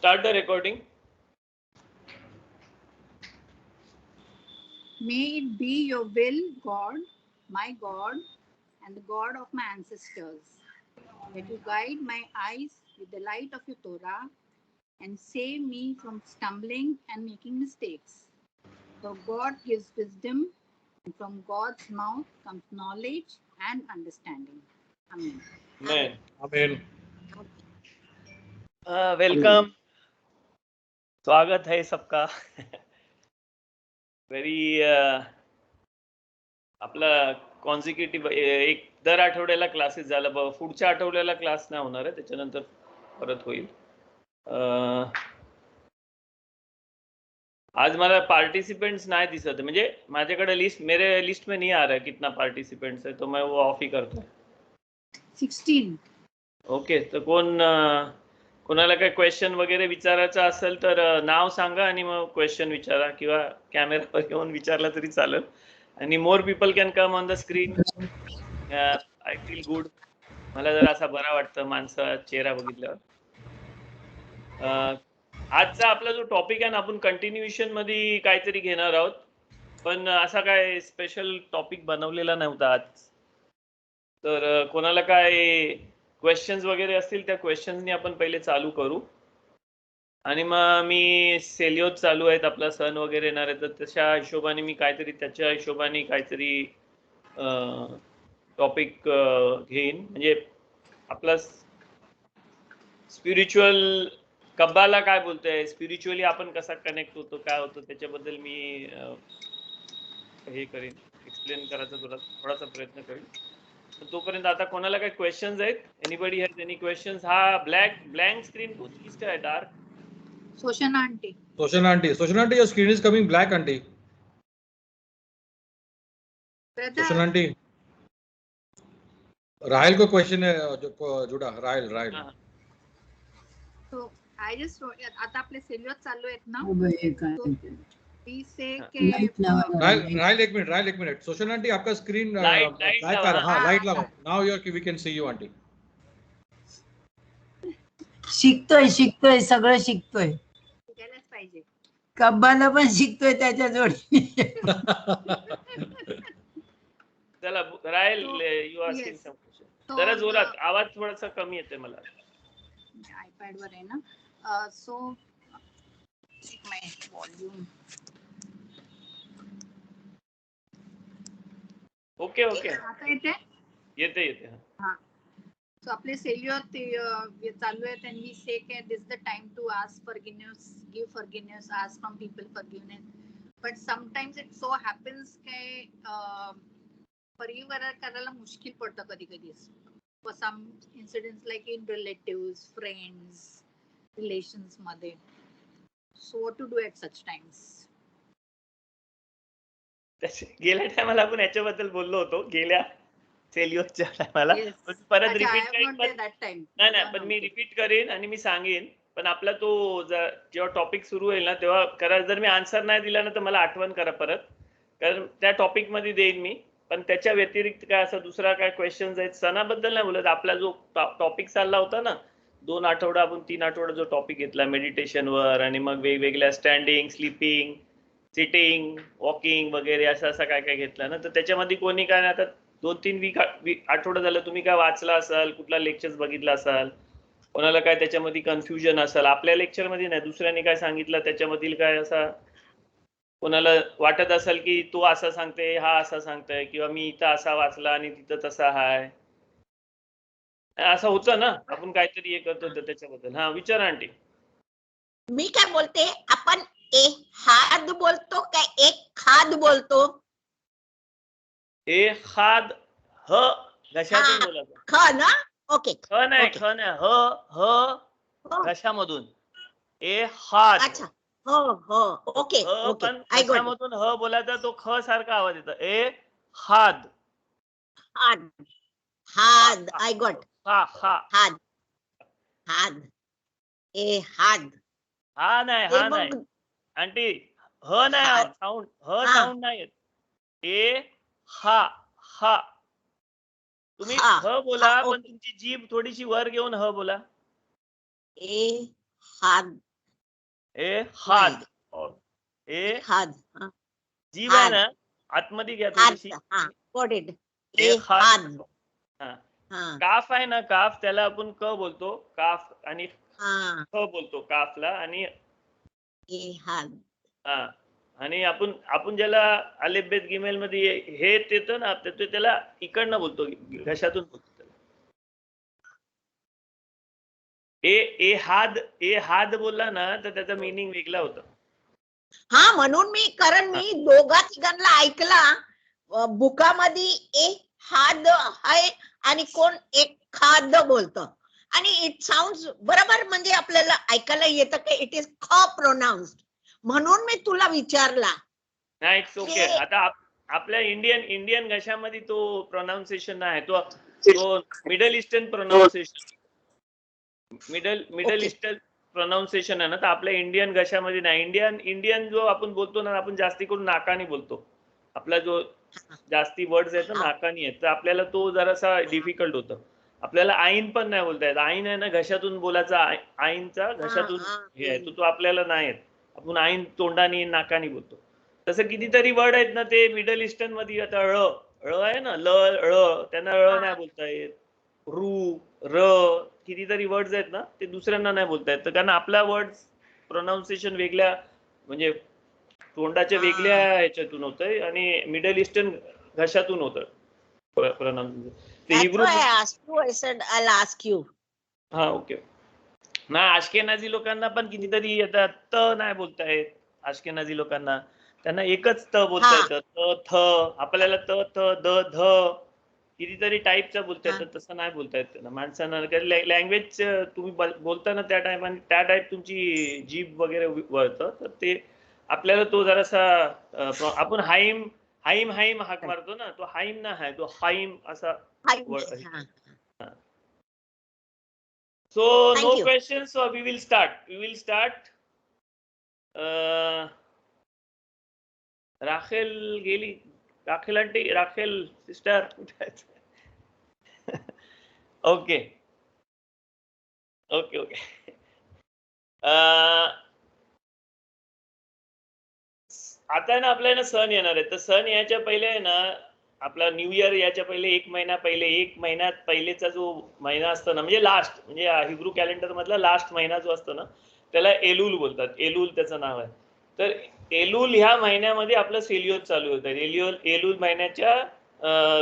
Start the recording. May it be your will, God, my God, and the God of my ancestors, that you guide my eyes with the light of your Torah and save me from stumbling and making mistakes. For God gives wisdom, and from God's mouth comes knowledge and understanding. Amen. Amen. Amen. Welcome, स्वागत है सबका. Very आपला consecutive एक दर आठवड्याला classes झाला. पुढच्या आठवड्याला क्लास नाही होणार आहे, त्याच्यानंतर परत होईल. आज मला पार्टिसिपेंट्स नाही दिसत, म्हणजे माझ्याकडे लिस्ट मेरे लिस्ट में नहीं आ रहा है कितना पार्टिसिपेंट्स है, तो मैं वो ऑफ ही करतो. 16. ओके, तर कोणाला काही क्वेश्चन वगैरे विचारायचं असेल तर नाव सांगा आणि मग क्वेश्चन विचारा, किंवा कॅमेरावर घेऊन विचारला तरी चालेल. आणि more people can come on the screen. I feel good. मला जरा असा बरा वाटतं माणसा चेहरा बघितल्यावर. आजचा आपला जो टॉपिक आहे ना, आपण कंटिन्युएशन मध्ये काहीतरी घेणार आहोत, पण असा काय स्पेशल टॉपिक बनवलेला नव्हता आज. तर कोणाला काय क्वेश्चन्स वगैरे असतील त्या क्वेश्चन्सनी आपण पहिले चालू करू, आणि मग मी सेलियोत चालू आहेत, आपला सण वगैरे येणार आहे, तर तशा हिशोबाने मी काहीतरी त्याच्या हिशोबाने काहीतरी टॉपिक घेईन. म्हणजे आपला स्पिरिच्युअल कब्बाला काय बोलतोय, स्पिरिच्युअली आपण कसा कनेक्ट होतो, काय होतं, त्याच्याबद्दल मी हे करेन, एक्सप्लेन करायचा थोडासा प्रयत्न करेन. तोपर्यंत आता कोणाला काही क्वेश्चन्स आहेत? Anybody has any questions? हा ब्लँक स्क्रीन को किसका है dark? Soshana auntie. Soshana auntie, your screen is coming black, auntie. Brother. Soshana auntie. Rahil को क्वेश्चन है जुड़ा. राहिल. So I just आता आपले सेलियोत चालू आहेत ना, we say के राहिल एक मिनिट. सोशना आंटी, आपका स्क्रीन ब्लैक कर. हाँ, लाइट लगाओ. Now we can see you aunty. शिकतोय सगळं शिकतोय. शिकायलाच पाहिजे. कब्बाला पण शिकतोय त्याच्या जोडीने. चला राहिल, यू आस्किंग सम क्वेश्चन. जरा जोरात, आवाज थोडासा कमी येते मला. आयपॅड वर आहे ना. सो चेक माय व्हॉल्यूम. ओके. आता येते. हा. सो आपले सेलियोत चालू आहेत, and we say K this is the time to ask forgiveness, give forgiveness, ask from people forgiveness. But sometimes it so happens के परिवार करायला मुश्किल पडतं कधी. For some incidents like in relatives, friends, relations मध्ये. So what to do at such times? गेल्या टायमाला आपण याच्याबद्दल बोललो होतो, गेल्या सेलियोच्या टायमाला. परत रिपीट नाही, पण मी रिपीट करेन आणि मी सांगेन. पण आपला तो जेव्हा टॉपिक सुरू होईल ना, तेव्हा करा. जर मी आन्सर नाही दिला ना, तर मला आठवण करा परत, कारण त्या टॉपिक मध्ये देईन मी. पण त्याच्या व्यतिरिक्त काय असं दुसरा काय क्वेश्चन्स आहेत सणाबद्दल नाही बोलत. आपला जो टॉपिक चालला होता ना, 2 आठवडा आपण 3 आठवडा जो टॉपिक घेतला मेडिटेशनवर, आणि मग वेगवेगळ्या स्टँडिंग, स्लीपिंग, सिटिंग, वॉकिंग वगैरे असं काय घेतलं ना, तर त्याच्यामध्ये कोणी काय आता 2-3 आठवडा झालं तुम्ही काय वाचला असाल, कुठला लेक्चर्स बघितला असाल, कोणाला काय त्याच्यामध्ये कन्फ्युजन असेल, आपल्या लेक्चरमध्ये नाही दुसऱ्याने काय सांगितलं त्याच्यामधील काय असा कोणाला वाटत असेल की तो असा सांगते, हा असा सांगतोय, किंवा मी इथं असा वाचला आणि तिथं तसा हाय, असं होतं ना, आपण काहीतरी हे करतो त्याच्याबद्दल. हा, विचारा आंटी. मी काय बोलते, आपण एहाद बोलतो का एक खाद बोलतो? एहाद ह घशातून बोलायचं. ख ना? ओके. ख नाही ह घशामधून. एहाद. अच्छा. हो. ओके. पण घशामधून ह बोलायचा, तो ख सारखा आवाज येतो. एहाद. हाद. I got. हाद. एहाद. हा नाही आंटी, ह नाही साऊंड. ह साऊंड नाही येत. हा. तुम्ही ह बोला, पण तुमची जीभ थोडीशी वर घेऊन ह बोला. एहाद. ए हाद. ए हाद. जीव आहे ना आतमध्ये घ्या हाद. थोडीशी. Got it. ए ए हाद. हाद. हा. काफ आहे ना, काफ त्याला आपण क बोलतो, काफ आणि ख बोलतो काफला, आणि ए हाद. हा, आणि आपण ज्याला अलिफ बेत गिमेल मध्ये हे येतं ना, त्याला इकडनं बोलतो, घशातून बोलतो त्याला. ए हाद बोलला ना तर त्याचा मिनिंग वेगळा होता. हा, म्हणून कारण मी दोघा तिघांना ऐकला बुकामध्ये ए हाद आहे आणि कोण एक खाद बोलतं, आणि इट साऊंड बरोबर, म्हणजे आपल्याला ऐकायला येतं की इट इज ख प्रोनाउन्स्ड, म्हणून मी तुला विचारला. नाही, इट्स ओके. आता आपल्या इंडियन घशामध्ये तो प्रोनाउन्सिएशन आहे, तो middle eastern pronunciation, middle eastern pronunciation आहे ना, तर आपल्या इंडियन घशामध्ये नाही. इंडियन जो आपण बोलतो ना, आपण जास्ती करून नाकानी बोलतो. आपला जो जास्ती वर्ड्स आहेत ना नाकानी आहेत, तर आपल्याला तो जरासा डिफिकल्ट होतं. आपल्याला आईन पण नाही बोलता येत. आईन आहे ना घशातून बोलायचा, आईनचा घशातून हे आहे, तो आपल्याला नाही येत. आपण आईन तोंडानी नाकानी बोलतो. तसं कितीतरी वर्ड आहेत ना, ते मिडल ईस्टर्न मध्ये आता ळ आहे ना, त्यांना ळ नाही बोलता येत. रू, र, कितीतरी वर्ड्स आहेत ना, ते दुसऱ्यांना नाही बोलता येत, कारण आपला वर्ड प्रोनाउन्सिएशन वेगळ्या, म्हणजे तोंडाच्या वेगळ्या ह्याच्यातून होतंय, आणि मिडल ईस्टर्न घशातून होतं प्रोनाउन्सिएशन. हा, ओके. ना आश्केनाझी लोकांना पण कितीतरी येतात, त नाही बोलता येत आश्केनाझी लोकांना, त्यांना एकच त बोलता येतं, त थ. आपल्याला त थ द ध कितीतरी टाईपचा बोलता येतं, तसं नाही बोलता येत ना माणसांना. लँग्वेज तुम्ही बोलता ना त्या टाइमाने, त्या टाईप तुमची जीभ वगैरे वळतं, तर ते आपल्याला तो जरासा आपण हाईम हाक मारतो ना, तो हाईम ना आहे, तो हाईम असा. So no questions, so we will start. राखेल गेली, राखेल आंटी, राखेल सिस्टर. ओके. आता ना आपल्याला सण येणार आहे, तर सण याच्या पहिले आहे ना, आपला न्यू इयर याच्या पहिले एक महिन्यात पहिलेचा जो महिना असतो ना, म्हणजे लास्ट, म्हणजे हिब्रू कॅलेंडर मधला लास्ट महिना जो असतो ना, त्याला एलूल बोलतात. एलूल त्याचं नाव आहे. तर एलूल ह्या महिन्यामध्ये आपलं सेलियोत चालू होतं. एलूल महिन्याच्या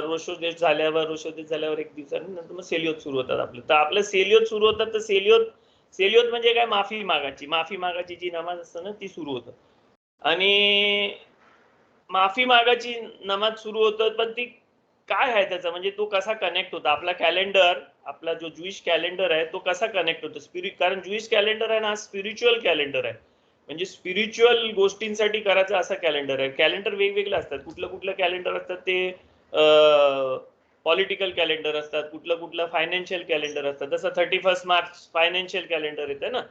रोशोदेश झाल्यावर एक दिवसानंतर नंतर मग सेलियोत सुरू होतात आपलं. तर आपलं सेलियोत सुरू होतात, तर सेलियोत म्हणजे काय, माफी मागाची जी नमाज असते ना, ती सुरू होतं. आणि माफी मागाची नमाज सुरू होतं, पण ती काय आहे त्याचा, म्हणजे तो कसा कनेक्ट होता आपला कॅलेंडर, आपला जो ज्युइश कॅलेंडर आहे तो कसा कनेक्ट होतो. कारण ज्युइश कॅलेंडर आहे ना, स्पिरिच्युअल कॅलेंडर आहे, म्हणजे स्पिरिच्युअल गोष्टींसाठी करायचं असं कॅलेंडर आहे. कॅलेंडर वेगवेगळे असतात, कुठलं कॅलेंडर असतात ते पॉलिटिकल कॅलेंडर असतात, कुठलं फायनान्शियल कॅलेंडर असतात. जसं 31 मार्च फायनान्शियल कॅलेंडर येते ना,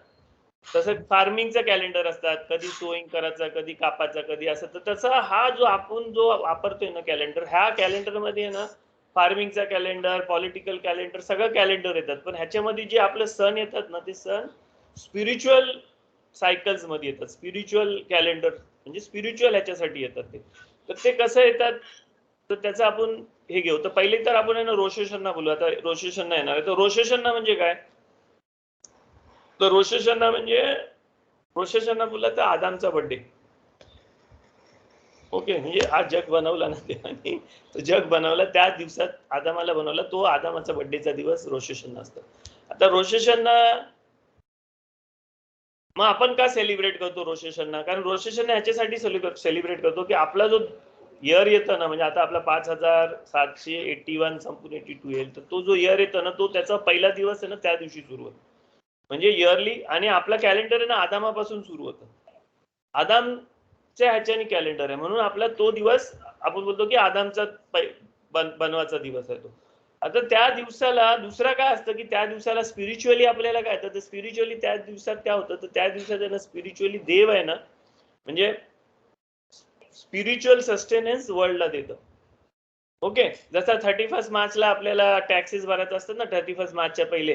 तसं फार्मिंगचं कॅलेंडर असतात, कधी सोईंग करायचं, कधी कापायचं, कधी असं. तर तसा हा जो आपण वापरतोय ना कॅलेंडर, ह्या कॅलेंडर मध्ये ना फार्मिंगचा कॅलेंडर, पॉलिटिकल कॅलेंडर, सगळं कॅलेंडर येतात. पण ह्याच्यामध्ये जे आपले सण येतात ना, ते सण स्पिरिच्युअल सायकल्स मध्ये येतात. स्पिरिच्युअल कॅलेंडर म्हणजे स्पिरिच्युअल ह्याच्यासाठी येतात ते. तर ते कसं येतात, तर त्याचं आपण हे घेऊ. तर पहिले तर आपण रोश हशन्ना बोलू. आता रोश हशन्ना येणार आहे, तर रोश हशन्ना म्हणजे काय, तर रोश हशन्ना बोलला तर आदामचा बर्थडे. ओके, म्हणजे आज जग बनवला ना देवाने, तो जग बनवला त्या दिवसात आदामाला बनवला, तो आदामाचा बर्थडेचा दिवस रोश हशन्ना असतो. आता रोश हशन्ना मग आपण का सेलिब्रेट करतो रोश हशन्ना, कारण रोश हशन्ना ह्याच्यासाठी सेलिब्रेट करतो की आपला जो इयर येतो ना, म्हणजे आता आपला 5781 संपून 82 येईल, तर तो जो इयर येतो ना, तो त्याचा पहिला दिवस आहे ना त्या दिवशी सुरू होतो, म्हणजे इयरली. आणि आपला कॅलेंडर आहे ना आदामापासून सुरू होतं, आदामच्या ह्याच्याने कॅलेंडर आहे, म्हणून आपला तो दिवस आपण बोलतो की आदामचा बनवाचा दिवस आहे तो. आता त्या दिवसाला दुसरा काय असतं की त्या दिवसाला स्पिरिच्युअली आपल्याला काय येतं, तर स्पिरिच्युअली त्या दिवसात काय होतं, तर त्या दिवसात आहे ना स्पिरिच्युअली देव आहे ना, म्हणजे स्पिरिच्युअल सस्टेनन्स वर्ल्डला देतं. ओके, जसं 31 मार्चला आपल्याला टॅक्सेस भरायचे असतात ना, 31 मार्चच्या पहिले,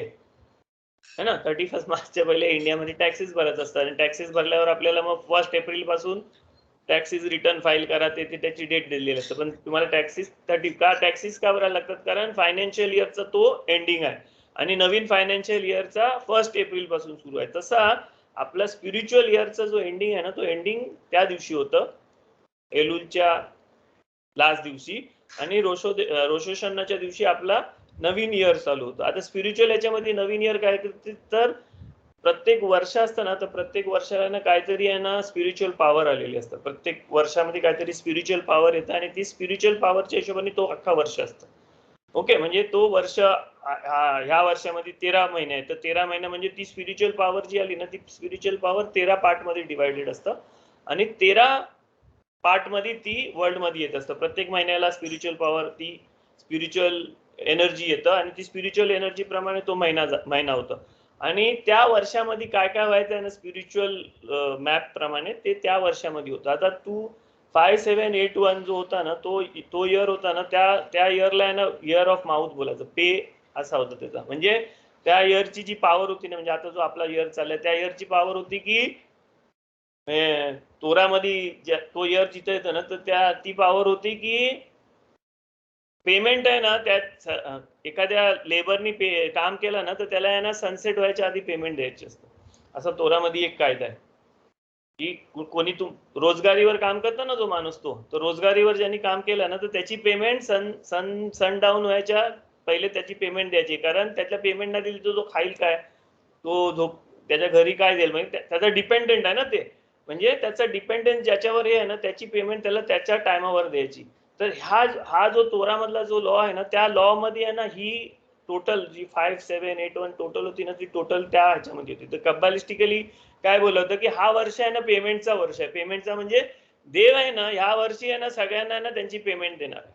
है ना. 31 मार्चच्या पहिले इंडियामध्ये टॅक्सेस भरत असतात आणि टॅक्सेस भरल्यावर आपल्याला मग 1 एप्रिल पासून टॅक्सेस रिटर्न फाईल करा, ते त्याची डेट दिलेली असते. पण तुम्हाला टॅक्सेस का भरायला लागतात, कारण फायनान्शियल इयरचा तो एंडिंग आहे आणि नवीन फायनान्शियल इयरचा 1 एप्रिल पासून सुरू आहे. तसा आपला स्पिरिच्युअल इयरचा जो एंडिंग आहे ना, तो एंडिंग त्या दिवशी होतं, एलुलच्या लास्ट दिवशी, आणि रोशोशन्नाच्या दिवशी आपला नवीन इयर चालू होतं. आता स्पिरिच्युअल याच्यामध्ये नवीन इयर काय करते, तर प्रत्येक वर्ष असतं ना, तर प्रत्येक वर्षाला ना काहीतरी आहे ना स्पिरिच्युअल पॉवर आलेली असतं. प्रत्येक वर्षामध्ये काहीतरी स्पिरिच्युअल पॉवर येतं आणि ती स्पिरिच्युअल पॉवरच्या हिशोबाने तो अख्खा वर्ष असतं. ओके, म्हणजे तो वर्ष ह्या वर्षामध्ये 13 महिने आहेत, तर 13 महिने म्हणजे ती स्पिरिच्युअल पॉवर जी आली ना, ती स्पिरिच्युअल पॉवर 13 पार्ट मध्ये डिवायडेड असतं आणि 13 पार्ट मध्ये ती वर्ल्ड मध्ये येत असतं. प्रत्येक महिन्याला स्पिरिच्युअल पॉवर, ती स्पिरिच्युअल एनर्जी येतं आणि ती स्पिरिच्युअल एनर्जी प्रमाणे तो महिना होतं. आणि त्या वर्षामध्ये काय काय व्हायचं आहे ना, स्पिरिच्युअल मॅप प्रमाणे ते त्या वर्षामध्ये होतं. आता 5781 जो होता ना, तो इयर होता ना, त्या इयरला आहे ना इयर ऑफ माउथ बोलायचं, पे असा होता त्याचा. म्हणजे त्या इयरची जी पॉवर होती ना, म्हणजे आता जो आपला इयर चाललाय त्या इयरची पॉवर होती की तोरामध्ये तो इयर जिथे येतं ना, तर ती पॉवर होती की पेमेंट आहे ना, त्यात एखाद्या लेबरनी काम केलं ना, तर त्याला आहे ना सनसेट व्हायच्या आधी पेमेंट द्यायची असतं. असा तोरामध्ये एक कायदा आहे की कोणी रोजगारीवर काम करतो ना जो माणूस, तो रोजगारीवर ज्यांनी काम केलं ना, तर त्याची पेमेंट सनडाऊन व्हायच्या पहिले त्याची पेमेंट द्यायची. कारण त्याच्या पेमेंट नाही दिली तो खाईल काय, तो त्याच्या घरी काय देईल, म्हणजे त्याचा डिपेंडेंट आहे ना ते. म्हणजे त्याचा डिपेंडन्स ज्याच्यावर आहे ना, त्याची पेमेंट त्याला त्याच्या टायमावर द्यायची. तर हा जो तोरामधला जो लॉ आहे ना, त्या लॉ मध्ये आहे ना, ही टोटल जी 5781 टोटल होती ना, ती टोटल त्या ह्याच्यामध्ये होती. तर कब्बालिस्टिकली काय बोललं होतं की हा वर्ष आहे ना पेमेंटचा वर्ष आहे. पेमेंटचा म्हणजे देव आहे ना ह्या वर्षी आहे ना सगळ्यांना ना त्यांची पेमेंट देणार आहे,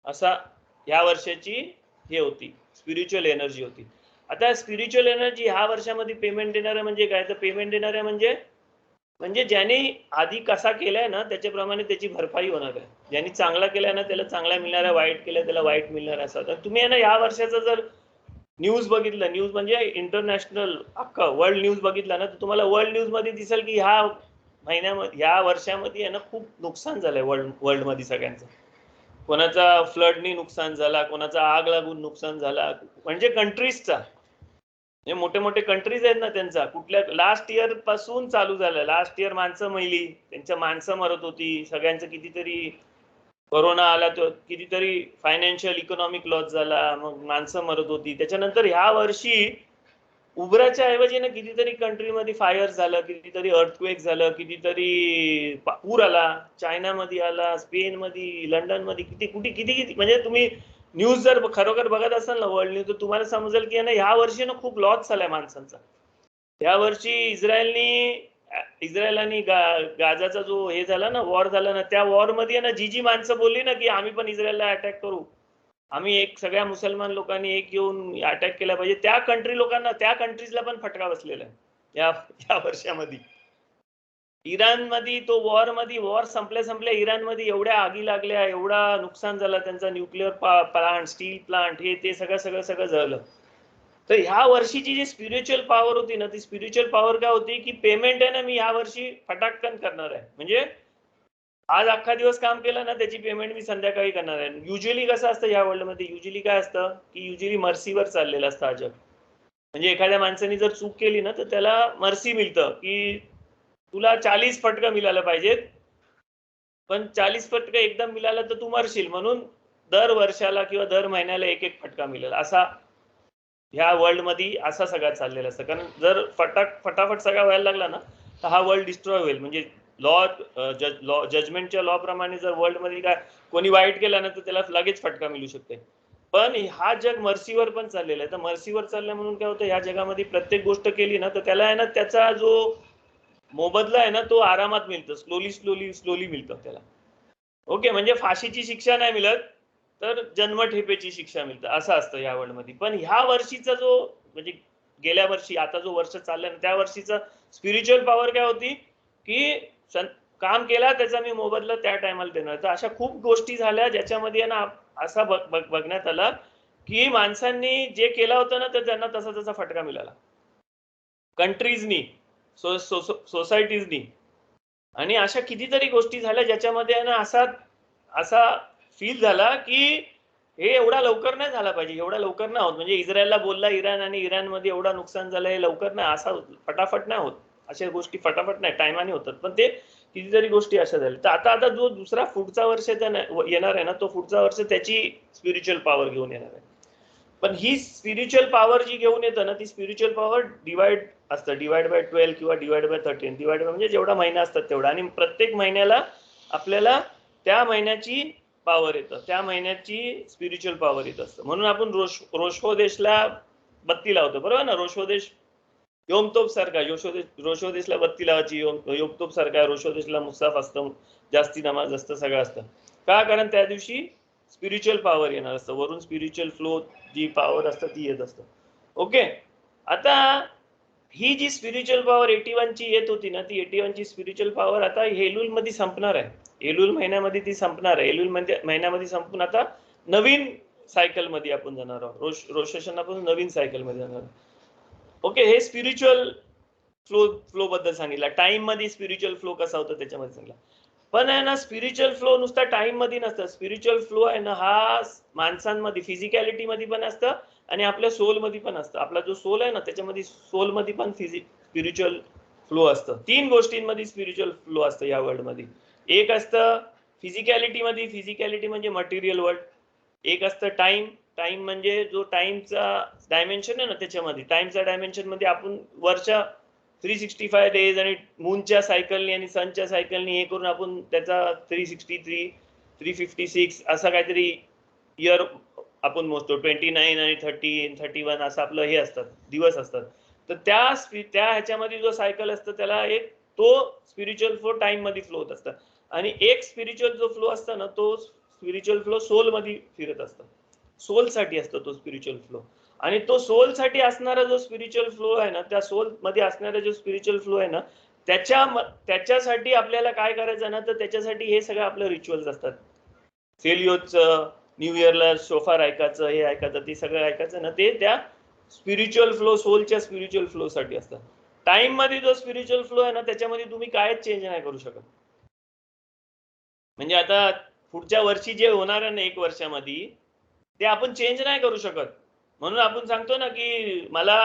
असा ह्या वर्षाची हे होती, स्पिरिच्युअल एनर्जी होती. आता स्पिरिच्युअल एनर्जी ह्या वर्षामध्ये पेमेंट देणार आहे म्हणजे काय, तर पेमेंट देणार आहे म्हणजे ज्याने आधी कसा केलाय ना त्याच्याप्रमाणे त्याची भरपाई होणार आहे. ज्यांनी चांगला केलाय ना त्याला चांगला मिळणार आहे, वाईट केलाय त्याला वाईट मिळणार आहे. असं तर तुम्ही आहे ना या वर्षाचा जर न्यूज बघितलं, न्यूज म्हणजे इंटरनॅशनल अख्खा वर्ल्ड न्यूज बघितला ना, तर तुम्हाला वर्ल्ड न्यूज मध्ये दिसेल की ह्या महिन्यामध्ये ह्या वर्षामध्ये आहे ना खूप नुकसान झालंय वर्ल्ड मध्ये सगळ्यांचं. कोणाचा फ्लडनी नुकसान झाला, कोणाचा आग लागून नुकसान झाला, म्हणजे कंट्रीजचा, हे मोठे मोठे कंट्रीज आहेत ना त्यांचा कुठल्या लास्ट इयर पासून चालू झालं. लास्ट इयर माणसं मेली, त्यांच्या माणसं मरत होती, सगळ्यांचं कितीतरी कोरोना आला तर कितीतरी फायनान्शियल इकॉनॉमिक लॉस झाला, मग माणसं मरत होती. त्याच्यानंतर ह्या वर्षी उबराच्या ऐवजी ना कितीतरी कंट्रीमध्ये फायर झालं, कितीतरी अर्थक्वेक झालं, कितीतरी पूर आला, चायनामध्ये आला, स्पेन मध्ये, लंडन मध्ये, किती म्हणजे तुम्ही न्यूज जर खरोखर बघत असाल ना वर्ल्ड न्यूज, तर तुम्हाला समजेल की ना ह्या वर्षी ना खूप लॉस झालाय माणसांचा. ह्या वर्षी इस्रायल आणि गाजाचा जो हे झाला ना, वॉर झाला ना, त्या वॉर मध्ये ना जी माणसं बोलली ना की आम्ही पण इस्रायलला अटॅक करू, आम्ही सगळ्या मुसलमान लोकांनी एक येऊन अटॅक केला पाहिजे, त्या लोकांना, त्या कंट्रीजला पण फटका बसलेला आहे या वर्षामध्ये. इराण मध्ये तो वॉर संपल्या इराण मध्ये एवढ्या आगी लागल्या, एवढा नुकसान झालं, त्यांचा न्यूक्लिअर प्लांट, स्टील प्लांट, हे ते सगळं झालं. तर ह्या वर्षीची जी स्पिरिच्युअल पॉवर होती ना, ती स्पिरिच्युअल पॉवर काय होती की पेमेंट आहे ना मी ह्या वर्षी फटाकन करणार आहे. म्हणजे आज अख्खा दिवस काम केलं ना त्याची पेमेंट मी संध्याकाळी करणार आहे. युजली कसं असतं या वर्ल्ड मध्ये, युजली काय असतं की युजली मर्सीवर चाललेलं असतं हा जग. म्हणजे एखाद्या माणसाने जर चूक केली ना तर त्याला मर्सी मिळतं की तुला 40 फटका मिळाला पाहिजेत, पण 40 फटका एकदम मिळाला तर तू मरशील, म्हणून दर वर्षाला किंवा दर महिन्याला एक फटका मिळेल, असा ह्या वर्ल्ड मध्ये असा सगळं चाललेलं असतं. कारण जर फटाफट सगळा व्हायला लागला ना तर हा वर्ल्ड डिस्ट्रॉय होईल. म्हणजे जजमेंटच्या लॉ प्रमाणे जर वर्ल्ड मध्ये काय कोणी वाईट केलं ना तर त्याला लगेच फटका मिळू शकते. पण हा जग मर्सीवर पण चाललेला आहे. तर मर्सीवर चाललं म्हणून काय होतं, ह्या जगामध्ये प्रत्येक गोष्ट केली ना तर त्याला आहे ना त्याचा जो मोबदला आहे ना तो आरामात मिळतो, स्लोली मिळतं त्याला. ओके, म्हणजे फाशीची शिक्षा नाही मिळत, तर जन्मठेपेची शिक्षा मिळतं, असं असतं या वर्ल्ड मध्ये. पण ह्या वर्षीचा जो म्हणजे गेल्या वर्षी, आता जो वर्ष चाललंय त्या वर्षीचा स्पिरिच्युअल पॉवर काय होती की काम केला त्याचा मी मोबदला त्या टायमाला देणार. तर अशा खूप गोष्टी झाल्या ज्याच्यामध्ये ना असा बघण्यात आला की माणसांनी जे केलं होतं ना तर त्यांना तसा तसा फटका मिळाला, कंट्रीजनी, सोसायटीजनी. आणि अशा कितीतरी गोष्टी झाल्या ज्याच्यामध्ये ना असा फील झाला की हे एवढा लवकर नाही झाला पाहिजे, एवढा लवकर नाही होत. म्हणजे इस्रायलला बोलला इराण आणि इराणमध्ये एवढा नुकसान झालं, हे लवकर नाही, असा फटाफट नाही होत. अशा गोष्टी फटाफट नाही, टायमाने होतात. पण ते कितीतरी गोष्टी अशा झाल्या. तर आता जो दुसरा पुढचा वर्ष येणार आहे ना, तो पुढचा वर्ष त्याची स्पिरिच्युअल पॉवर घेऊन येणार आहे. पण ही स्पिरिच्युअल पॉवर जी घेऊन येतं ना, ती स्पिरिच्युअल पॉवर डिवाइड असतं, डिवाइड बाय 12 किंवा डिवाइड बाय 13. डिवाइड म्हणजे जेवढा महिना असतात तेवढा. आणि प्रत्येक महिन्याला आपल्याला त्या महिन्याची पॉवर येतं, त्या महिन्याची स्पिरिच्युअल पॉवर येत असतं. म्हणून आपण रोशोदेशला बत्ती लावतो, बरोबर ना? रोशोदेश योमतोप सारखा, रोशोदेशला बत्ती लावायची, योमतोप सारखा, रोशोदेशला मुसाफ असतं, जास्ती नमाज असतं, सगळं असतं. का? कारण त्या दिवशी स्पिरिच्युअल पॉवर येणार असतं, वरून स्पिरिच्युअल फ्लो जी पॉवर असतं ती येत असतं. ओके, आता ही जी स्पिरिच्युअल पॉवर 81 ची येत होती ना, ती 81 ची स्पिरिच्युअल पॉवर आता एलुल मध्ये संपणार आहे. एलुल महिन्यामध्ये ती संपणार आहे. एलुल महिन्यामध्ये संपून आता नवीन सायकल मध्ये आपण जाणार आहोत. रोश हशनापासून नवीन सायकल मध्ये जाणार. ओके, हे स्पिरिच्युअल फ्लो बद्दल सांगितलं. टाइम मध्ये स्पिरिच्युअल फ्लो कसा होता त्याच्यामध्ये सांगितलं. पण आहे ना, स्पिरिच्युअल फ्लो नुसता टाइम मध्ये नसतं. स्पिरिच्युअल फ्लो आहे ना, हा माणसांमध्ये फिजिकॅलिटी मध्ये पण असतं आणि आपल्या सोल मध्ये पण असतं. आपला जो सोल आहे ना, त्याच्यामध्ये सोल मध्ये पण स्पिरिच्युअल फ्लो असतं. 3 गोष्टींमध्ये स्पिरिच्युअल फ्लो असतं या वर्ल्ड मध्ये. एक असतं फिजिकॅलिटी मध्ये, फिजिकॅलिटी म्हणजे मटेरियल वर्ल्ड. एक असतं टाइम म्हणजे जो टाइमचा डायमेन्शन आहे ना, त्याच्यामध्ये टाइमच्या डायमेन्शन मध्ये आपण वरच्या 365 डेज आणि मूनच्या सायकलनी आणि सनच्या सायकलनी हे करून आपण त्याचा 363, 356 असा काहीतरी इयर आपण मोजतो. 29 आणि 30, 31 असं आपलं हे असतात, दिवस असतात. तर त्या ह्याच्यामध्ये जो सायकल असतं त्याला एक तो स्पिरिच्युअल फ्लो टाइम मध्ये फ्लो होत असतं. आणि एक स्पिरिच्युअल जो फ्लो असतो ना, तो स्पिरिच्युअल फ्लो सोल मध्ये फिरत असतो. सोल साठी असतो तो स्पिरिच्युअल फ्लो. आणि तो सोल साठी असणारा जो स्पिरिच्युअल फ्लो आहे ना, त्या सोल मध्ये असणारा जो स्पिरिच्युअल फ्लो आहे ना, त्याच्यासाठी आपल्याला काय करायचं ना, तर त्याच्यासाठी हे सगळं आपलं रिच्युअल्स असतात. सेलियोचं, न्यू इयरला शोफार ऐकायचं, हे ऐकायचं, ते सगळं ऐकायचं ना, ते त्या स्पिरिच्युअल फ्लो, सोलच्या स्पिरिच्युअल फ्लो साठी असतात. टाइम मध्ये जो स्पिरिच्युअल फ्लो आहे ना, त्याच्यामध्ये तुम्ही कायच चेंज नाही करू शकत. म्हणजे आता पुढच्या वर्षी जे होणार आहे ना 1 वर्षामध्ये, ते आपण चेंज नाही करू शकत. म्हणून आपण सांगतो ना की मला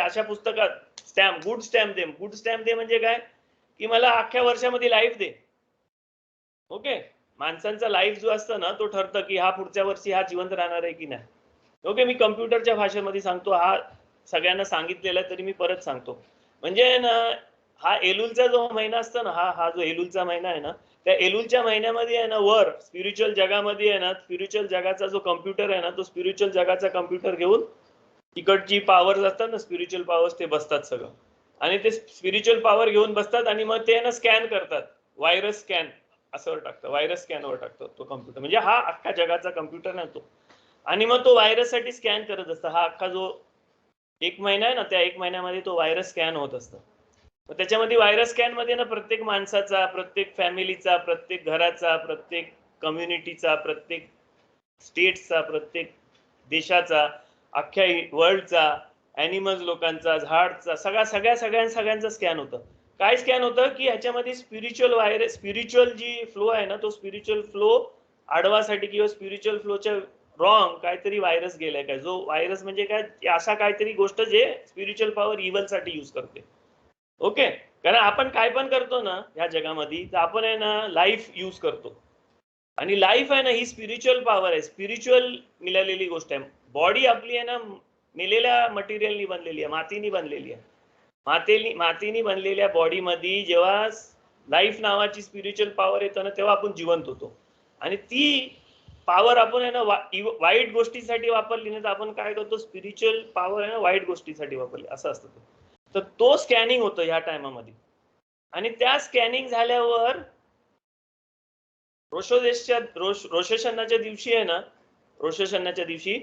अशा पुस्तकात गुड स्टॅम्प दे म्हणजे काय, की मला अख्ख्या वर्षामध्ये लाईफ दे. ओके, माणसांचा लाईफ जो असतो ना, तो ठरतं की हा पुढच्या वर्षी हा जिवंत राहणार आहे की नाही. ओके, मी कम्प्युटरच्या भाषेमध्ये सांगतो, हा सगळ्यांना सांगितलेला तरी मी परत सांगतो. म्हणजे ना, हा एलुलचा जो महिना असतो ना, हा जो एलुलचा महिना आहे ना, त्या एलुलच्या महिन्यामध्ये आहे ना, वर स्पिरिच्युअल जगामध्ये आहे ना, स्पिरिच्युअल जगाचा जो कम्प्युटर आहे ना, तो स्पिरिच्युअल जगाचा कम्प्युटर घेऊन तिकडची पॉवर्स असतात ना, स्पिरिच्युअल पॉवर्स, ते बसतात सगळं. आणि ते स्पिरिच्युअल पॉवर घेऊन बसतात आणि मग ते ना स्कॅन करतात. व्हायरस स्कॅन असं टाकतं, व्हायरस स्कॅनवर टाकतो तो कम्प्युटर. म्हणजे हा अख्खा जगाचा कम्प्युटर नाही तो. आणि मग तो व्हायरस साठी स्कॅन करत असतो. हा अख्खा जो 1 महिना आहे ना, त्या 1 महिन्यामध्ये तो व्हायरस स्कॅन होत असतो. त्याच्यामध्ये व्हायरस स्कॅन मध्ये ना, प्रत्येक माणसाचा, प्रत्येक फॅमिलीचा, प्रत्येक घराचा, प्रत्येक कम्युनिटीचा, प्रत्येक स्टेटचा, प्रत्येक देशाचा, अख्ख्या वर्ल्डचा, ॲनिमल्स लोकांचा, झाडचा, सगळ्यांचा स्कॅन होतं. काय स्कॅन होतं की ह्याच्यामध्ये स्पिरिच्युअल जी फ्लो आहे ना, तो स्पिरिच्युअल फ्लो आडवासाठी किंवा स्पिरिच्युअल फ्लोच्या रॉंग काहीतरी व्हायरस गेलाय काय. जो व्हायरस म्हणजे काय, अशा काहीतरी गोष्ट जे स्पिरिच्युअल पॉवर इव्हल साठी युज करते. ओके, कारण आपण काय पण करतो ना ह्या जगामध्ये, तर आपण आहे ना लाईफ यूज करतो. आणि लाईफ आहे ना, ही स्पिरिच्युअल पॉवर आहे, स्पिरिच्युअल मिळालेली गोष्ट आहे. बॉडी आपली आहे ना, मेलेल्या मटेरियलनी बनलेली आहे, मातीनी बनलेली आहे. मातीनी बनलेल्या बॉडीमध्ये जेव्हा लाईफ नावाची स्पिरिच्युअल पॉवर येतो ना, तेव्हा आपण जिवंत होतो. आणि ती पॉवर आपण आहे ना वाईट गोष्टीसाठी वापरली ना, तर आपण काय करतो, स्पिरिच्युअल पॉवर आहे ना वाईट गोष्टीसाठी वापरली, असं असतं ते. तर तो स्कॅनिंग होतो ह्या टायमामध्ये. आणि त्या स्कॅनिंग झाल्यावर रोश हशनाच्या दिवशी आहे ना, रोश हशनाच्या दिवशी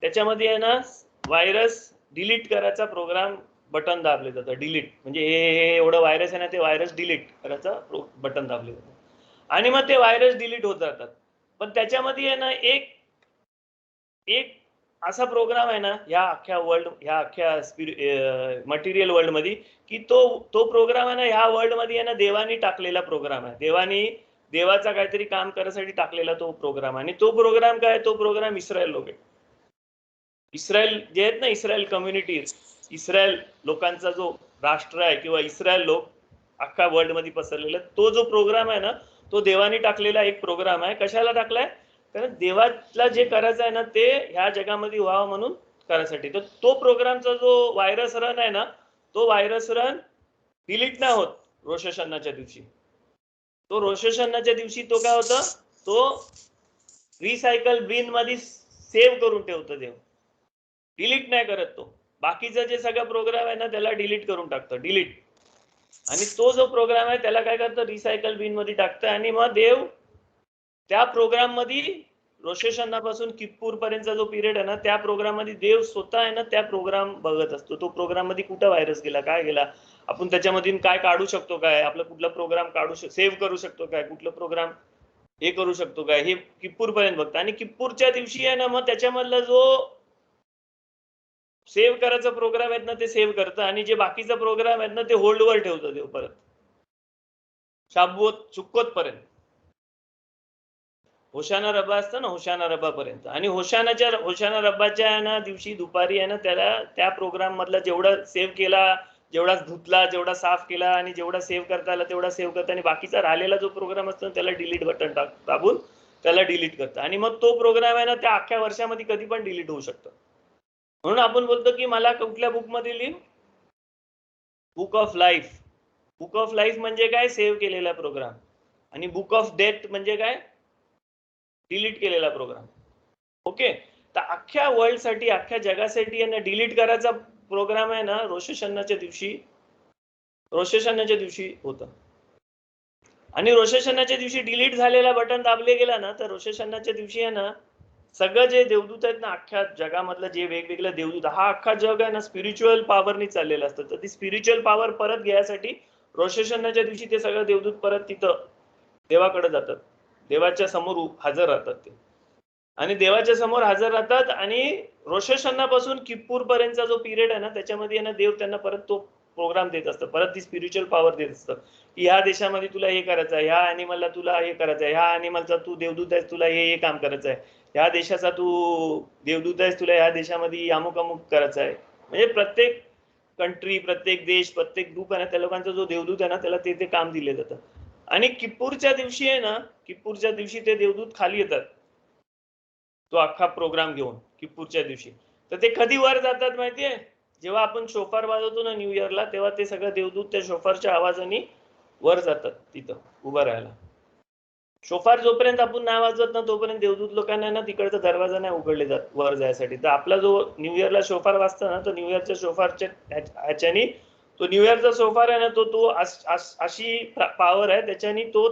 त्याच्यामध्ये आहे ना, व्हायरस डिलीट करायचा प्रोग्राम बटन दाबले जातं. डिलीट म्हणजे हे एवढं व्हायरस आहे ना, ते व्हायरस डिलीट करायचा बटन दाबले जातं. आणि मग ते व्हायरस डिलीट होत जातात. पण त्याच्यामध्ये आहे ना, एक एक असा प्रोग्राम आहे ना ह्या अख्ख्या वर्ल्ड, ह्या अख्ख्या मटेरियल वर्ल्ड मध्ये, की तो प्रोग्राम आहे ना ह्या वर्ल्ड मध्ये आहे ना देवानी टाकलेला प्रोग्राम आहे. देवाचा काहीतरी काम करण्यासाठी टाकलेला तो प्रोग्राम. आणि तो प्रोग्राम काय, तो प्रोग्राम इस्रायल लोक आहे. इस्रायल जे आहेत ना, इस्रायल कम्युनिटी, इस्रायल लोकांचा जो राष्ट्र आहे किंवा इस्रायल लोक अख्खा वर्ल्ड मध्ये पसरलेला, तो जो प्रोग्राम आहे ना तो देवानी टाकलेला एक प्रोग्राम आहे. कशाला टाकलाय? कारण देवाला जे करायचं आहे ना ते ह्या जगामध्ये व्हावं म्हणून करायसाठी. तर तो प्रोग्रामचा जो व्हायरस रन आहे ना, तो व्हायरस रन डिलीट नाही होत रोश हशन्नाच्या दिवशी. तो रोश हशन्नाच्या दिवशी तो काय होतं, तो रिसायकल बिन मध्ये सेव्ह करून ठेवतो देव, डिलीट नाही करत तो. बाकीचा जे सगळा प्रोग्राम आहे ना त्याला डिलीट करून टाकतो, डिलीट. आणि तो जो प्रोग्राम आहे त्याला काय करतं, रिसायकल बिन मध्ये टाकतं. आणि मग देव त्या प्रोग्राम मध्ये रोश हशन्नापासून किप्पूर पर्यंतचा जो पिरियड आहे ना त्या प्रोग्राम मध्ये देव स्वतः आहे ना त्या प्रोग्राम बघत असतो. तो प्रोग्राम मध्ये कुठं व्हायरस गेला, काय गेला, आपण त्याच्यामधून काय काढू शकतो, काय आपला कुठला प्रोग्राम सेव्ह करू शकतो, काय कुठलं प्रोग्राम हे करू शकतो काय, हे किप्पूर पर्यंत बघतं. आणि किप्पूरच्या दिवशी आहे ना मग त्याच्यामधला जो सेव्ह करायचा प्रोग्राम आहेत ना ते सेव्ह करतं. आणि जे बाकीचा प्रोग्राम आहेत ना ते होल्डवर ठेवतं देव परत शाबुत सुक्कोत पर्यंत. होशाना रब्बा असतं ना, होशाना रब्बा पर्यंत. आणि होशाना रब्बाच्या ना दिवशी दुपारी आहे ना त्याला त्या प्रोग्राम मधला जेवढा सेव्ह केला, जेवढा धुतला, जेवढा साफ केला आणि जेवढा सेव्ह करता आला तेवढा सेव्ह करता. आणि बाकीचा राहिलेला जो प्रोग्राम असतो त्याला डिलीट बटन दाबून त्याला डिलीट करतं. आणि मग तो प्रोग्राम आहे ना त्या अख्ख्या वर्षामध्ये कधी पण डिलीट होऊ शकतो. म्हणून आपण बोलतो की मला कुठल्या बुक मध्ये लिह, book of life. Book of life म्हणजे काय, सेव्ह केलेला प्रोग्राम. आणि बुक ऑफ डेथ म्हणजे काय, डिलीट केलेला प्रोग्राम. ओके. तर अख्ख्या वर्ल्ड साठी, अख्ख्या जगासाठी ना डिलीट करायचा प्रोग्राम आहे ना रोश हशन्नाच्या दिवशी होतं. आणि रोश हशन्नाच्या दिवशी डिलीट झालेला बटन दाबले गेला ना तर रोश हशन्नाच्या दिवशी आहे ना सगळं जे देवदूत आहेत ना अख्ख्या जगामधलं जे वेगवेगळे देवदूत, हा अख्खा जग आहे ना स्पिरिच्युअल पॉवरनी चाललेलं असतं. तर ती स्पिरिच्युअल पॉवर परत घ्यायसाठी रोश हशन्नाच्या दिवशी ते सगळं देवदूत परत तिथं देवाकडे जातात, देवाच्या समोर हजर राहतात ते. आणि देवाच्या समोर हजर राहतात. आणि रोश हशन्नापासून किप्पूर पर्यंतचा जो पिरियड आहे ना त्याच्यामध्ये ना देव त्यांना परत तो प्रोग्राम देत असतं, परत ती स्पिरिच्युअल पॉवर देत असतं की ह्या देशामध्ये तुला हे करायचं आहे, ह्या अॅनिमलला तुला हे करायचं आहे, ह्या अॅनिमलचा तू देवदूत आहेस, तुला हे काम करायचं आहे, ह्या देशाचा तू देवदूत आहेस, तुला ह्या देशामध्ये अमुक अमुक करायचं आहे. म्हणजे प्रत्येक कंट्री, प्रत्येक देश, प्रत्येक ग्रुप आहे ना त्या लोकांचा जो देवदूत आहे ना त्याला ते काम दिले जातं. आणि किप्पूरच्या दिवशी आहे ना, किप्पूरच्या दिवशी ते देवदूत खाली येतात तो अख्खा प्रोग्राम घेऊन किप्पूरच्या दिवशी. तर ते कधी वर जातात माहितीये, जेव्हा आपण शोफार वाजवतो ना न्यू इयरला तेव्हा ते सगळं देवदूत त्या शोफारच्या आवाजाने वर जातात तिथं उभं राहायला. शोफार जोपर्यंत आपण नाही वाजवत ना तोपर्यंत देवदूत लोकांना ना तिकडचा दरवाजा नाही उघडले जात वर जायसाठी. तर आपला जो न्यू इयरला शोफार वाजता ना तो न्यू इयरच्या शोफारच्या ह्याच्यानी, तो न्यू इयरचा शोफार आहे ना तो अशी पॉवर आहे त्याच्यानी तो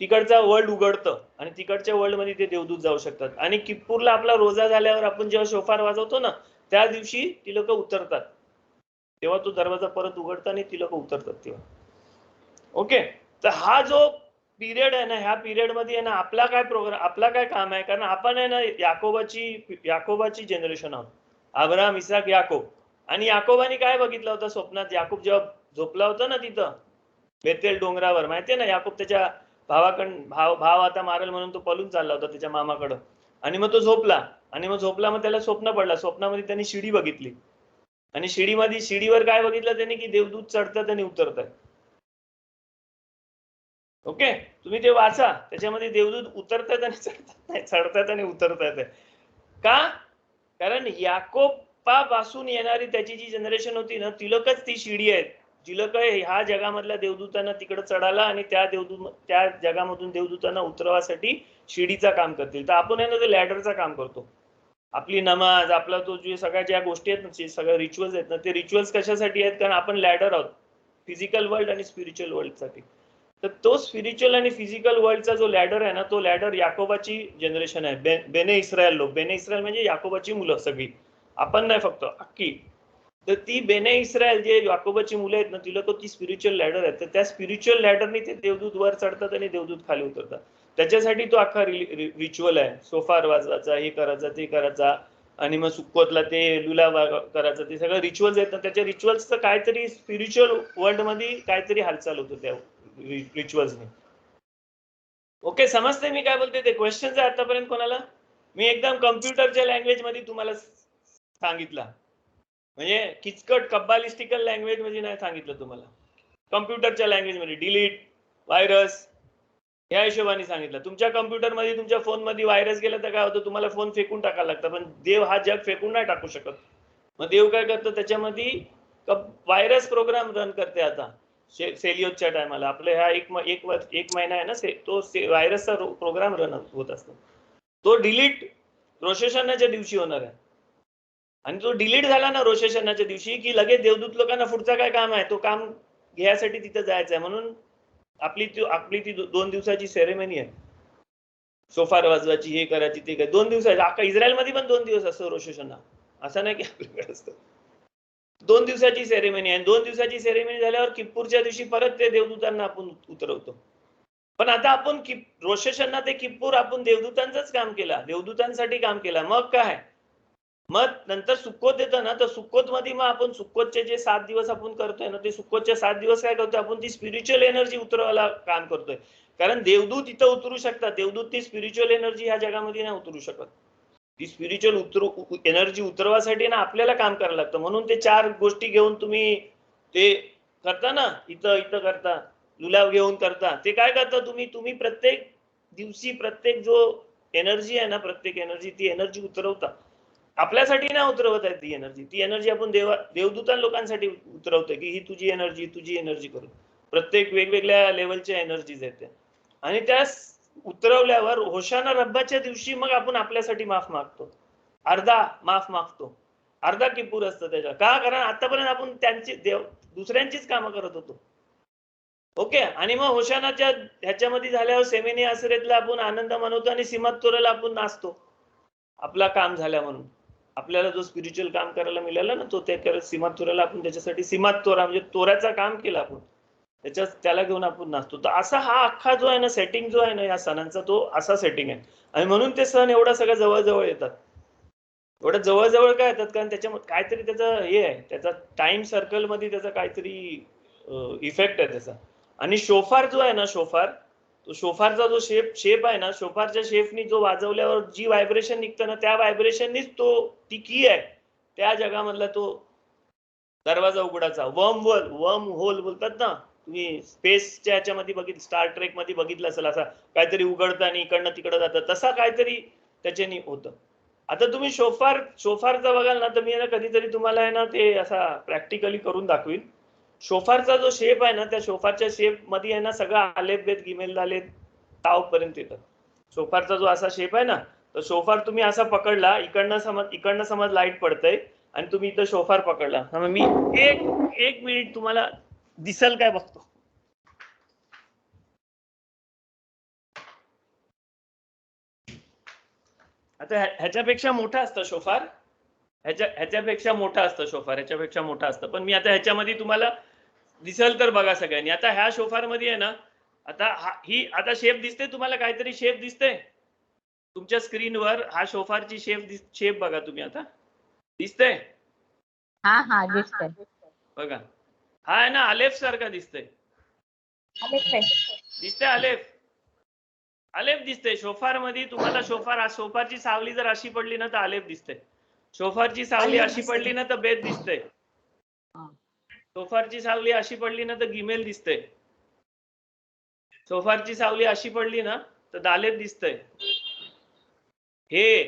तिकडचा वर्ल्ड उघडतं आणि तिकडच्या वर्ल्ड मध्ये ते देवदूत जाऊ शकतात. आणि किप्पूरला आपला रोजा झाल्यावर आपण जेव्हा शोफार वाजवतो ना त्या दिवशी ती लोक उतरतात, तेव्हा तो दरवाजा परत उघडतो आणि ती लोक उतरतात तेव्हा. ओके. तर हा जो पिरियड आहे ना ह्या पिरियड मध्ये आहे ना आपला काय प्रोग्राम, आपला काय काम आहे, कारण आपण आहे ना याकोबाची जनरेशन आहोत, अब्राहम, इसाक, याकोब. आणि याकोबाने काय बघितलं होतं स्वप्नात, याकोब जेव्हा झोपला होता ना तिथं बेतेल डोंगरावर, माहितीये ना, याकोब त्याच्या भाव आता मारेल म्हणून तो पळून चालला होता त्याच्या मामाकडं. आणि मग तो झोपला मग त्याला स्वप्न पडला. स्वप्नामध्ये त्यांनी शिडी बघितली आणि शिडीवर काय बघितलं त्यांनी की देवदूत चढतात आणि उतरतात. ओके. तुम्ही ते वाचा, त्याच्यामध्ये देवदूत उतरतात आणि चढतात आणि उतरतात. का? कारण याकोबापासून येणारी त्याची जी जनरेशन होती ना ती लोकच ती शिडी आहेत, जी लोक ह्या जगामधल्या देवदूतांना तिकडे चढायला आणि त्या जगामधून देवदूतांना उतरवासाठी शिडीचा काम करतील. तर आपण आहे ना ते लॅडरचा काम करतो. आपली नमाज, आपला तो जे सगळ्या ज्या गोष्टी आहेत ना, सगळ्या रिच्युअल्स आहेत ना, ते रिच्युअल्स कशासाठी आहेत, कारण आपण लॅडर आहोत फिजिकल वर्ल्ड आणि स्पिरिच्युअल वर्ल्ड साठी. तर तो स्पिरिच्युअल आणि फिजिकल वर्ल्डचा जो लॅडर आहे ना तो लॅडर याकोबाची जनरेशन आहे, बेने इस्रायल लोक. बेने इस्रायल म्हणजे याकोबाची मुलं सगळी, आपण नाही फक्त, अख्खी. तर ती बेने इस्रायल जे याकोबाची मुलं आहेत ना ती लोक ती स्पिरिच्युअल लॅडर आहेत. तर त्या स्पिरिच्युअल लॅडरनी ते देवदूत वर चढतात आणि देवदूत खाली उतरतात. त्याच्यासाठी तो अख्खा रिच्युअल आहे. सोफार वाजवायचा, हे करायचा, ते करायचा, आणि मग सुक्कोतला ते लुला करायचं, ते सगळं रिच्युअल्स आहेत ना. त्याच्या रिच्युअल्सचं काहीतरी स्पिरिच्युअल वर्ल्ड मध्ये काहीतरी हालचाल होतो त्या रिच्युअल्सने. ओके, समजते मी काय बोलते ते? क्वेश्चन्स आहे आतापर्यंत कोणाला? मी एकदम कम्प्युटरच्या लँग्वेज मध्ये तुम्हाला सांगितलं, म्हणजे किचकट कब्बालिस्टिकल लँग्वेज मध्ये नाही सांगितलं तुम्हाला. कम्प्युटरच्या लँग्वेज मध्ये डिलीट, व्हायरस या हिशोबाने सांगितलं. तुमच्या कम्प्युटर मध्ये, तुमच्या फोन मध्ये व्हायरस गेला तर काय होतं? तुम्हाला फोन फेकून टाकायला लागतं. पण देव हा जग फेकून नाही टाकू शकत. मग देव काय करतो? त्याच्यामध्ये व्हायरस प्रोग्राम रन करते. आता सेलियोसच्या टायमाला आपलं ह्या एक महिना आहे ना, तो व्हायरसचा प्रोग्राम रन होत असतो. तो डिलीट रोष हशनाच्या दिवशी होणार आहे. आणि तो डिलीट झाला ना रोष हशनाच्या दिवशी, की लगेच देवदूत लोकांना पुढचा काय काम आहे तो काम घ्यायसाठी तिथे जायचं आहे. म्हणून आपली ती 2 दिवसाची सेरेमनी आहे. सोफार वाजवायची, हे करायची, ते काय 2 दिवसाची. अख्खा इस्रायलमध्ये पण 2 दिवस असतो रोष हशना, असं नाही की आपल्याकडे असतं. 2 दिवसाची सेरेमनी आहे. 2 दिवसाची सेरेमनी झाल्यावर किप्पूरच्या दिवशी परत ते देवदूतांना आपण उतरवतो. पण आता आपण रोष हशना ते किप्पूर आपण देवदूतांचंच काम केलं, देवदूतांसाठी काम केलं. मग काय, मग नंतर सुक्कोत येतं ना, तर सुक्कोत मध्ये मग आपण सुक्कोतचे जे 7 दिवस आपण करतोय ना, ते सुक्कोतचे 7 दिवस काय करतोय आपण? ती स्पिरिच्युअल एनर्जी उतरवायला काम करतोय. कारण देवदूत इथं उतरू शकतात, देवदूत ती स्पिरिच्युअल एनर्जी ह्या जगामध्ये नाही उतरू शकत. ती स्पिरिच्युअल एनर्जी उतरवासाठी ना आपल्याला काम करायला लागतं. म्हणून ते 4 गोष्टी घेऊन तुम्ही ते करता ना, इथं करता, लुलाव घेऊन करता. ते काय करता तुम्ही प्रत्येक दिवशी प्रत्येक जो एनर्जी आहे ना, प्रत्येक एनर्जी, ती एनर्जी उतरवता. आपल्यासाठी नाही उतरवत आहे ती एनर्जी. ती एनर्जी आपण देवदूतां लोकांसाठी उतरवतोय, की ही तुझी एनर्जी करून. प्रत्येक वेगवेगळ्या लेवलच्या एनर्जीज आहेत त्या. आणि त्या उतरवल्यावर होशाना रब्बाच्या दिवशी मग आपण आपल्यासाठी माफ मागतो. अर्धा माफ मागतो, अर्धा किप्पूर असतं त्याच्या. का? कारण आतापर्यंत आपण दुसऱ्यांचीच कामं करत होतो. ओके. आणि मग होशानाच्या ह्याच्यामध्ये झाल्यावर सेमेनी आसरेतला आपण आनंद मनवतो आणि सिमात तोराला आपण नाचतो, आपला काम झाल्या म्हणून. आपल्याला जो स्पिरिच्युअल काम करायला मिळालं ना, तो त्या सिमात तोराला आपण त्याच्यासाठी सिमात तोरा म्हणजे तोऱ्याचं काम केलं आपण, त्याला घेऊन आपण नाचतो. तर असा हा अख्खा जो आहे ना सेटिंग जो आहे ना या सणांचा, तो असा सेटिंग आहे. आणि म्हणून ते सण एवढा सगळं जवळ येतात. एवढं जवळ काय येतात? कारण त्याच्यामध्ये काहीतरी त्याचं हे आहे, त्याचा टाइम सर्कल मध्ये त्याचा काहीतरी इफेक्ट आहे त्याचा. आणि शोफार जो आहे ना, तो शोफारचा जो शेप आहे ना, शोफारच्या शेपनी जो वाजवल्यावर जी व्हायब्रेशन निघतं ना, त्या व्हायब्रेशननीच ती की आहे त्या जगामधला तो दरवाजा उघडाचा. वर्म होल बोलतात ना, तुम्ही स्पेसच्या ह्याच्यामध्ये बघितलं, स्टार ट्रेक मध्ये बघितलं असेल, असा काहीतरी उघडतं आणि इकडनं तिकडं जातं, तसा काहीतरी त्याच्यानी होतं. आता तुम्ही शोफारचा बघाल ना, तर मी ना कधीतरी तुम्हाला आहे ना ते असा प्रॅक्टिकली करून दाखवीन. शोफारचा जो शेप आहे ना, त्या शोफारच्या शेप मध्ये आहे ना सगळं आलेफ बेत गिमेल दालेत ताव पर्यंत येतं. शोफारचा जो असा शेप आहे ना, तर शोफार तुम्ही असा पकडला, इकडनं समज लाईट पडतंय आणि तुम्ही इथं शोफार पकडला. मी एक मिनिट तुम्हाला दिसल काय बघतो. आता ह्याच्यापेक्षा मोठा असतं शोफार, ह्याच्यापेक्षा मोठा असतं शोफार, ह्याच्यापेक्षा मोठा असतं. पण मी आता ह्याच्यामध्ये तुम्हाला दिसल तर बघा सगळ्यांनी. आता ह्या शोफार मध्ये आहे ना, आता शेप दिसते तुम्हाला, काहीतरी शेप दिसते तुमच्या स्क्रीनवर. हा शोफारची शेप बघा तुम्ही. आता दिसतंय? हा दिसतंय बघा. हा आहे ना आलेफ सारखा दिसतंय. दिसतंय आलेफ दिसते शोफार मध्ये तुम्हाला. शोफारची सावली जर अशी पडली ना तर आलेफ दिसते. शोफारची सावली अशी पडली ना तर बेत दिसते. शोफारची सावली अशी पडली ना तर गिमेल दिसते. शोफारची सावली अशी पडली ना तर दालेत दिसतंय. हे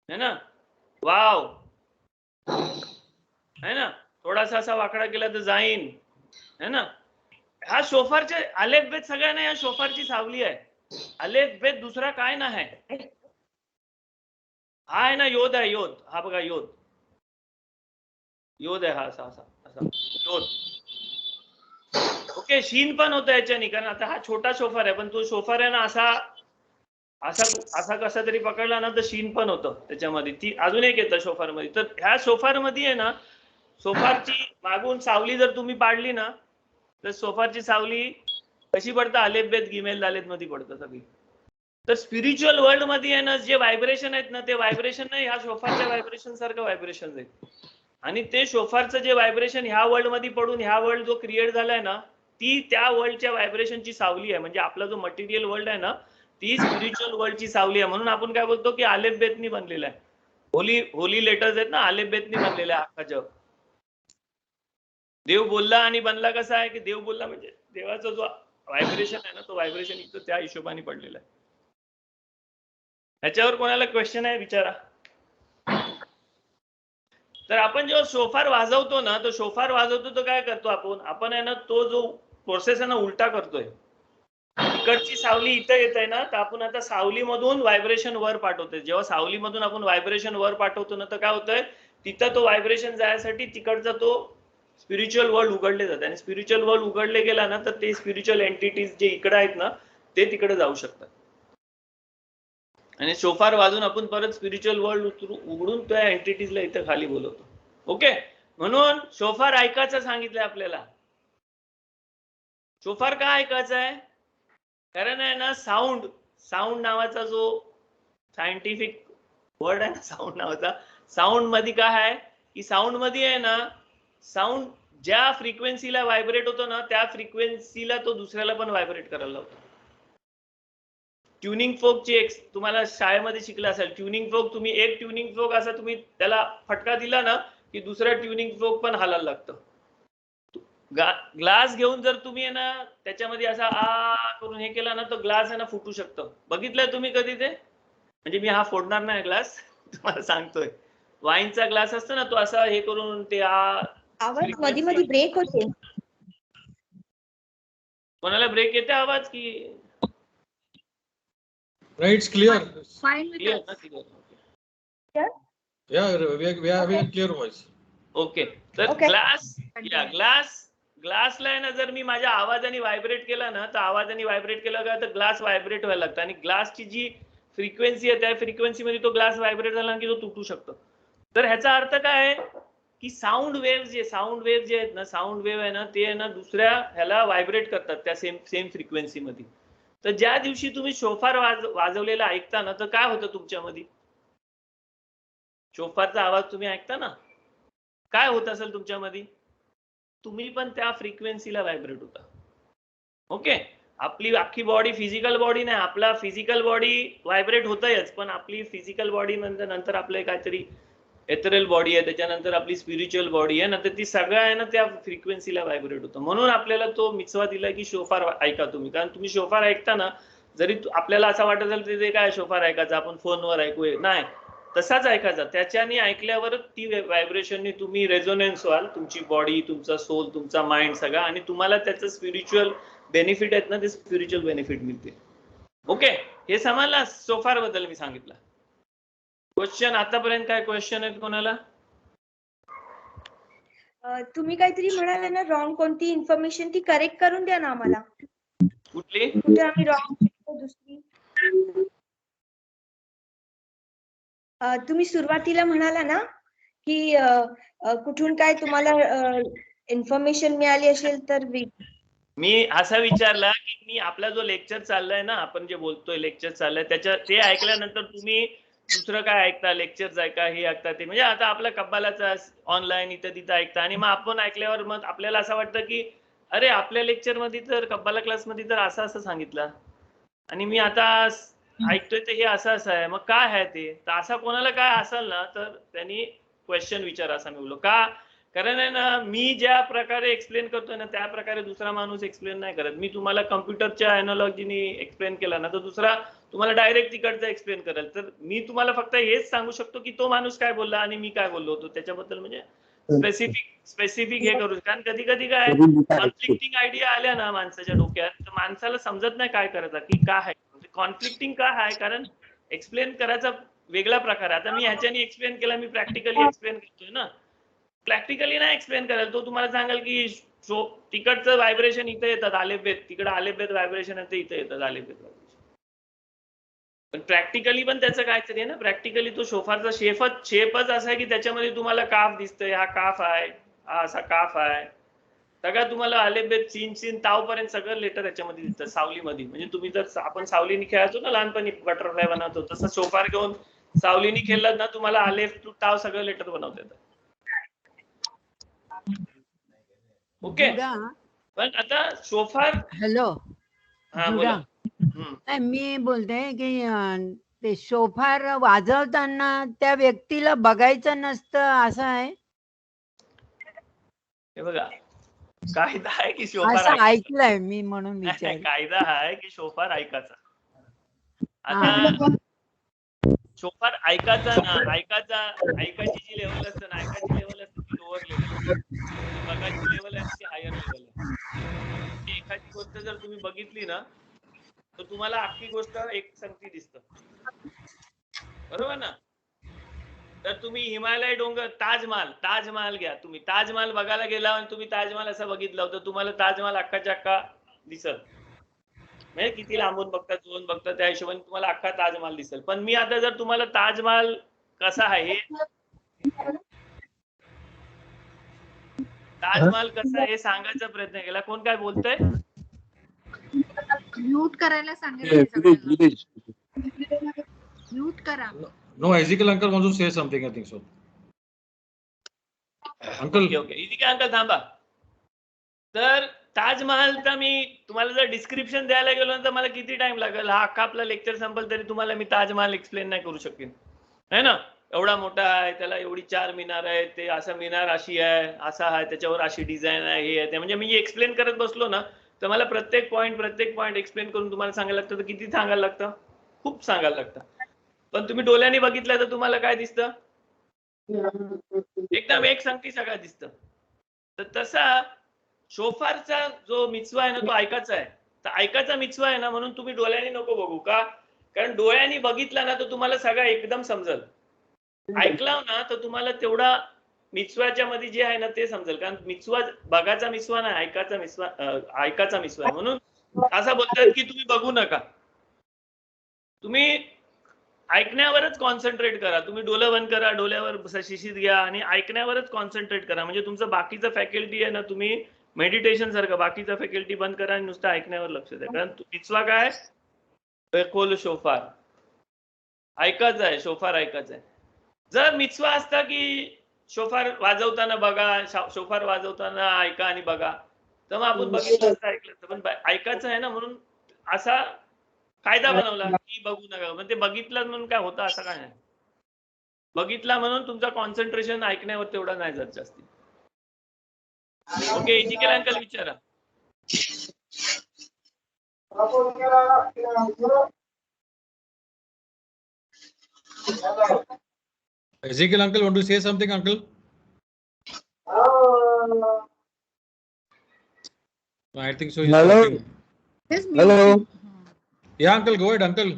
है ना, वाव है ना, थोडासा असा वाकडा केला तर जाईन, है ना. हा शोफारचे आलेफ बेत सगळ्यांना या शोफारची सावली आहे. आलेफ बेत दुसरा काय नाही. हा आहे ना योध आहे, योध. हा बघा योध आहे. हा असा योध. ओके. शीन पण होतं याच्यानी, कारण आता हा छोटा शोफार आहे, पण तो शोफार आहे ना असा कसा तरी पकडला ना तर शीन पण होतं त्याच्यामध्ये. ती अजून एक येतं शोफार मध्ये. तर ह्या शोफार मध्ये आहे ना, शोफारची मागून सावली जर तुम्ही पाडली ना तर शोफारची सावली कशी पडतं, आलेफ बेत गिमेल दालेत मध्ये पडतं सगळी. तर स्पिरिच्युअल वर्ल्ड मध्ये आहे ना जे व्हायब्रेशन आहेत ना ते व्हायब्रेशन नाही ह्या शोफारच्या व्हायब्रेशन सारखं व्हायब्रेशन आहेत. आणि ते शोफारचं जे व्हायब्रेशन ह्या वर्ल्ड मध्ये पडून ह्या वर्ल्ड जो क्रिएट झालाय ना ती त्या वर्ल्डच्या व्हायब्रेशनची सावली आहे. म्हणजे आपला जो मटेरियल वर्ल्ड आहे ना ती स्पिरिच्युअल वर्ल्डची सावली आहे. म्हणून आपण काय बोलतो की आलेफ बेतनी बनलेला आहे. होली लेटर्स आहेत ना आलेफ बेतनी बनलेला आहे अख्खा जग. देव बोलला आणि बनला कसा आहे की देव बोलला म्हणजे देवाचा जो व्हायब्रेशन आहे ना तो व्हायब्रेशन इथं त्या हिशोबाने पडलेला आहे. ह्याच्यावर कोणाला क्वेश्चन आहे विचारा. तर आपण जेव्हा शोफार वाजवतो ना तो शोफार वाजवतो तर काय करतो आपण आहे ना तो जो प्रोसेस आहे ना उलटा करतोय. इकडची सावली इथं येत आहे ना तर आपण आता सावलीमधून व्हायब्रेशन वर पाठवतोय. जेव्हा सावलीमधून आपण व्हायब्रेशन वर पाठवतो ना तर काय होतंय तिथं तो व्हायब्रेशन जायसाठी तिकडचा तो स्पिरिच्युअल वर्ल्ड उघडले जाते. आणि स्पिरिच्युअल वर्ल्ड उघडले गेला ना तर ते स्पिरिच्युअल एंटिटीज जे इकडे आहेत ना ते तिकडे जाऊ शकतात. आणि शोफार वाजून आपण परत स्पिरिच्युअल वर्ल्ड उघडून त्या एंटिटीजला इथं खाली बोलवतो. ओके, म्हणून शोफार ऐकायचं सांगितलंय आपल्याला. शोफार का ऐकायचं आहे? कारण आहे ना साऊंड नावाचा जो सायंटिफिक वर्ड आहे ना साऊंड नावाचा, साऊंड मध्ये काय आहे की साऊंड मध्ये आहे ना साऊंड ज्या फ्रिक्वेन्सीला व्हायब्रेट होतो ना त्या फ्रिक्वेन्सीला तो दुसऱ्याला पण व्हायब्रेट करायला लावतो. ट्युनिंग फोकची एक तुम्हाला शाळेमध्ये शिकला असेल, ट्युनिंग फोक तुम्ही एक ट्युनिंग फोक असा तुम्ही त्याला फटका दिला ना की दुसरा ट्युनिंग फोक पण हालायला लागतं. ग्लास घेऊन जर तुम्ही आहे ना त्याच्यामध्ये असा आ करून हे केला ना तर ग्लास आहे ना फुटू शकतं. बघितलंय तुम्ही कधी ते? म्हणजे मी हा फोडणार नाही ग्लास तुम्हाला सांगतोय. वाईनचा ग्लास असतो ना तो असा हे करून ते आवाज मध्ये मध्ये ब्रेक होते. कोणाला ब्रेक येते आवाज की It's clear. Fine with clear us. ना? Clear. Yeah, we are having clear voice. Okay, तर Okay. ग्लासला आहे ना जर मी माझ्या आवाजाने व्हायब्रेट केला ना तर आवाजाने व्हायब्रेट केला का तर ग्लास व्हायब्रेट व्हायला लागतं. आणि ग्लासची जी फ्रिक्वेन्सी आहे त्या फ्रिक्वेन्सी मध्ये तो ग्लास व्हायब्रेट झाला की तो तुटू शकतो. तर ह्याचा अर्थ काय आहे की साऊंड वेव्ह जे आहेत ना साऊंड वेव्ह आहे ना ते आहे ना दुसऱ्या ह्याला व्हायब्रेट करतात त्या सेम फ्रिक्वेन्सी मध्ये. तर ज्या दिवशी तुम्ही शोफार वाजवलेला ऐकता ना तर काय होतं तुमच्यामध्ये? शोफारचा आवाज तुम्ही ऐकता ना काय होत असेल तुमच्यामध्ये? तुम्ही पण त्या फ्रिक्वेन्सीला व्हायब्रेट होता. ओके, आपली अख्खी बॉडी फिजिकल बॉडी नाही, आपला फिजिकल बॉडी व्हायब्रेट होतच पण आपली फिजिकल बॉडी नंतर आपलं काहीतरी एथरल बॉडी आहे त्याच्यानंतर आपली स्पिरिच्युअल बॉडी आहे ना तर ती सगळं आहे ना त्या फ्रिक्वेन्सीला व्हायब्रेट होतं. म्हणून आपल्याला तो मिचवा दिला की शोफार ऐका तुम्ही. कारण तुम्ही शोफार ऐकता ना जरी आपल्याला असं वाटत असेल ते काय शोफार ऐकायचं आपण फोनवर ऐकू नाही तसाच ऐकायचा. त्याच्याने ऐकल्यावर ती व्हायब्रेशनने तुम्ही रेझोनन्स व्हाल, तुमची बॉडी तुमचा सोल तुमचा माइंड सगळा आणि तुम्हाला त्याचं स्पिरिच्युअल बेनिफिट आहेत ना ते स्पिरिच्युअल बेनिफिट मिळते. ओके, हे समजला शोफार बद्दल मी सांगितलं. क्वेश्चन आतापर्यंत काय क्वेश्चन आहेत कोणाला? तुम्ही काहीतरी म्हणाले ना रॉंग कोणती इन्फॉर्मेशन ती करेक्ट करून द्या ना आम्हाला. कुठली? कुठे आम्ही रॉंग दुसरी तुम्ही सुरुवातीला म्हणाला ना की कुठून काय तुम्हाला इन्फॉर्मेशन मिळाली असेल तर मी असा विचारला की मी आपला जो लेक्चर चाललाय ना आपण जे बोलतोय लेक्चर चाललंय त्याच्या ते ऐकल्यानंतर तुम्ही दुसरं काय ऐकता? लेक्चर ऐका हे ऐकता ते म्हणजे आता आपला कब्बालाचा ऑनलाईन इथं तिथं ऐकता आणि मग आपण ऐकल्यावर मग आपल्याला असं वाटतं की अरे आपल्या लेक्चर मध्ये तर कब्बाला क्लास मध्ये तर असं सांगितलं आणि मी आता ऐकतोय तर हे असं आहे मग काय आहे ते? तर असा कोणाला काय असेल ना तर त्यांनी क्वेश्चन विचारा असं मी बोललो. का? कारण आहे ना मी ज्या प्रकारे एक्सप्लेन करतोय ना त्या प्रकारे दुसरा माणूस एक्सप्लेन नाही करत. मी तुम्हाला कम्प्युटरच्या अॅनालॉजीने एक्सप्लेन केला ना तर दुसरा तुम्हाला डायरेक्ट तिकडचा एक्सप्लेन करेल. तर मी तुम्हाला फक्त हेच सांगू शकतो की तो माणूस काय बोलला आणि मी काय बोललो होतो त्याच्याबद्दल म्हणजे स्पेसिफिक हे करू. कारण कधी कधी काय कॉन्फ्लिक्टिंग आयडिया आल्या ना माणसाच्या डोक्यात तर माणसाला समजत नाही काय करायचं की काय आहे कॉन्फ्लिक्टिंग काय आहे. कारण एक्सप्लेन करायचा वेगळा प्रकार आहे. आता मी ह्याच्याने एक्सप्लेन केला मी प्रॅक्टिकली एक्सप्लेन करतोय ना प्रॅक्टिकली नाही एक्सप्लेन करायला. तो तुम्हाला सांगाल की तिकडचं व्हायब्रेशन इथे येतात आलेबेत तिकडे आलेबेत व्हायब्रेशन आहे ते इथे येतात आलेबेत व्हायब्रेशन. पण प्रॅक्टिकली पण त्याचं काहीतरी आहे ना प्रॅक्टिकली तो शोफारचा शेपच असा आहे की त्याच्यामध्ये तुम्हाला काफ दिसतंय हा काफ आहे हा असा काफ आहे. सगळं तुम्हाला आलेबेत चीन तावपर्यंत सगळं लेटर याच्यामध्ये दिसतं सावलीमध्ये. म्हणजे तुम्ही जर आपण सावलीने खेळायचो ना लहानपणी, बटरफ्लाय बनवतो, तसं शोफार घेऊन सावलीने खेळलात ना, तुम्हाला आलेफ टू ताव सगळं लेटर बनवता येतं. ओके. पण आता शोफार, हॅलो हा जुडा, बोला. नाही, मी बोलते की ते शोफार वाजवताना त्या व्यक्तीला बघायचं नसतं असं आहे. हे बघा, कायदा आहे की शोफार असं ऐकायचा. ऐकलंय मी म्हणून विचार. कायदा हा आहे की शोफार ऐकायचा. आता शोफार ऐकायचा ना, ऐकायची जी लेवल असते ना, ऐकायची लेवल असते ती लोअर लेवल आहे. बघायची लेवल आहे ती हायर लेवल आहे. एखादी गोष्ट जर तुम्ही बघितली ना, तर तुम्हाला अख्खी गोष्ट एक संगती दिसतं, बरोबर ना. तर तुम्ही हिमालय डोंगर, ताजमहाल घ्या. तुम्ही ताजमहाल बघायला गेला आणि तुम्ही ताजमहाल असं बघितलं तर तुम्हाला ताजमहाल अख्खाच्या अख्खा दिसल. म्हणजे किती लांबून बघता, जोन बघता, त्या हिशोबाने तुम्हाला अख्खा ताजमहाल दिसेल. पण मी आता जर तुम्हाला ताजमहाल कसा आहे, ताजमहाल कसा हे सांगायचा प्रयत्न केला. कोण काय बोलतंय? म्यूट करायला सांगितलं. म्यूट करा. No, Ezekiel uncle wants to say something, I think so. Uncle. Okay, इथे अंकल थांबा. तर ताजमहालचा मी तुम्हाला जर डिस्क्रिप्शन द्यायला गेलो तर मला किती टाइम लागेल. हा अख्खा आपला लेक्चर संपल तरी तुम्हाला मी ताजमहाल एक्सप्लेन नाही करू शकेन, है ना. एवढा मोठा आहे, त्याला एवढी 4 मिनार आहे, ते असं मिनार अशी आहे, असा आहे, त्याच्यावर अशी डिझाईन आहे, हे आहे ते. म्हणजे मी एक्सप्लेन करत बसलो ना तर मला प्रत्येक पॉईंट एक्सप्लेन करून तुम्हाला सांगायला लागतं. तर किती सांगायला लागतं? खूप सांगायला लागतं. पण तुम्ही डोळ्यांनी बघितलं तर तुम्हाला काय दिसतं? एकदम एक संगती सगळं दिसतं. तर तसा शोफारचा जो मिचवा आहे ना, तो ऐकायचा आहे. तर ऐकायचा मिचवा आहे ना, म्हणून तुम्ही डोळ्यांनी नको बघू का, कारण डोळ्यांनी बघितला ना तर तुम्हाला सगळं एकदम समजेल. ऐकला ना तर तुम्हाला तेवढा मिचवाच्या मध्ये जे आहे ना ते समजेल. कारण मिचवा बघायचा मिचवा नाही, ऐकायचा मिचवा आहे. म्हणून असं बोलतात की तुम्ही बघू नका, तुम्ही ऐकण्यावरच कॉन्सन्ट्रेट करा. तुम्ही डोळे बंद करा, डोळ्यावर शिशीत घ्या आणि ऐकण्यावरच कॉन्सन्ट्रेट करा. म्हणजे तुमचं बाकीचं फॅकल्टी आहे ना, तुम्ही मेडिटेशन सारखं बाकीचं फॅकल्टी बंद करा आणि नुसतं ऐकण्यावर लक्ष द्या. कारण मिचवा काय, बेकोल शोफार ऐकायचं आहे, शोफार ऐकायचं आहे. जर मिचवा असता की शोफार वाजवताना बघा, शोफार वाजवताना ऐका आणि बघा, तर मग आपण बघितलं असतं, ऐकलं असतं. पण ऐकायचं आहे ना, म्हणून असा कायदा बनवला की बघू नका. म्हणजे ते बघितलं म्हणून काय होतं असं काय नाही. बघितला म्हणून तुमचा कॉन्सन्ट्रेशन ऐकण्यावर तेवढा नाही जात जास्ती. ओके, इजिकल अंकल विचारा. Ezekiel uncle want to say something, uncle? I think so. He's Hello. talking. Hello. Yeah, uncle, go ahead, uncle.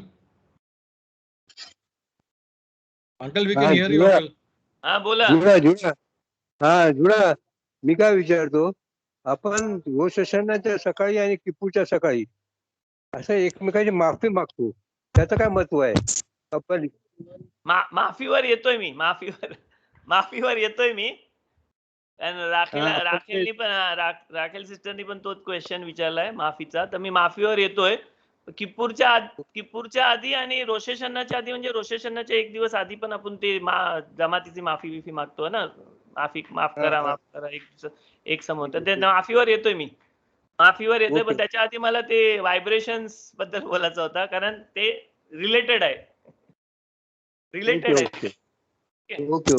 Uncle, we can hear you, जुडा. uncle. हा बोला. जुडा मी काय विचारतो, आपण गोसशनाच्या सकाळी आणि किपूच्या सकाळी असं एकमेकांची माफी मागतो, त्याचं काय महत्व आहे? आपण माफीवर येतोय मी, माफीवर येतोय मी. राखेल सिस्टरनी पण तोच क्वेश्चन विचारलाय माफीचा. तर मी माफीवर येतोय. किपूरच्या आधी आणि रोशेशनाच्या आधी, म्हणजे रोशेशनाच्या एक दिवस आधी पण आपण ते जमातीची माफी मागतो ना, माफ करा एक समोर. तर ते माफीवर येतोय मी, पण त्याच्या आधी मला ते व्हायब्रेशन्स बद्दल बोलायचं होता, कारण ते रिलेटेड आहे. ओके.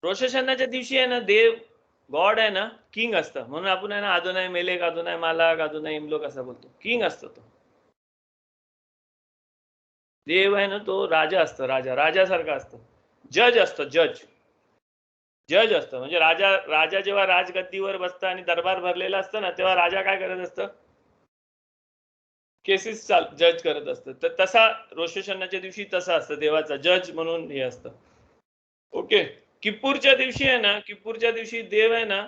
रोशेशनाच्या दिवशी आहे ना, देव गॉड आहे ना, किंग असतं. म्हणून आपण आहे ना, अदोनाय मेलेक, अदोनाय मालाक, अदोनाय इमलोक असं बोलतो. किंग असतो तो देव आहे ना, तो राजा असतो. राजासारखा असतो. जज असतो. जज असतो. म्हणजे राजा जेव्हा राजगद्दीवर बसतं आणि दरबार भरलेला असतं ना, तेव्हा राजा काय करत असतं, केसेस जज करत असतं. तर तसा रोशेशनाच्या दिवशी तसा असतं, देवाचा जज म्हणून हे असतं. ओके. किपूरच्या दिवशी आहे ना, किपूरच्या दिवशी देव आहे ना,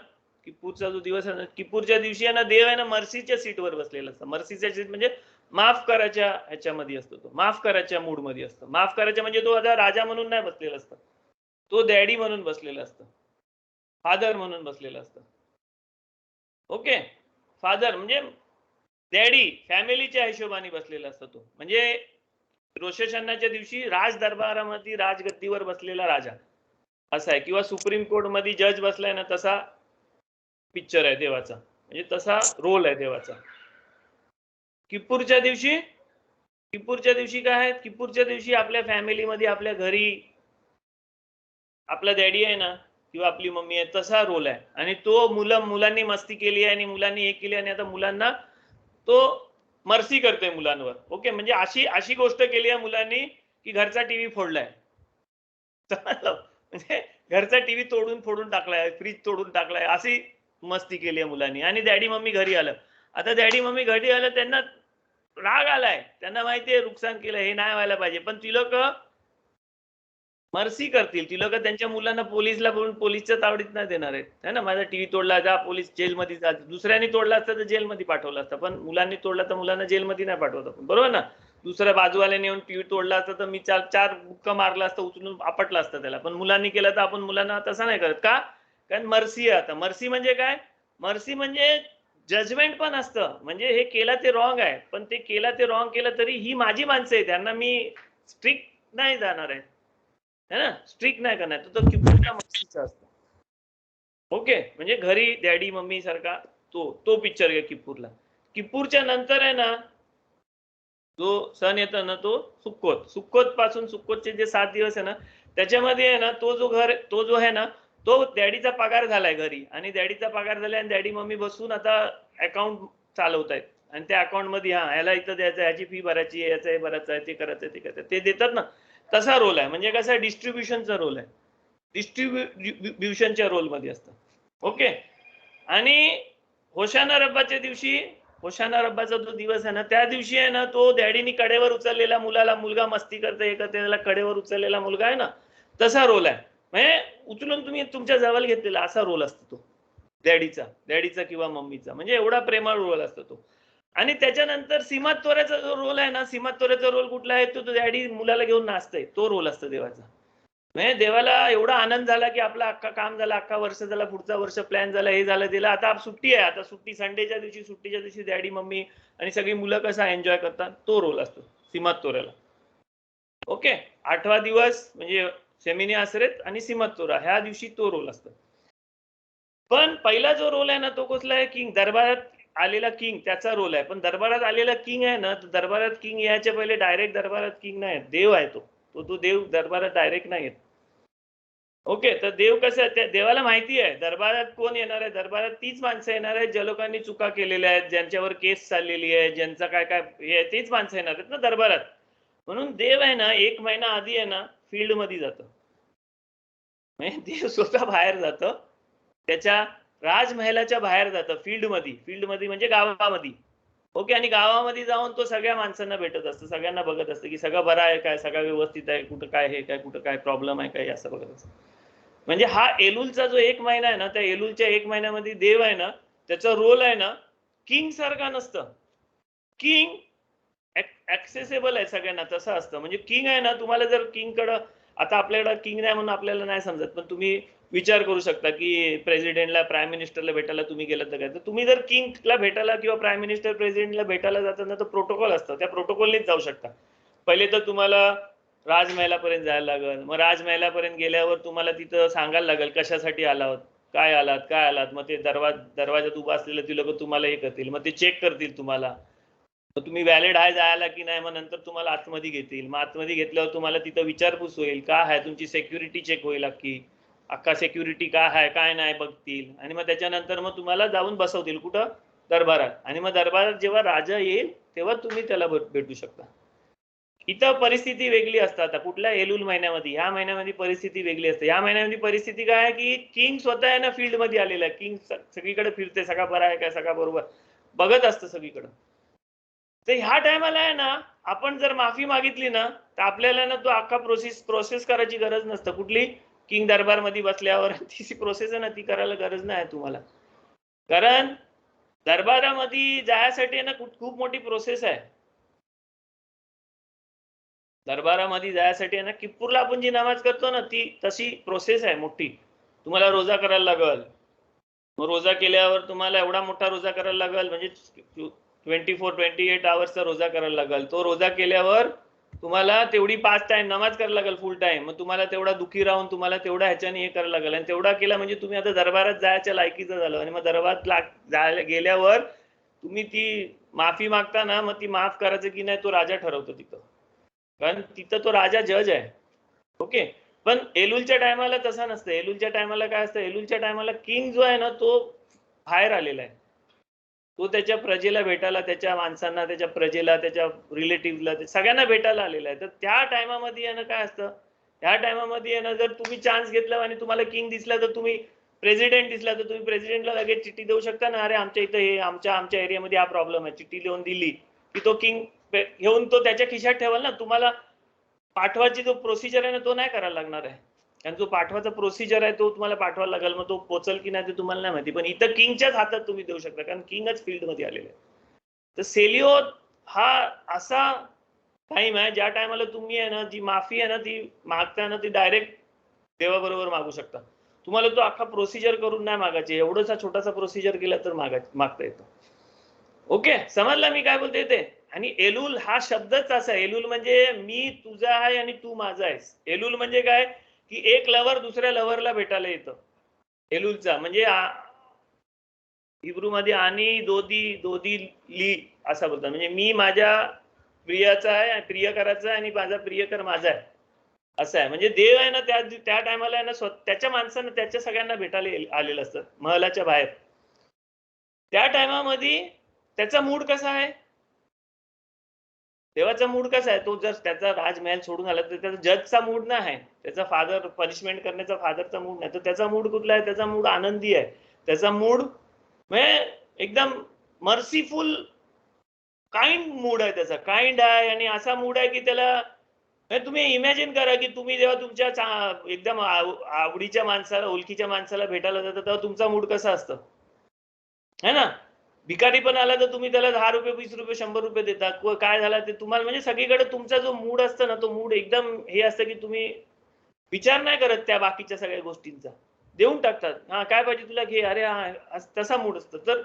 किपूरचा जो दिवस आहे ना, किपूरच्या दिवशी आहे ना, देव आहे ना, मर्सीच्या सीटवर बसलेला असतो. मर्सीच्या सीट म्हणजे माफ करायच्या ह्याच्यामध्ये असतो. तो माफ करायच्या मूड मध्ये असतो. माफ करायच्या म्हणजे तो आता राजा म्हणून नाही बसलेला असतो, तो डॅडी म्हणून बसलेला असतं, फादर म्हणून बसलेला असतं. ओके, फादर म्हणजे डॅडी फॅमिलीच्या हिशोबाने बसलेला असतो तो. म्हणजे रोष हशनाच्या दिवशी राज दरबारामध्ये राजगद्दीवर बसलेला राजा असा आहे, किंवा सुप्रीम कोर्ट मध्ये जज बसलाय ना, तसा पिक्चर आहे देवाचा, म्हणजे तसा रोल आहे देवाचा. किप्पूरच्या दिवशी काय आहे? किप्पूरच्या दिवशी आपल्या फॅमिलीमध्ये, आपल्या घरी आपला डॅडी आहे ना, किंवा आपली मम्मी आहे, तसा रोल आहे. आणि तो मुलांनी मस्ती केली आहे आणि मुलांनी हे केली आणि आता मुलांना तो मर्सी करते मुलांवर. ओके, म्हणजे अशी गोष्ट केली आहे मुलांनी की घरचा टीव्ही फोडलाय, म्हणजे घरचा टीव्ही फोडून टाकलाय, फ्रीज तोडून टाकलाय, अशी मस्ती केली आहे मुलांनी. आणि डॅडी मम्मी घरी आलं. आता डॅडी मम्मी घरी आलं, त्यांना राग आलाय, त्यांना माहितीये नुकसान केलं, हे नाही व्हायला पाहिजे, पण ती लोक मर्सी करतील. ती लोक त्यांच्या मुलांना पोलिसला बोलून पोलिसच्या तावडीत नाही देणार आहेत, है ना. माझा टीव्ही तोडला, जा पोलीस जेलमध्ये जा. दुसऱ्यांनी तोडला असता तर जेलमध्ये पाठवलं असतं, पण मुलांनी तोडला तर मुलांना जेलमध्ये नाही पाठवत आपण, बरोबर ना. दुसऱ्या बाजूवाल्याने येऊन टीव्ही तोडला असता तर मी चार बुक्का मारला असतं, उचलून आपटला असतं त्याला. पण मुलांनी केलं तर आपण मुलांना तसं नाही करत का? कारण मर्सी आहे. आता मर्सी म्हणजे काय? मर्सी म्हणजे जजमेंट पण असतं. म्हणजे हे केलं ते रॉंग आहे, पण ते केलं ते रॉंग केलं तरी ही माझी माणसं आहे, त्यांना मी स्ट्रिक्ट नाही जाणार आहे, है ना, स्ट्रिक्ट नाही करणार. तो किप्पूरच्या मर्सीचा असतो. ओके, म्हणजे घरी डॅडी मम्मी सारखा तो पिक्चर आहे किप्पूरला. किप्पूरच्या नंतर आहे ना, जो सण येतो ना, तो सुक्कोत पासून, सुक्कोतचे जे 7 दिवस आहे ना, त्याच्यामध्ये आहे ना, तो जो आहे ना, तो डॅडीचा पगार झालाय घरी, आणि डॅडीचा पगार झालाय आणि डॅडी मम्मी बसून आता अकाउंट चालवतायत. आणि त्या अकाउंट मध्ये ह्याला इथं द्यायचं, ह्याची फी भरायची, याचं हे भरायचं आहे, ते करायचं, ते करायचं, ते देतात ना. तसा रोल आहे. म्हणजे कसं डिस्ट्रीब्युशनचा रोल आहे, डिस्ट्रीब्युशनच्या रोल मध्ये असतं. ओके. आणि होशाना रब्बाच्या दिवशी, होशाना रब्बाचा जो दिवस आहे ना, त्या दिवशी आहे ना, तो डॅडीनी कडेवर उचललेला मुलगा मस्ती करते, हे करते, त्याला कडेवर उचललेला मुलगा आहे ना, तसा रोल आहे. म्हणजे उचलून तुम्ही तुमच्या जवळ घेतलेला असा रोल असतो तो डॅडीचा किंवा मम्मीचा. म्हणजे एवढा प्रेमळ रोल असतो तो. आणि त्याच्यानंतर सीमात तोऱ्याचा जो रोल आहे ना, सीमात तोऱ्याचा रोल कुठला आहे? तो डॅडी मुलाला घेऊन नाचतंय, तो रोल असतो देवाचा. म्हणजे देवाला एवढा आनंद झाला की आपलं अख्खा काम झालं, अख्खा वर्ष झाला, पुढचा वर्ष प्लॅन झाला, हे झालं दिलं, आता सुट्टी आहे. आता सुट्टीच्या दिवशी डॅडी मम्मी आणि सगळी मुलं कसा एन्जॉय करतात, तो रोल असतो सीमात तोऱ्याला. ओके, 8वा दिवस म्हणजे सेमिनी आसरेत आणि सीमात तोरा, ह्या दिवशी तो रोल असतो. पण पहिला जो रोल आहे ना, तो कसला आहे? किंग, दरबारात आलेला किंग, त्याचा रोल आहे. पण दरबारात आलेला किंग आहे ना, दरबारात किंग यायच्या पहिले डायरेक्ट दरबारात किंग नाही, देव आहे तो देव दरबारात डायरेक्ट नाही येत. ओके, तर देव कसं आहे? त्या देवाला माहिती आहे दरबारात कोण येणार आहे. दरबारात तीच माणसं येणार आहेत ज्या लोकांनी चुका केलेल्या आहेत, ज्यांच्यावर केस चाललेली आहे, ज्यांचा काय तेच माणसं येणार आहेत ना दरबारात. म्हणून देव आहे ना, 1 महिना आधी आहे ना, फील्ड मध्ये जातं. म्हणजे देव स्वतः बाहेर जातं, त्याच्या राजमहालाच्या बाहेर जातं, फील्ड मध्ये म्हणजे गावामध्ये. ओके, आणि गावामध्ये जाऊन तो सगळ्या माणसांना भेटत असतो, सगळ्यांना बघत असतं की सगळं बरं आहे काय, सगळं व्यवस्थित आहे, कुठं काय हे काय, कुठं काय प्रॉब्लेम आहे काय, असं बघत असतं. म्हणजे हा एलुलचा जो 1 महिना आहे ना, त्या एलुलच्या 1 महिन्यामध्ये देव आहे ना, त्याचा रोल आहे ना, किंग सारखा नसतं. किंग ऍक्सेसेबल आहे सगळ्यांना, तसं असतं. म्हणजे किंग आहे ना, तुम्हाला जर किंगकडं, आता आपल्याकडं किंग नाही म्हणून आपल्याला नाही समजत, पण तुम्ही विचार करू शकता की प्रेसिडेंटला, प्राईम मिनिस्टरला भेटायला तुम्ही गेलात तर काय, तर तुम्ही जर किंगला भेटायला किंवा प्राईम मिनिस्टर प्रेसिडेंटला भेटायला जाताना तर प्रोटोकॉल असतं, त्या प्रोटोकॉलनेच जाऊ शकता. पहिले तर तुम्हाला राजमहालापर्यंत जायला लागेल, मग राजमहालापर्यंत गेल्यावर तुम्हाला तिथं सांगायला लागेल कशासाठी आलात, काय आलात. मग ते दरवाजात उभा असलेलं ती लोक तुम्हाला हे करतील, मग ते चेक करतील तुम्हाला, तर तुम्ही व्हॅलिड आहे जायला की नाही. मग नंतर तुम्हाला आतमध्ये घेतील, मग आतमध्ये घेतल्यावर तुम्हाला तिथं विचारपूस होईल, काय आहे, तुमची सेक्युरिटी चेक होईल, अख्खा सेक्युरिटी काय आहे काय नाही बघतील. आणि मग त्याच्यानंतर मग तुम्हाला जाऊन बसवतील कुठं? दरबारात. आणि मग दरबारात जेव्हा राजा येईल तेव्हा तुम्ही त्याला भेटू शकता. इथं परिस्थिती वेगळी असते. आता कुठल्या एलुल महिन्यामध्ये, ह्या महिन्यामध्ये परिस्थिती वेगळी असते. ह्या महिन्यामध्ये परिस्थिती काय आहे की किंग स्वतः आहे ना, फील्ड मध्ये आलेला आहे. किंग सगळीकडे फिरते, सगळा बरा आहे काय, सगळा बरोबर बघत असतं सगळीकडं. तर ह्या टायमाला आहे ना, आपण जर माफी मागितली ना, तर आपल्याला ना तो अख्खा प्रोसेस करायची गरज नसतं. कुठली? किंग दरबार मध्ये बसल्यावर ती प्रोसेस आहे ना, ती करायला गरज नाही तुम्हाला. कारण दरबारामध्ये जायसाठी ना खूप मोठी प्रोसेस आहे. दरबारामध्ये जायसाठी आहे ना, किप्पूरला आपण जी नमाज करतो ना, ती तशी प्रोसेस आहे मोठी. तुम्हाला रोजा करायला लागल. मग रोजा केल्यावर तुम्हाला एवढा मोठा रोजा करायला लागल, म्हणजे 24-28 आवर्सचा रोजा करायला लागल. तो रोजा केल्यावर तुम्हाला तेवढी 5 टाइम नमाज करायला लागल फुल टाइम. मग तुम्हाला तेवढा दुखी राहून तुम्हाला तेवढा ह्याच्याने हे करायला लागल, आणि तेवढा केला म्हणजे तुम्ही आता दरबारात जायच्या लायकीचं झालं. आणि मग दरबारात जायला गेल्यावर तुम्ही ती माफी मागता ना, मग ती माफ करायचं की नाही तो राजा ठरवतो तिथं, कारण तिथं तो राजा जज आहे. ओके. पण एलुलच्या टायमाला तसा नसतं. एलुलच्या टायमाला काय असतं, एलुलच्या टायमाला किंग जो आहे ना, तो बाहेर आलेला आहे. तो त्याच्या प्रजेला भेटायला, त्याच्या माणसांना, त्याच्या प्रजेला, त्याच्या रिलेटिव्हला, सगळ्यांना भेटायला आलेला आहे. तर त्या टायमामध्ये आहे ना काय असतं, त्या टायमामध्ये आहे ना, जर तुम्ही चान्स घेतला आणि तुम्हाला किंग दिसला, तर तुम्ही प्रेसिडेंट दिसला, तर तुम्ही प्रेसिडेंटला लगेच चिठ्ठी देऊ शकता ना, अरे आमच्या इथं हे आमच्या एरियामध्ये हा प्रॉब्लेम आहे. चिठ्ठी लिहून दिली की तो किंग घेऊन तो त्याच्या खिशात ठेवाल ना. तुम्हाला पाठवायची जो प्रोसिजर आहे ना, तो नाही करायला लागणार आहे, कारण जो पाठवाचा प्रोसिजर आहे तो तुम्हाला पाठवायला लागेल. मग तो पोचल की नाही ते तुम्हाला नाही माहिती, पण इथं किंगच्याच हातात तुम्ही देऊ शकता, कारण किंगच फील्ड मध्ये आलेले आहे. तर सेलिओत हा असा टाइम आहे ज्या टायमाला तुम्ही आहे ना, जी माफी आहे ना, ती मागता ना, ती डायरेक्ट देवाबरोबर मागू शकता. तुम्हाला तो अख्खा प्रोसिजर करून नाही मागायचे, एवढासा छोटासा प्रोसिजर केला तर मागता येतो. ओके, समजला मी काय बोलते ते. आणि एलुल हा शब्दच असा आहे. एलुल म्हणजे मी तुझा आहे आणि तू माझा आहेस. एलुल म्हणजे काय की एक लवर दुसऱ्या लवरला भेटायला येतं. एलुलचा म्हणजे हिब्रू मध्ये आणि दोदी ली असं बोलतात. म्हणजे मी माझ्या प्रियाचा आहे, प्रियकराचा आहे, आणि माझा प्रियकर माझा आहे, असं आहे. म्हणजे देव आहे ना, त्या टायमाला आहे ना, त्याच्या माणसानं त्याच्या सगळ्यांना भेटायला आलेलं असतं महलाच्या बाहेर. त्या टायमामध्ये त्याचा मूड कसा आहे, देवाचा मूड कसा आहे, तो जर त्याचा राजमहल सोडून आला तर त्याचा जजचा मूड नाही आहे, त्याचा फादर पनिशमेंट करण्याचा फादरचा मूड नाही. तर त्याचा मूड कुठला आहे, त्याचा मूड आनंदी आहे. त्याचा मूड म्हणजे एकदम मर्सीफुल काइंड मूड आहे, त्याचा काइंड आहे. आणि असा मूड आहे की त्याला तुम्ही इमॅजिन करा की तुम्ही जेव्हा तुमच्या एकदम आवडीच्या माणसाला, ओळखीच्या माणसाला भेटायला जाता, तेव्हा तुमचा मूड कसा असतं, है ना. भिकारी पण आला तर तुम्ही त्याला 10 रुपये, 20 रुपये, 100 रुपये देतात. काय झालं ते तुम्हाला, म्हणजे सगळीकडे तुमचा जो मूड असतो ना, तो मूड एकदम हे असतं की तुम्ही विचार नाही करत त्या बाकीच्या सगळ्या गोष्टींचा, देऊन टाकतात. हा काय पाहिजे तुला, घे, अरे हा, तसा मूड असतो. तर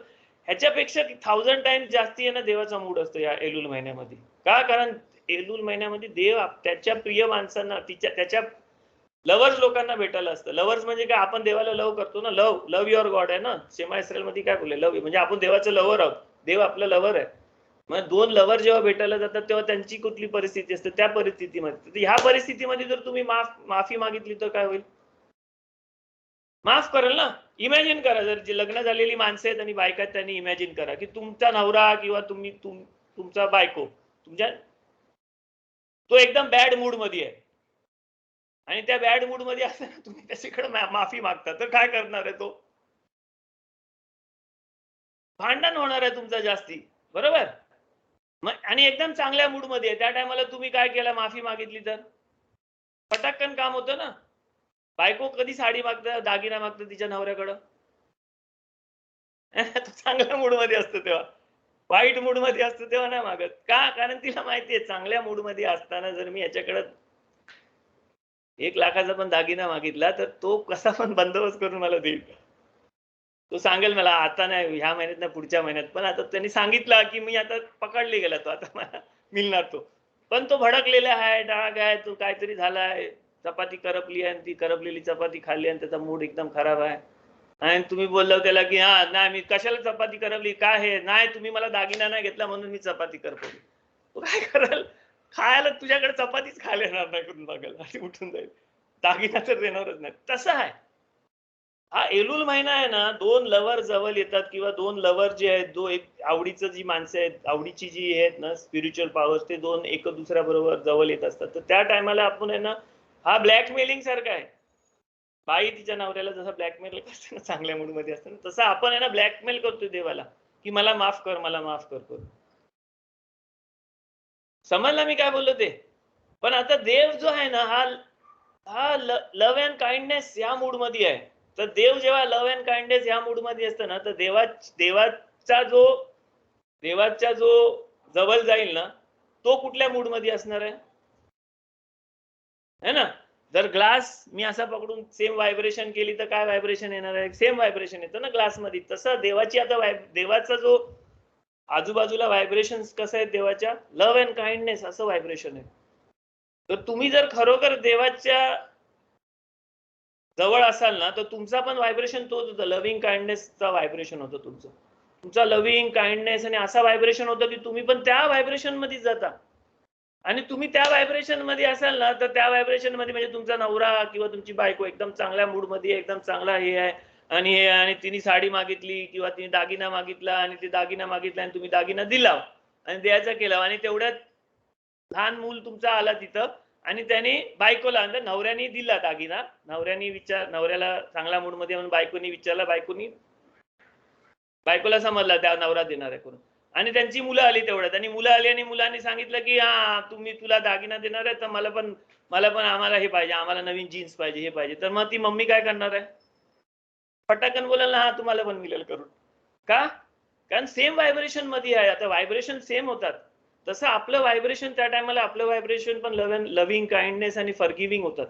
ह्याच्यापेक्षा 1000 टाइम्स जास्ती आहे ना देवाचा मूड असतो या एलुल महिन्यामध्ये. का, कारण एलुल महिन्यामध्ये देव त्याच्या प्रिय माणसांना, त्याच्या लवर्स लोकांना भेटायला असतं. लवर्स म्हणजे काय, आपण देवाला लव करतो ना, लव युअर गॉड आहे ना. शेमा इस्रायल मध्ये काय बोलले, लव म्हणजे आपण देवाचं लवर आहोत, देव आपलं लवर आहे. मग दोन लवर जेव्हा भेटायला जातात तेव्हा त्यांची कुठली परिस्थिती असते, त्या परिस्थितीमध्ये, ह्या परिस्थितीमध्ये जर तुम्ही माफी मागितली तर काय होईल, माफ करेल ना. इमॅजिन करा, जर जे लग्न झालेली माणसं आहेत आणि बायका आहेत, त्यांनी इमॅजिन करा की तुमचा नवरा किंवा तुमचा बायको तो एकदम बॅड मूड मध्ये आहे, आणि त्या बॅड मूड मध्ये असताना तुम्ही त्याच्याकडे माफी मागता, तर काय करणार आहे तो, भांडण होणार आहे तुमचा जास्ती, बरोबर. आणि एकदम चांगल्या मूड मध्ये आहे, त्या टायमाला तुम्ही काय केलं, माफी मागितली तर पटाक्कन काम होतं ना. बायको कधी साडी मागतं, दागिना मागतं तिच्या नवऱ्याकडं, तो चांगल्या मूड मध्ये असतो तेव्हा. वाईट मूड मध्ये असतो तेव्हा नाही मागत. का, कारण तिला माहितीये चांगल्या मूड मध्ये असताना जर मी याच्याकडे 1 लाखाचा पण दागिना मागितला तर तो कसा पण बंदोबस्त करून मला देईल. तो सांगेल मला आता नाही, ह्या महिन्यात नाही, पुढच्या महिन्यात. पण आता त्यांनी सांगितलं की मी आता पकडले गेला, तो आता मला मिळणार तो. पण तो भडकलेला आहे, डाग आहे, तो काहीतरी झालाय, चपाती करपली आहे, ती करपलेली चपाती खाल्ली आणि त्याचा मूड एकदम खराब आहे. आणि तुम्ही बोललो त्याला की हा नाही, मी कशाला चपाती करपली, काय हे नाही, तुम्ही मला दागिना नाही घेतला म्हणून मी चपाती करपवली. तो काय करेल, खायला तुझ्याकडे चपातीच खायला येणार नाही करून बघेल आणि उठून जाईल, दागिना तर देणारच नाही. तसं आहे हा एलुल महिना आहे ना. 2 लवर जवळ येतात, किंवा 2 लवर जे आहेत, एक आवडीचं जी माणसं आहेत, आवडीची जी आहेत ना स्पिरिच्युअल पॉवर्स, ते 2 एक दुसऱ्या बरोबर जवळ येत असतात. तर त्या टायमाला आपण आहे ना, हा ब्लॅकमेलिंग सारखा आहे. बाई तिच्या नवऱ्याला जसं ब्लॅकमेल करते ना चांगल्या मूड मध्ये असताना, तसं आपण आहे ना ब्लॅकमेल करतोय देवाला की मला माफ कर, मला माफ कर. समजला मी काय बोललो ते. पण आता देव जो आहे ना, हा लव्ह अँड काइंडनेस या मूड मध्ये आहे. तर देव जेव्हा लव्ह अँड काइंडनेस या मूड मध्ये असतं ना, तर देवाच्या जो जवळ जाईल ना, तो कुठल्या मूड मध्ये असणार आहे, है ना. जर ग्लास मी असा पकडून सेम व्हायब्रेशन केली तर काय व्हायब्रेशन येणार आहे, सेम व्हायब्रेशन येतं ना ग्लास मध्ये. तसं देवाची आता देवाचा जो आजूबाजूला व्हायब्रेशन कसं आहे देवाच्या, लव्ह अँड काइंडनेस असं व्हायब्रेशन आहे. तर तुम्ही जर खरोखर देवाच्या जवळ असाल ना तर तुमचा पण व्हायब्रेशन तोच होतं, लव्हिंग काइंडनेसचा व्हायब्रेशन होतं तुमचं. तुमचा लव्हिंग काइंडनेस आणि असा व्हायब्रेशन होतं की तुम्ही पण त्या व्हायब्रेशन मध्ये जाता. आणि तुम्ही त्या व्हायब्रेशन मध्ये असाल ना तर त्या व्हायब्रेशन मध्ये म्हणजे तुमचा नवरा किंवा तुमची बायको एकदम चांगल्या मूड मध्ये, एकदम चांगला हे आहे आणि तिने साडी मागितली किंवा तिने दागिना मागितला आणि ते दागिना मागितला आणि तुम्ही दागिना दिला आणि द्यायचा केला आणि तेवढ्यात लहान मूल तुमचा आला तिथं आणि त्याने बायकोला नवऱ्याने दिला दागिना, नवऱ्याला चांगल्या मूड मध्ये म्हणून बायकोनी विचारला, बायकोला समजला त्या नवरा देणार आहे करून आणि त्यांची मुलं आली तेवढ्यात आणि मुलं आली आणि मुलांनी सांगितलं की हा तुला दागिना देणार आहे तर मला पण आम्हाला हे पाहिजे, आम्हाला नवीन जीन्स पाहिजे, हे पाहिजे. तर मग ती मम्मी काय करणार आहे, पटाकन बोलेल ना हा तुम्हाला पण मिळेल करून. का? कारण सेम व्हायब्रेशन मध्ये आहे. आता व्हायब्रेशन सेम होतात तसं आपलं व्हायब्रेशन त्या टायमाला आपलं व्हायब्रेशन पण लव्हिंग काइंडनेस आणि फॉरगिव्हिंग होतात.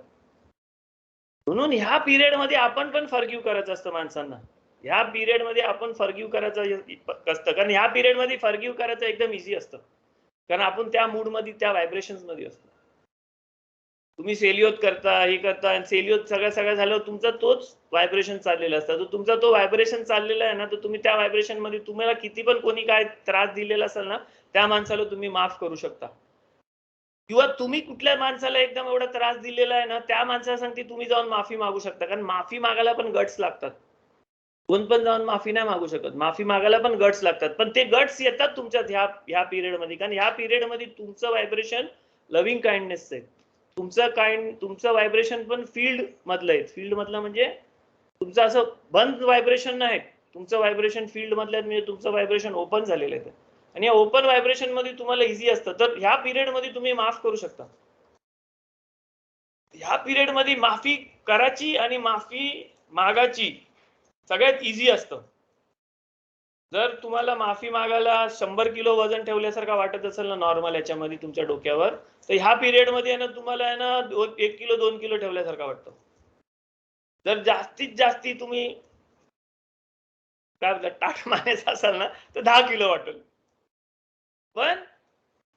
म्हणून ह्या पिरियड मध्ये आपण पण फॉरगिव्ह करायचं असतं माणसांना. ह्या पिरियड मध्ये आपण फॉरगिव्ह करायचं असतं कारण ह्या पिरियड मध्ये फॉरगिव्ह करायचं एकदम इझी असतं कारण आपण त्या मूड मध्ये, त्या व्हायब्रेशन्स मध्ये असतो. तुम्ही सेलियोत करता, हे करता आणि सेलियोत सगळं झाल्यावर तुमचा तोच व्हायब्रेशन चाललेला असता. तर तुमचा तो व्हायब्रेशन चाललेला आहे ना तर तुम्ही त्या व्हायब्रेशन मध्ये तुम्हाला किती पण कोणी काय त्रास दिलेला असेल ना त्या माणसाला तुम्ही माफ करू शकता. किंवा तुम्ही कुठल्या माणसाला एकदम एवढा त्रास दिलेला आहे ना त्या माणसाला सांगते तुम्ही जाऊन माफी मागू शकता. कारण माफी मागायला पण गट्स लागतात. कोण पण जाऊन माफी नाही मागू शकत. माफी मागायला पण गट्स लागतात. पण ते गट्स येतात तुमच्यात ह्या पिरियड मध्ये कारण ह्या पिरियड मध्ये तुमचं व्हायब्रेशन लव्हिंग काइंडनेसचं आहे. तुमचं व्हायब्रेशन पण फील्ड मधलं आहे. फील्ड मधलं म्हणजे तुमचं असं बंद व्हायब्रेशन नाही, तुमचं व्हायब्रेशन फील्ड मधलं म्हणजे तुमचं व्हायब्रेशन ओपन झालेलं आहे आणि या ओपन व्हायब्रेशन मध्ये तुम्हाला इझी असतं. तर ह्या पिरियड मध्ये तुम्ही माफ करू शकता. ह्या पिरियड मध्ये माफी करायची आणि माफी मागायची सगळ्यात इझी असतं. जर तुम्हाला माफी मागायला 100 किलो वजन ठेवल्यासारखं वाटत असेल ना नॉर्मल याच्यामध्ये तुमच्या डोक्यावर तर ह्या पिरियड मध्ये ना तुम्हाला आहे ना 1 किलो 2 किलो ठेवल्यासारखं वाटतं. जर जास्तीत जास्ती तुम्ही काय टाक मारायचं असाल ना तर 10 किलो वाटेल. पण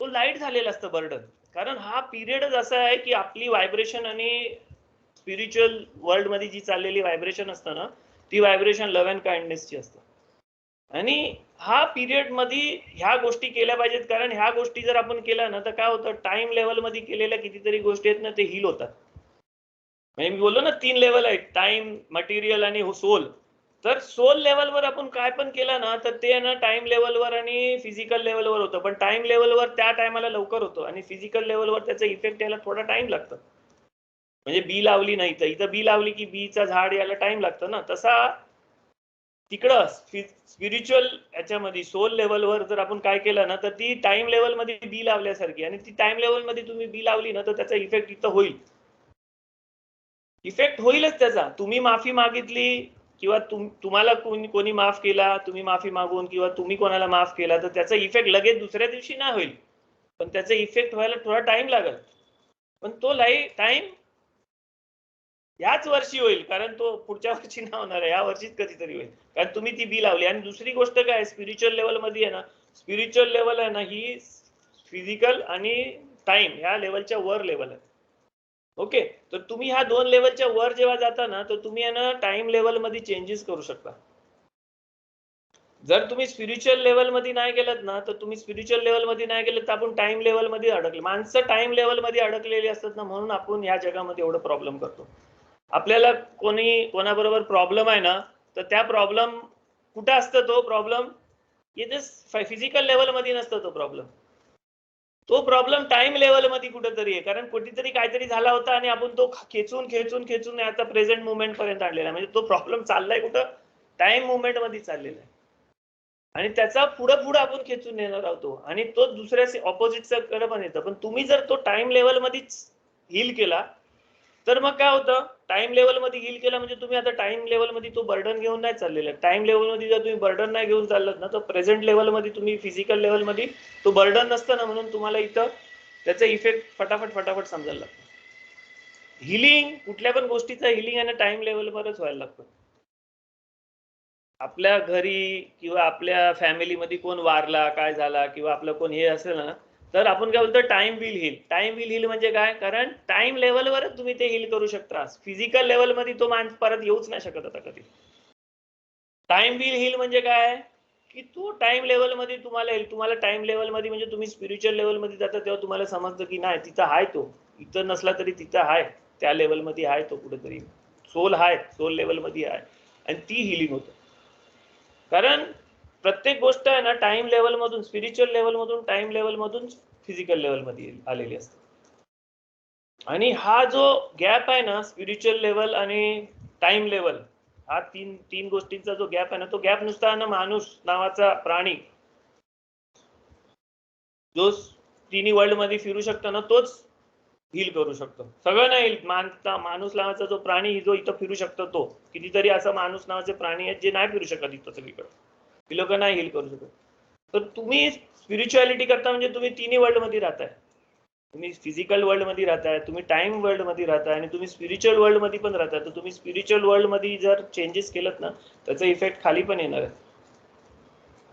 तो लाईट झालेला असतं बर्डन कारण हा पिरियडच असा आहे की आपली व्हायब्रेशन आणि स्पिरिच्युअल वर्ल्ड मध्ये जी चाललेली व्हायब्रेशन असतं ना ती व्हायब्रेशन लव्ह अँड काइंडनेसची असते. आणि हा पिरियड मध्ये ह्या गोष्टी केल्या पाहिजेत कारण ह्या गोष्टी जर आपण केल्या ना तर काय होतं टाइम लेवल मध्ये केलेल्या कितीतरी गोष्टी आहेत ना ते हील होतात. म्हणजे मी बोललो ना 3 लेवल आहेत, टाइम, मटेरियल आणि सोल. तर सोल लेवलवर आपण काय पण केलं ना तर ते ना टाइम लेवलवर आणि फिजिकल लेवलवर होतं. पण टाइम लेवलवर त्या टायमाला लवकर होतं आणि फिजिकल लेवलवर त्याचा इफेक्ट यायला थोडा टाइम लागतं. म्हणजे बी लावली नाही तर इथं बी लावली की बीचा झाड यायला टाइम लागतं ना तसा तिकडं स्पिरिच्युअल याच्यामध्ये सोल लेवलवर जर आपण काय केलं ना तर ती टाइम लेवल मध्ये बी लावल्यासारखी आणि ती टाइम लेवल मध्ये तुम्ही बी लावली ना तर त्याचा इफेक्ट इथं होईल. इफेक्ट होईलच त्याचा. तुम्ही माफी मागितली किंवा तुम्हाला कोणी माफ केला, तुम्ही माफी मागून किंवा तुम्ही कोणाला माफ केला तर त्याचा इफेक्ट लगेच दुसऱ्या दिवशी नाही होईल. पण त्याचा इफेक्ट व्हायला थोडा टाइम लागेल. पण तो टाइम याच वर्षी होईल कारण तो पुढच्या वर्षी नाही होणार आहे, या वर्षीच कधीतरी होईल कारण तुम्ही ती बी लावली. आणि दुसरी गोष्ट काय स्पिरिच्युअल लेवल मध्ये आहे ना, स्पिरिच्युअल लेवल आहे ना ही फिजिकल आणि टाइम ह्या लेवलच्या वर लेवल आहे. ओके, तर तुम्ही ह्या 2 लेवलच्या वर जेव्हा जाता ना तर तुम्ही आहे ना टाइम लेवल मध्ये चेंजेस करू शकता. जर तुम्ही स्पिरिच्युअल लेवल मध्ये नाही गेलात ना तर तुम्ही स्पिरिच्युअल लेवल मध्ये नाही गेलात तर आपण टाइम लेवल मध्ये अडकले. माणसं टाइम लेवल मध्ये अडकलेली असतात ना म्हणून आपण या जगामध्ये एवढं प्रॉब्लेम करतो. आपल्याला कोणाबरोबर प्रॉब्लेम आहे ना तर त्या प्रॉब्लेम कुठं असतं, तो प्रॉब्लेम इथे फिजिकल लेवल मध्ये नसतं. तो प्रॉब्लेम टाइम लेवल मध्ये कुठेतरी आहे कारण कुठेतरी काहीतरी झाला होता आणि आपण तो खेचून आता प्रेझेंट मुवमेंट पर्यंत आणलेला. म्हणजे तो प्रॉब्लेम चाललाय कुठं, टाइम मुवमेंट मध्ये चाललेला आहे आणि त्याचा पुढे आपण खेचून नेणार आहोत आणि तो दुसऱ्या ऑपोजिटच्या कडे पण येतं. पण तुम्ही जर तो टाइम लेवल मध्येच हील केला तर मग काय होतं, टाइम लेवल मध्ये हील केला म्हणजे तुम्ही आता टाइम लेवल मध्ये तो बर्डन घेऊन नाही चाललेला. टाइम लेवल मध्ये जर तुम्ही बर्डन नाही घेऊन चाललात ना तर प्रेझेंट लेवल मध्ये तुम्ही फिजिकल लेवल मध्ये तो बर्डन नसतं ना म्हणून तुम्हाला इथं त्याचा इफेक्ट फटाफट समजायला लागतो. हिलिंग, कुठल्या पण गोष्टीचं हिलिंग आहे ना टाइम लेवलवरच व्हायला लागतं. आपल्या घरी किंवा आपल्या फॅमिलीमध्ये कोण वारला, काय झाला, किंवा आपलं कोण हे असेल ना, तर आपण काय बोलतो time will heal. Time will heal म्हणजे काय? कारण टाइम लेवलवरच तुम्ही ते हील करू शकता. फिजिकल लेवलमध्ये तो माणूस परत येऊच नाही शकत आता कधी. टाइम विल हील म्हणजे काय? की तो टाइम लेवलमध्ये तुम्हाला येईल. तुम्हाला टाइम लेवलमध्ये म्हणजे तुम्ही स्पिरिच्युअल लेवलमध्ये जाता तेव्हा तुम्हाला समजतं की नाही, तिथं आहे तो, इथं नसला तरी तिथं आहे, त्या लेवलमध्ये आहे तो कुठेतरी. सोल आहे, सोल लेवलमध्ये आहे, आणि ती हिलिंग होतं. कारण प्रत्येक गोष्ट आहे ना टाइम लेवल मधून, स्पिरिच्युअल लेवल मधून, टाइम लेवल मधून फिजिकल लेवल मध्ये आलेली असते. आणि हा जो गॅप आहे ना स्पिरिच्युअल लेवल आणि टाइम लेवल, हा तीन गोष्टींचा जो गॅप आहे ना, तो गॅप नुसता ना माणूस नावाचा प्राणी जो तिन्ही वर्ल्ड मध्ये फिरू शकतो ना, तोच हील करू शकतो. सगळं नाही, माणूस नावाचा जो प्राणी जो इथं फिरू शकतो, तो कितीतरी असा माणूस नावाचे प्राणी आहेत जे नाही फिरू शकत इथं सगळीकडे, ती लोक नाही हील करू शकत. तर तुम्ही स्पिरिच्युअलिटी करता म्हणजे तुम्ही तिन्ही वर्ल्ड मध्ये राहताय. तुम्ही फिजिकल वर्ल्ड मध्ये राहताय, तुम्ही टाइम वर्ल्ड मध्ये राहताय, आणि तुम्ही स्पिरिच्युअल वर्ल्ड मध्ये पण राहताय. तर तुम्ही स्पिरिच्युअल वर्ल्ड मध्ये जर चेंजेस केलं ना, त्याचा इफेक्ट खाली पण येणार आहे.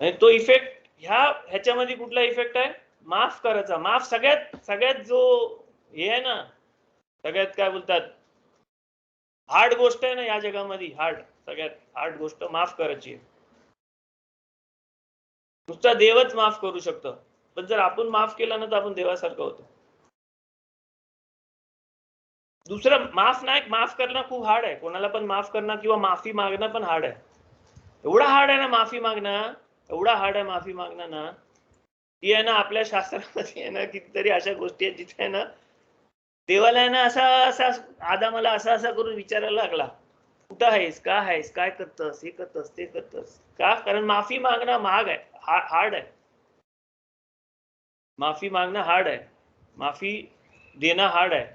आणि तो इफेक्ट ह्याच्यामध्ये कुठला इफेक्ट आहे? माफ करायचा. माफ सगळ्यात जो हे आहे ना, सगळ्यात काय बोलतात हार्ड गोष्ट आहे ना या जगामध्ये, सगळ्यात हार्ड गोष्ट माफ करायची आहे. नुसता देवच माफ करू शकतो, पण जर आपण माफ केलं ना तर आपण देवासारखं होतो. दुसरं माफ करणं खूप हार्ड आहे. कोणाला पण माफ करणं किंवा माफी मागणं पण हार्ड आहे. एवढा हार्ड आहे ना माफी मागणं, एवढा हार्ड आहे माफी मागणं ना, की आहे ना आपल्या शास्त्रामध्ये आहे ना कितीतरी अशा गोष्टी आहेत जिथे आहे ना देवाला आहे ना असा आदामाला असा करून विचारायला लागला, कुठं आहेस, का आहेस, काय करतस, हे करतस, ते करतस का? कारण माफी मागणं महाग आहे, हार्ड आहे. माफी मागणं हार्ड आहे, माफी देणं हार्ड आहे.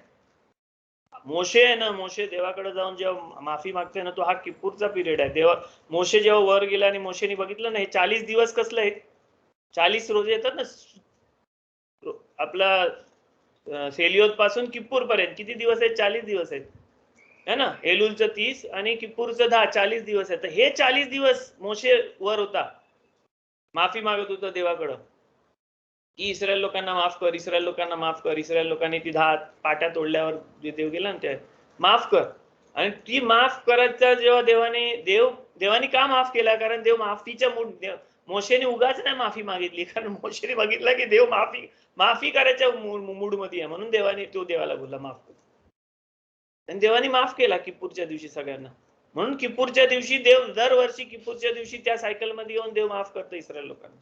मोशे आहे ना, मोशे देवाकडे जाऊन जेव्हा माफी मागते ना, तो हा किप्पूरचा पिरियड आहे. मोशे जेव्हा वर गेला आणि मोशेने बघितलं ना, हे 40 दिवस कसले आहेत, 40 रोजे येतात ना आपला सेलियोत पासून किप्पूर पर्यंत किती दिवस आहेत? 40 दिवस आहेत है ना. एलुलचं 30 आणि किप्पूरचं 10, 40 दिवस आहेत. तर हे 40 दिवस मोशे वर होता, माफी मागत होता देवाकडं की इस्रायल लोकांना माफ कर, इस्रायल लोकांना माफ कर. इस्रायल लोकांनी ती 10 पाट्या तोडल्यावर जे देव गेला ना, ते माफ कर. आणि ती माफ करायचा जेव्हा देवानी का माफ केला? कारण देव माफीच्या मोशेने उगाच नाही माफी मागितली, कारण मोशेने बघितलं की देव माफी करायच्या मूड मध्ये आहे, म्हणून देवाला बोलला माफ कर. आणि देवानी माफ केला किप्पूरच्या दिवशी सगळ्यांना. म्हणून किप्पूरच्या दिवशी देव दरवर्षी किप्पूरच्या दिवशी त्या सायकल मध्ये येऊन देव माफ करतो इस्रायल लोकांना.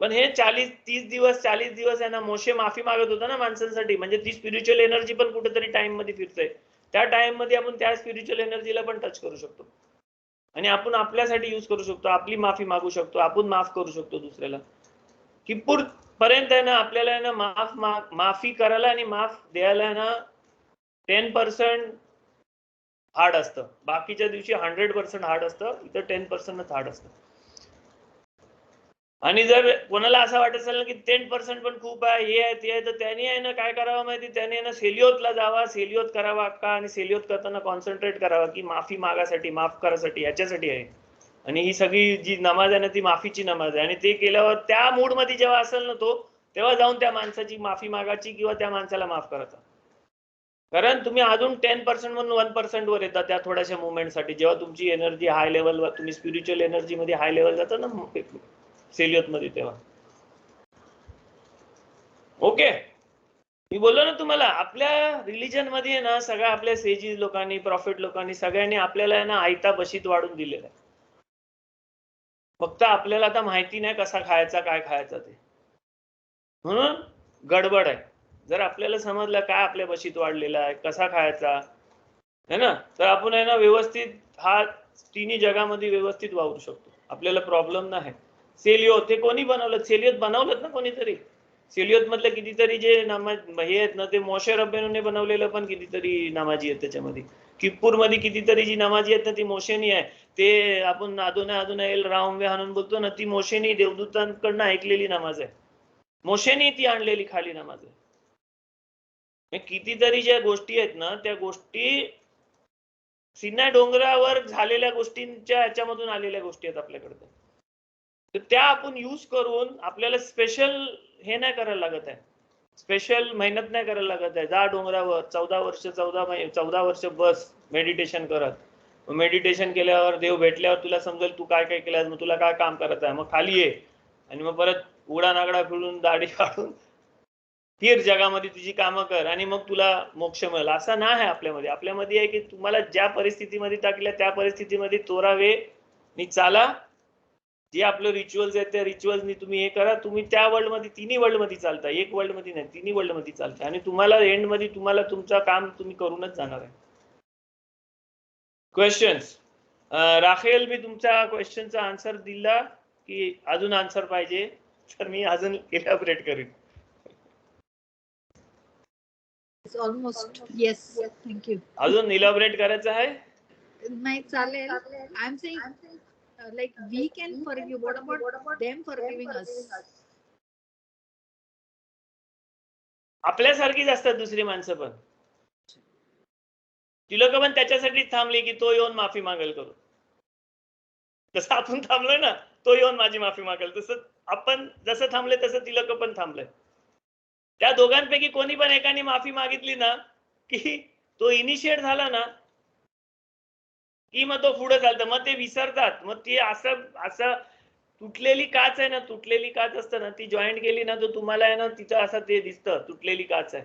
पण हे 40 दिवस आहे ना, मोशे माफी मागत होता ना माणसांसाठी, म्हणजे ती स्पिरिच्युअल एनर्जी पण कुठेतरी टाइम मध्ये फिरते. त्या टाइम मध्ये आपण त्या स्पिरिच्युअल एनर्जीला पण टच करू शकतो, आणि आपण आपल्यासाठी यूज करू शकतो. आपली माफी मागू शकतो, आपण माफ करू शकतो दुसऱ्याला. किप्पूर पर्यंत आहे ना आपल्याला आहे ना माफी करायला आणि माफ द्यायला ना 10% हार्ड असतं. बाकीच्या दिवशी 100% हार्ड असतं, इथं 10%च हार्ड असतं. आणि जर कोणाला असं वाटत असेल ना की 10% पण खूप आहे, हे आहे ते आहे, तर त्यांनी आहे ना काय करावं माहिती, त्याने ना सेलियोतला जावा, सेलियोत करावा अक्का, आणि सेलियोत करताना कॉन्सन्ट्रेट करावा की माफी मागासाठी, माफ करासाठी, याच्यासाठी आहे. आणि ही सगळी जी नमाज आहे ना ती माफीची नमाज आहे. आणि ते केल्यावर त्या मूड मध्ये जेव्हा असेल ना तो, तेव्हा जाऊन त्या माणसाची माफी मागायची किंवा त्या माणसाला माफ करायचा. कारण तुम्ही अजून 10% म्हणून 1% वर येतात त्या थोड्याशा मुवमेंटसाठी. जेव्हा तुमची एनर्जी हाय लेवलवर, तुम्ही स्पिरिच्युअल एनर्जी मध्ये हाय लेवल जाता ना सेलियोत मध्ये, तेव्हा. ओके, मी बोललो ना तुम्हाला, आपल्या रिलीजन मध्ये ना सगळ्या आपल्या सेजीस लोकांनी, प्रॉफिट लोकांनी, सगळ्यांनी आपल्याला ना आयता बशीत वाढून दिलेला आहे. फक्त आपल्याला आता माहिती नाही कसा खायचा, काय खायचा ते, म्हणून गडबड आहे. जर आपल्याला समजलं काय आपल्या बशीत वाढलेला आहे, कसा खायचा है ना, तर आपण आहे ना व्यवस्थित हा तिन्ही जगामध्ये व्यवस्थित वावरू शकतो. आपल्याला प्रॉब्लेम नाही. सेलियोत हे कोणी बनवलं? सेलियोत बनवलं ना कोणीतरी. सेलियोत मधले कितीतरी जे नमाज हे आहेत ना, ते मोशे रब्बेनूने बनवलेलं पण कितीतरी नमाजी आहेत त्याच्यामध्ये. किप्पूर मध्ये कितीतरी जी नमाजी आहेत ना ती मोशेनी आहे. ते आपण अधूना एल राम वे हाणून बोलतो ना, ती मोशेनी देवदूतांकडनं ऐकलेली नमाज आहे. मोशेनी ती आणलेली खाली नमाज आहे. कितीतरी ज्या गोष्टी आहेत ना त्या गोष्टी सिन्नर डोंगरावर झालेल्या गोष्टींच्या ह्याच्यामधून आलेल्या गोष्टी आहेत आपल्याकडे. तर त्या आपण यूज करून आपल्याला स्पेशल हे नाही करायला लागत आहे, स्पेशल मेहनत नाही करायला लागत आहे. जा डोंगरावर 14 वर्ष बस मेडिटेशन करत. मेडिटेशन केल्यावर देव भेटल्यावर तुला समजेल तू काय काय केलं, मग तुला काय काम करायचं आहे. मग खाली ये आणि मग परत उडा नागडा फिरून दाढी काढून फिर जगामध्ये तुझी कामं कर आणि मग तुला मोक्ष मिळेल. असं नाही आहे आपल्यामध्ये. आपल्यामध्ये आहे की तुम्हाला ज्या परिस्थितीमध्ये टाकल्या त्या परिस्थितीमध्ये तोरावे नि चाला. जे आपलं रिच्युअल्स आहेत त्या रिच्युअल्सनी तुम्ही हे करा. तुम्ही त्या वर्ल्ड मध्ये, तिन्ही वर्ल्ड मध्ये चालता, एक वर्ल्ड मध्ये नाही, तिन्ही वर्ल्ड मध्ये चालता आणि तुम्हाला एंड मध्ये तुम्हाला तुमचं काम तुम्ही करूनच जाणार आहे. क्वेश्चन्स? राखेल, मी तुमच्या क्वेश्चनचा आन्सर दिला की अजून आन्सर पाहिजे तर मी अजून इलॅबोरेट करेन. Almost yes, thank you. अजून इलॅबोरेट करायचं आहे? नाही चालेल. I am saying like we can forgive. What about them forgiving us? आपल्यासारखीच असतात दुसरी माणसं पण. ती लोक पण त्याच्यासाठीच थांबली की तो येऊन माफी मागेल करू. जसं आपण थांबलोय ना, तो येऊन माझी माफी मागेल, तसं आपण जसं थांबले तसं ती लोक पण थांबले. त्या दोघांपैकी कोणी पण एकाने माफी मागितली ना की तो इनिशिएट झाला ना की मग तो पुढे चालतं. मग ते विसरतात. मग ती असं तुटलेली काच आहे ना, तुटलेली काच असतं ना, ती जॉईंट केली ना तर तुम्हाला आहे ना तिथं असं ते दिसतं तुटलेली काच आहे.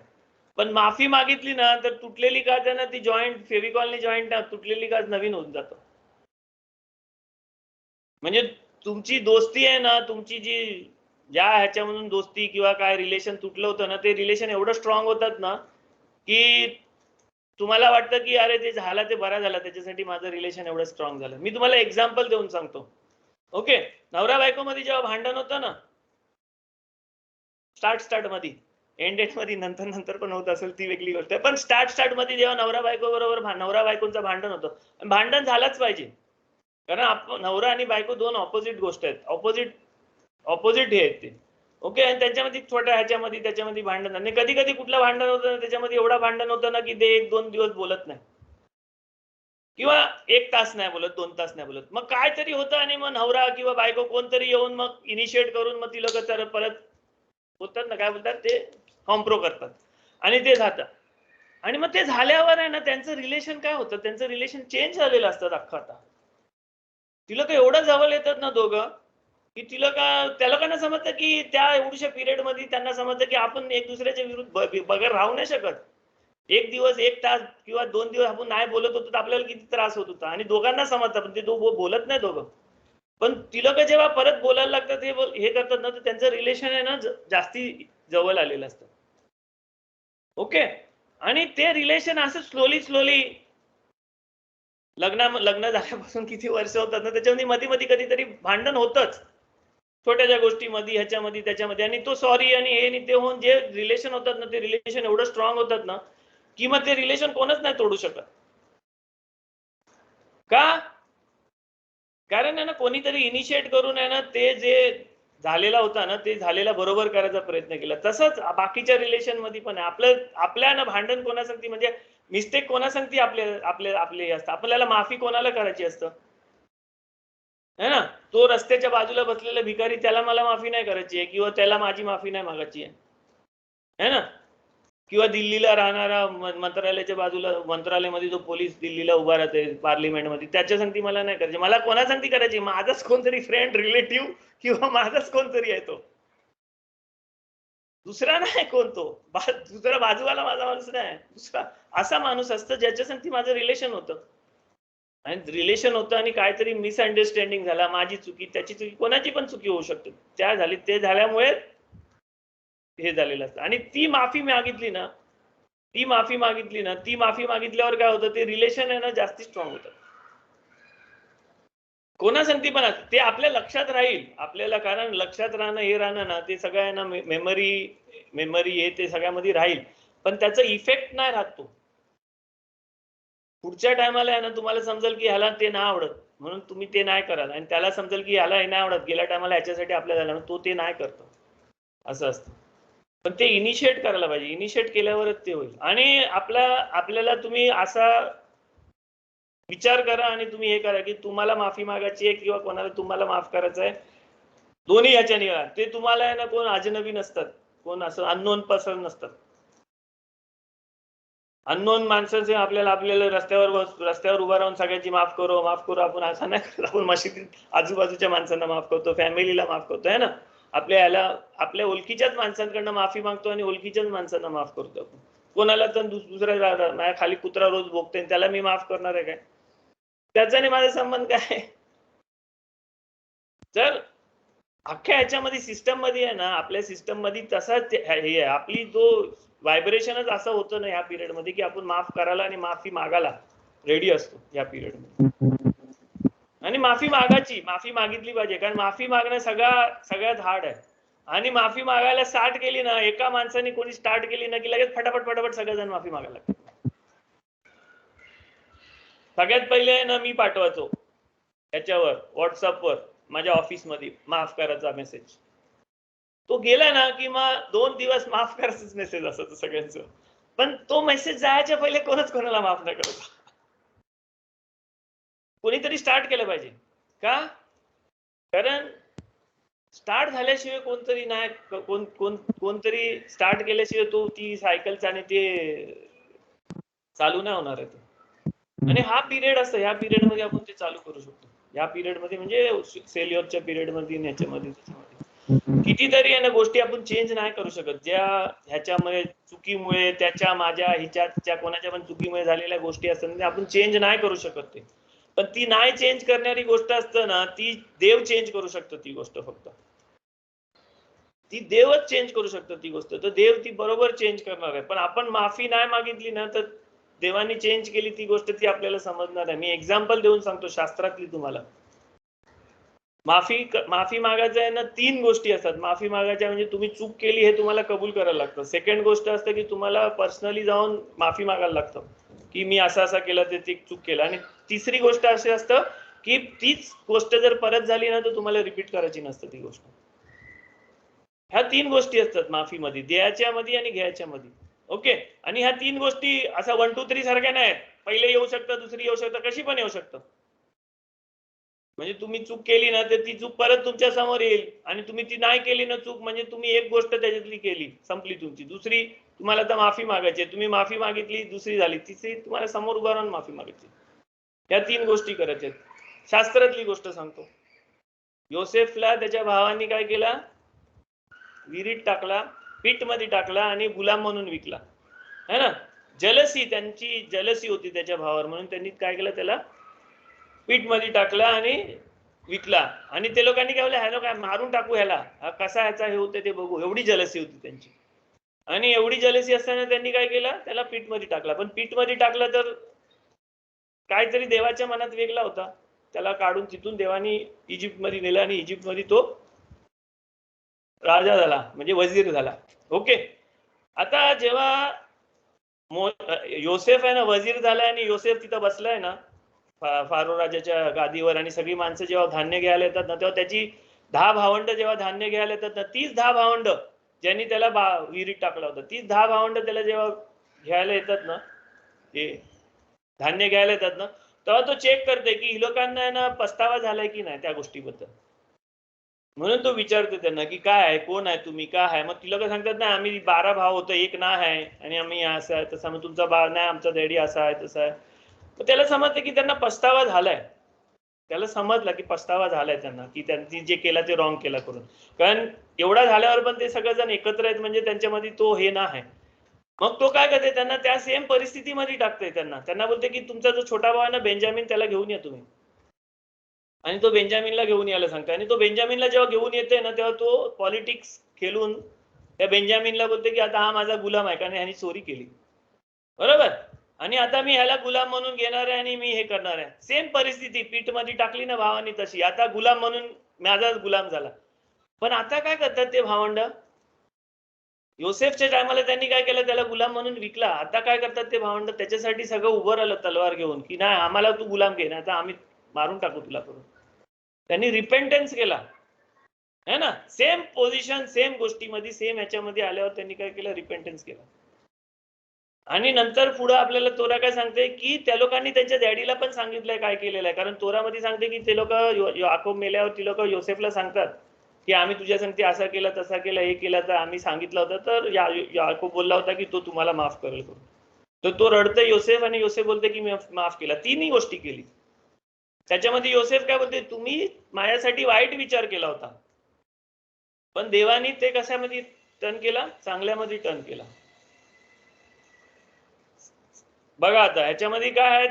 पण माफी मागितली ना तर तुटलेली काच आहे ना ती जॉईंट, फेविकॉलने जॉईंट ना, तुटलेली काच नवीन होऊन जातं. म्हणजे तुमची दोस्ती आहे ना, तुमची जी ज्या ह्याच्यामधून दोस्ती किंवा काय रिलेशन तुटलं होतं ना, ते रिलेशन एवढं स्ट्रॉंग होतात ना की तुम्हाला वाटतं की अरे ते झालं ते बरा झाला, त्याच्यासाठी माझं रिलेशन एवढं स्ट्रॉंग झालं. मी तुम्हाला एक्झाम्पल देऊन सांगतो. ओके, नवरा बायको मध्ये जेव्हा भांडण होतं ना, स्टार्ट मध्ये, एंड डेट मध्ये नंतर पण होत असेल ती वेगळी गोष्ट आहे, पण स्टार्ट मध्ये जेव्हा नवरा बायको बरोबर नवरा बायकोचं भांडण होतं, भांडण झालंच पाहिजे. कारण नवरा आणि बायको दोन ऑपोजिट गोष्ट आहेत, ऑपोजिट हे आहेत ते. ओके, आणि त्यांच्यामध्ये छोट्या ह्याच्यामध्ये त्याच्यामध्ये भांडण, आणि कधी कधी कुठलं भांडण होतं त्याच्यामध्ये एवढा भांडण होतं ना की ते 1-2 दिवस बोलत नाही किंवा 1 तास नाही बोलत, 2 तास नाही बोलत. मग काय तरी होतं आणि मग नवरा किंवा बायको कोणतरी येऊन मग इनिशिएट करून मग ती लोक परत होतात ना, काय बोलतात ते, कॉम्प्रो करतात आणि ते जातात. आणि मग ते झाल्यावर आहे ना त्यांचं रिलेशन काय होतं, त्यांचं रिलेशन चेंज झालेलं असतं अख्खं. आता ती लोक एवढं जवळ येतात ना दोघं की ती लोक, त्या लोकांना समजतं की त्या एवढ्याशा पिरियड मध्ये त्यांना समजतं की आपण एक दुसऱ्याच्या विरुद्ध बगैर राहू नाही शकत. 1 दिवस 1 तास किंवा 2 दिवस आपण नाही बोलत होतो तर आपल्याला किती त्रास होत होता, आणि दोघांना समजतं, पण ते बोलत नाही दोघं. पण ती लोक जेव्हा परत बोलायला लागतात, हे करतात ना, तर त्यांचं रिलेशन आहे ना जास्ती जवळ आलेलं असतं. ओके, आणि ते रिलेशन असं स्लोली लग्न झाल्यापासून किती वर्ष होतात ना, त्याच्यामध्ये मध्ये कधीतरी भांडण होतच छोट्याशा गोष्टीमध्ये, ह्याच्यामध्ये त्याच्यामध्ये, आणि तो सॉरी आणि हे आणि ते होऊन जे रिलेशन होतात ना, ते रिलेशन एवढं स्ट्रॉंग होतात ना की मग ते रिलेशन कोणच नाही तोडू शकत. का? कारण आहे ना कोणीतरी इनिशिएट करून आहे ना ते जे झालेला होता ना ते झालेला बरोबर करायचा प्रयत्न केला. तसंच बाकीच्या रिलेशन मध्ये पण आहे. आपल्या ना भांडण कोणासाठी, म्हणजे मिस्टेक कोणासाठी आपले असतं, आपल्याला माफी कोणाला करायची असतं है ना. तो रस्त्याच्या बाजूला बसलेला भिकारी, त्याला मला माफी नाही करायची आहे किंवा त्याला माझी माफी नाही मागायची आहे ना. किंवा दिल्लीला राहणारा मंत्रालयाच्या बाजूला, मंत्रालयामध्ये जो पोलीस दिल्लीला उभा राहते पार्लिमेंटमध्ये, त्याच्या संगती मला नाही करायची. मला कोणा संगती करायची? माझाच कोणतरी फ्रेंड, रिलेटिव्ह किंवा माझाच कोणतरी आहे, तो दुसरा नाही. कोण तो दुसरा बाजूवाला माझा माणूस नाही, दुसरा असा माणूस असतं ज्याच्या संगती माझं रिलेशन होतं. आणि रिलेशन होतं आणि काहीतरी मिसअंडरस्टँडिंग झाला, माझी चुकी, त्याची चुकी, कोणाची पण चुकी होऊ शकते, ते झाल्यामुळे हे झालेलं असतं. आणि ती माफी मागितली ना, ती माफी मागितल्यावर काय होतं, ते रिलेशन आहे ना जास्ती स्ट्रॉंग होतं. कोणासाठी पण ते आपल्या लक्षात राहील आपल्याला, कारण लक्षात राहणं हे राहणं ना, ते सगळ्यांना मेमरी हे ते सगळ्यामध्ये राहील, पण त्याचा इफेक्ट नाही राहत. तो पुढच्या टायमाला आहे ना तुम्हाला समजेल की ह्याला ते नाही आवडत म्हणून तुम्ही ते नाही कराल, आणि त्याला समजेल की ह्याला हे नाही आवडत, गेल्या टायमाला ह्याच्यासाठी आपल्याला तो ते नाही करतो, असं असतं. पण ते इनिशिएट करायला पाहिजे. इनिशिएट केल्यावरच ते होईल. आणि आपल्याला तुम्ही असा विचार करा आणि तुम्ही हे करा की तुम्हाला माफी मागायची आहे किंवा कोणाला तुम्हाला माफ करायचं आहे, दोन्ही याच्याने करा. ते तुम्हाला आहे ना कोण अजनबी नसतात, कोण असं अननोन पर्सन नसतात. अननोन माणसाचे आपल्याला रस्त्यावर उभा राहून सगळ्यांची माफ करू आपण असं नाही करत. आपण मशिदीत आजूबाजूच्या माणसांना माफ करतो, फॅमिलीला माफ करतो आहे ना, आपल्या ओळखीच्याच माणसांकडनं माफी मागतो आणि ओळखीच्याच माणसांना माफ करतो आपण. कोणाला तर दुसऱ्या माझ्या खाली कुत्रा रोज भोगतोय त्याला मी माफ करणार आहे काय? त्याच्याने माझा संबंध काय? जर अख्ख्या ह्याच्यामध्ये सिस्टम मध्ये आहे ना, आपल्या सिस्टम मध्ये तसाच हे आहे, आपली जो व्हायब्रेशनच असं होतं ना या पिरियड मध्ये की आपण माफ करायला आणि माफी मागायला रेडी असतो या पिरियड मध्ये. आणि माफी मागितली पाहिजे, कारण माफी मागणं सगळ्यात हार्ड आहे. आणि माफी मागायला स्टार्ट केली ना, एका माणसाने कोणी स्टार्ट केली ना की लगेच फटाफट सगळेजण माफी मागायला लागतात. सगळ्यात पहिले ना मी पाठवायचो याच्यावर व्हॉट्सअपवर माझ्या ऑफिसमध्ये माफ करायचा मेसेज. तो गेला ना की मग 2 दिवस माफ करायचाच मेसेज असतो सगळ्यांचं. पण तो मेसेज जायच्या पहिले कोणाला माफ नाही करायचा. कोणीतरी स्टार्ट केलं पाहिजे. का? कारण स्टार्ट झाल्याशिवाय कोणतरी स्टार्ट केल्याशिवाय ती सायकल आणि ते चालू नाही होणार आहे. आणि हा पिरियड असतो, ह्या पिरियड मध्ये आपण ते चालू करू शकतो. या पिरियड मध्ये म्हणजे सेल्युअरच्या पिरियड मध्ये त्याच्यामध्ये कितीतरी आहे ना गोष्टी आपण चेंज नाही करू शकत, ज्या ह्याच्यामध्ये चुकीमुळे त्याच्या माझ्या हिच्या कोणाच्या पण चुकीमुळे झालेल्या गोष्टी असतात आपण चेंज नाही करू शकत. ते पण ती नाही चेंज करणारी गोष्ट असतं ना, ती देव चेंज करू शकतो. ती गोष्ट फक्त ती देवच चेंज करू शकतो ती गोष्ट. तर देव ती बरोबर चेंज करणार आहे. पण आपण माफी नाही मागितली ना तर देवानी चेंज केली ती गोष्ट, ती आपल्याला समजणार आहे. मी एक्झाम्पल देऊन सांगतो शास्त्रातली तुम्हाला. माफी मागायचं आहे ना 3 गोष्टी असतात. माफी मागायच्या म्हणजे तुम्ही चूक केली हे तुम्हाला कबूल करायला लागतं. सेकंड गोष्ट असते की तुम्हाला पर्सनली जाऊन माफी मागायला लागतं की मी असं केलं ते चूक केलं. आणि तिसरी गोष्ट अशी असतं की तीच गोष्ट जर परत झाली ना तर तुम्हाला रिपीट करायची नसतं ती गोष्ट. ह्या 3 गोष्टी असतात माफीमध्ये, द्यायच्या मध्ये आणि घ्यायच्या मध्ये. ओके. आणि ह्या 3 गोष्टी असा 1 2 3 सारख्या नाहीत. पहिले येऊ शकतं, दुसरी येऊ शकतं, कशी पण येऊ शकतं. म्हणजे तुम्ही चूक केली ना तर ती चूक परत तुमच्या समोर येईल. आणि तुम्ही ती नाही केली ना चूक, म्हणजे तुम्ही एक गोष्ट त्याच्यातली केली, संपली तुमची. दुसरी तुम्हाला तर माफी मागायची, तुम्ही माफी मागितली, दुसरी झाली, तिसरी तुम्हाला समोर उभा राहून माफी मागायची. या 3 गोष्टी करायच्या आहेत. शास्त्रातली गोष्ट सांगतो. योसेफला त्याच्या भावांनी काय केला? विहिरीत टाकला, पीठ मध्ये टाकला आणि गुलाम म्हणून विकला है ना. त्यांची जलसी होती त्याच्या भावावर, म्हणून त्यांनी काय केलं, त्याला पीठ मध्ये टाकला आणि विकला. आणि ते लोकांनी काय ह्याला काय मारून टाकू, ह्याला कसा ह्याचा हे होते ते बघू, एवढी जलसी होती त्यांची. आणि एवढी जलसी असताना त्यांनी काय केलं, त्याला पीठ मध्ये टाकला. पण पीठ मध्ये टाकलं तर काहीतरी देवाच्या मनात वेगळा होता. त्याला काढून तिथून देवानी इजिप्त मध्ये नेलं आणि इजिप्त मध्ये तो राजा झाला, म्हणजे वजीर झाला. ओके. आता जेव्हा योसेफ आहे ना वजीर झाला आणि योसेफ तिथं बसलाय ना फारो राजाच्या गादीवर, आणि सगळी माणसं जेव्हा धान्य घ्यायला येतात ना तेव्हा त्याची 10 भावंड जेव्हा धान्य घ्यायला येतात ना, तीच 10 भावंड ज्यांनी त्याला विहिरीत टाकला होता, तीच 10 भावंड त्याला जेव्हा घ्यायला येतात ना, हे धान्य घ्यायला येतात ना, तेव्हा तो चेक करते की लोकांना ना पस्तावा झालाय की नाही त्या गोष्टीबद्दल. म्हणून तो विचारतो त्यांना की काय आहे, कोण आहे तुम्ही, काय आहे. मग ती लोक सांगतात ना आम्ही 12 भाव होतो, एक ना आहे आणि आम्ही असं आहे तसं. मग तुमचा भाव नाही, आमचा डॅडी असा आहे तसा आहे. मग त्याला समजतं की त्यांना पस्तावा झालाय. त्याला समजलं की पस्तावा झालाय त्यांना, की त्यांनी जे केलं ते रॉंग केलं करून. कारण एवढा झाल्यावर पण ते सगळेजण एकत्र आहेत म्हणजे त्यांच्यामध्ये तो हे ना आहे. मग तो काय करते, त्यांना त्या सेम परिस्थितीमध्ये टाकते. त्यांना बोलते की तुमचा जो छोटा भाव आहे ना बेंजामिन, त्याला घेऊन या तुम्ही. आणि तो बेंजामिनला घेऊन यायला सांगतो. आणि तो बेंजामिनला जेव्हा घेऊन येते ना तेव्हा तो पॉलिटिक्स खेळून त्या बेंजामिनला बोलते की आता हा माझा गुलाम आहे, कारण ह्यानी चोरी केली, बरोबर. आणि आता मी ह्याला गुलाम म्हणून घेणार आहे आणि मी हे करणार आहे. सेम परिस्थिती पीठ मध्ये टाकली ना भावानी तशी. आता गुलाम म्हणून माझाच गुलाम झाला. पण आता काय करतात ते भावंड, योसेफच्या टायमाला त्यांनी काय केलं, त्याला गुलाम म्हणून विकला. आता काय करतात ते भावंड, त्याच्यासाठी सगळं उभं राहिलं तलवार घेऊन की नाही आम्हाला तू गुलाम घे, आता आम्ही मारून टाकू तुला करून. त्यांनी रिपेंटन्स केला. है ना, सेम पोझिशन सेम गोष्टीमध्ये सेम ह्याच्यामध्ये आल्यावर त्यांनी काय केलं, रिपेंटन्स केलं. आणि नंतर पुढे आपल्याला तोरा काय सांगते की त्या लोकांनी त्यांच्या डॅडीला पण सांगितलंय काय केलेलं आहे. कारण तोरामध्ये सांगते की ते लोक याकोब मेल्यावर ती लोक योसेफला सांगतात की आम्ही तुझ्या संगती असा केला तसा केला हे केला, तर आम्ही सांगितलं होतं, तर याकोब बोलला होता की तो तुम्हाला माफ करेल करून. तर तो रडते योसेफ आणि योसेफ बोलते की मी माफ केला. तिन्ही गोष्टी केली. त्याच्यामध्ये योसेफ काय बोलते, तुम्ही माझ्यासाठी वाईट विचार केला होता, पण देवानी ते कशामध्ये टर्न केला, चांगल्यामध्ये टर्न केला. बघा आता ह्याच्यामध्ये काय आहे,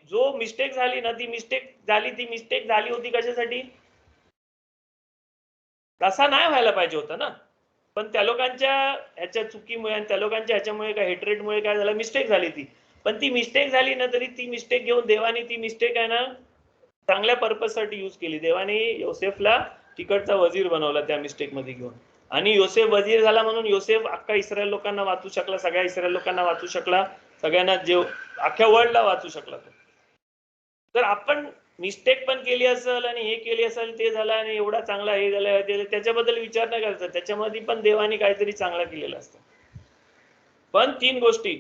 जो मिस्टेक झाली ना, ती मिस्टेक झाली होती कशासाठी, तसा नाही व्हायला पाहिजे होता ना, पण त्या लोकांच्या ह्याच्या चुकीमुळे आणि त्या लोकांच्या ह्याच्यामुळे काय हेट्रेडमुळे काय झालं, मिस्टेक झाली ती. पण ती मिस्टेक झाली ना, तरी ती मिस्टेक घेऊन देवाने ती मिस्टेक आहे ना चांगल्या पर्पज साठी यूज केली. देवाने योसेफला तिकडचा वजीर बनवला त्या मिस्टेक मध्ये घेऊन. आणि योसेफ वजीर झाला म्हणून योसेफ अख्खा इस्रायल लोकांना वाचू शकला, सगळ्या इस्रायल लोकांना वाचू शकला, सगळ्यांना जे अख्ख्या वर्ल्डला वाचू शकला तो. तर आपण मिस्टेक पण केली असेल आणि हे केली असेल ते झालं आणि एवढा चांगला हे झालं त्याच्याबद्दल विचार नाही करायचा, त्याच्यामध्ये पण देवाने काहीतरी चांगला केलेला असतं. पण तीन गोष्टी,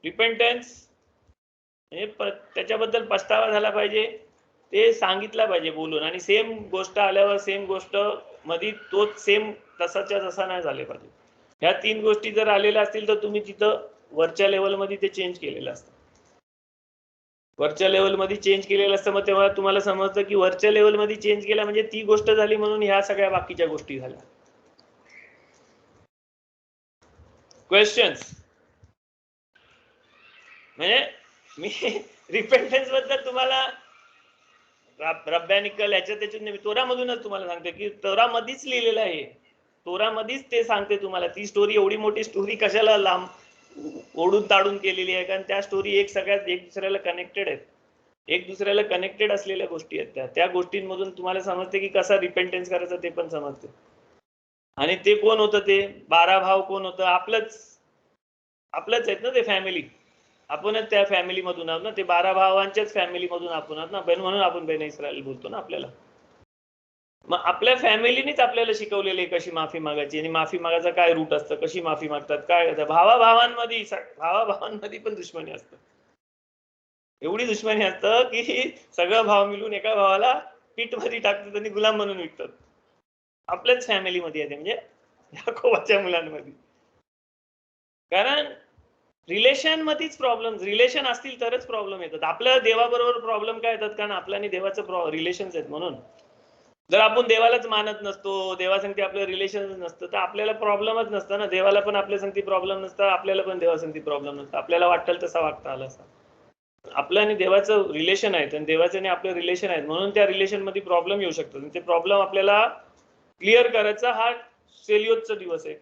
रिपेंटन्स म्हणजे त्याच्याबद्दल पछतावा झाला पाहिजे, ते सांगितलं पाहिजे बोलून, आणि सेम गोष्ट आल्यावर सेम गोष्ट मध्ये तोच सेम तसाच्या तसा नाही झाले पाहिजे. ह्या तीन गोष्टी जर आलेल्या असतील तर तुम्ही तिथं वरच्या लेवलमध्ये ते चेंज केलेलं असतं. वरच्या लेवलमध्ये चेंज केलेलं असतं, मग तेव्हा तुम्हाला समजतं की वरच्या लेवलमध्ये चेंज केला म्हणजे ती गोष्ट झाली म्हणून ह्या सगळ्या बाकीच्या गोष्टी झाल्या. क्वेश्चन्स? म्हणजे मी रिपेंटन्स बद्दल तुम्हाला रब्बॅनिकल याच्या त्याच्यात तोरामधूनच तुम्हाला सांगते की तोरामध्येच लिहिलेलं आहे, तोरामध्येच ते सांगते तुम्हाला. ती स्टोरी, एवढी मोठी स्टोरी कशाला लांब ओढून ताडून केलेली आहे, कारण त्या स्टोरी एक दुसऱ्याला कनेक्टेड आहेत, एक दुसऱ्याला कनेक्टेड असलेल्या गोष्टी आहेत. त्या गोष्टींमधून तुम्हाला समजते की कसा रिपेंटन्स करायचा ते पण समजते. आणि ते कोण होतं, ते 12 भाव कोण होतं, आपलंच आहेत ना ते फॅमिली, आपणच त्या फॅमिली मधून आहोत ना, ते 12 भावांच्याच फॅमिली मधून आपण आहोत ना, म्हणून आपण बेन इस्रायल बोलतो ना आपल्याला. मग आपल्या फॅमिलीनेच आपल्याला शिकवलेले कशी माफी मागायची आणि माफी मागायचा काय रूट असतं, कशी माफी मागतात, काय करतात. भावाभावांमध्ये पण दुश्मनी असतं, एवढी दुश्मनी असतं की सगळं भाव मिळून एका भावाला पीठ मध्ये टाकतात आणि गुलाम म्हणून विकतात. आपल्याच फॅमिलीमध्ये येते, म्हणजे याकोबाच्या मुलांमध्ये. कारण रिलेशन मध्येच प्रॉब्लेम, रिलेशन असतील तरच प्रॉब्लेम येतात. आपल्या देवाबरोबर प्रॉब्लेम काय येतात, कारण आपल्या आणि देवाचं रिलेशन्स आहेत म्हणून. जर आपण देवालाच मानत नसतो, देवासंगती आपलं रिलेशन नसतं, तर आपल्याला प्रॉब्लेमच नसतं ना. देवाला पण आपल्या संगती प्रॉब्लेम नसतं, आपल्याला पण देवासंगती प्रॉब्लेम नसतं. आपल्याला वाटेल तसा वागता आला असता. आपलं आणि देवाचं रिलेशन आहे आणि देवाचं आणि आपलं रिलेशन आहे, म्हणून त्या रिलेशन मध्ये प्रॉब्लेम येऊ शकतात. ते प्रॉब्लेम आपल्याला क्लिअर करायचा हा सेलियोसचा दिवस आहे.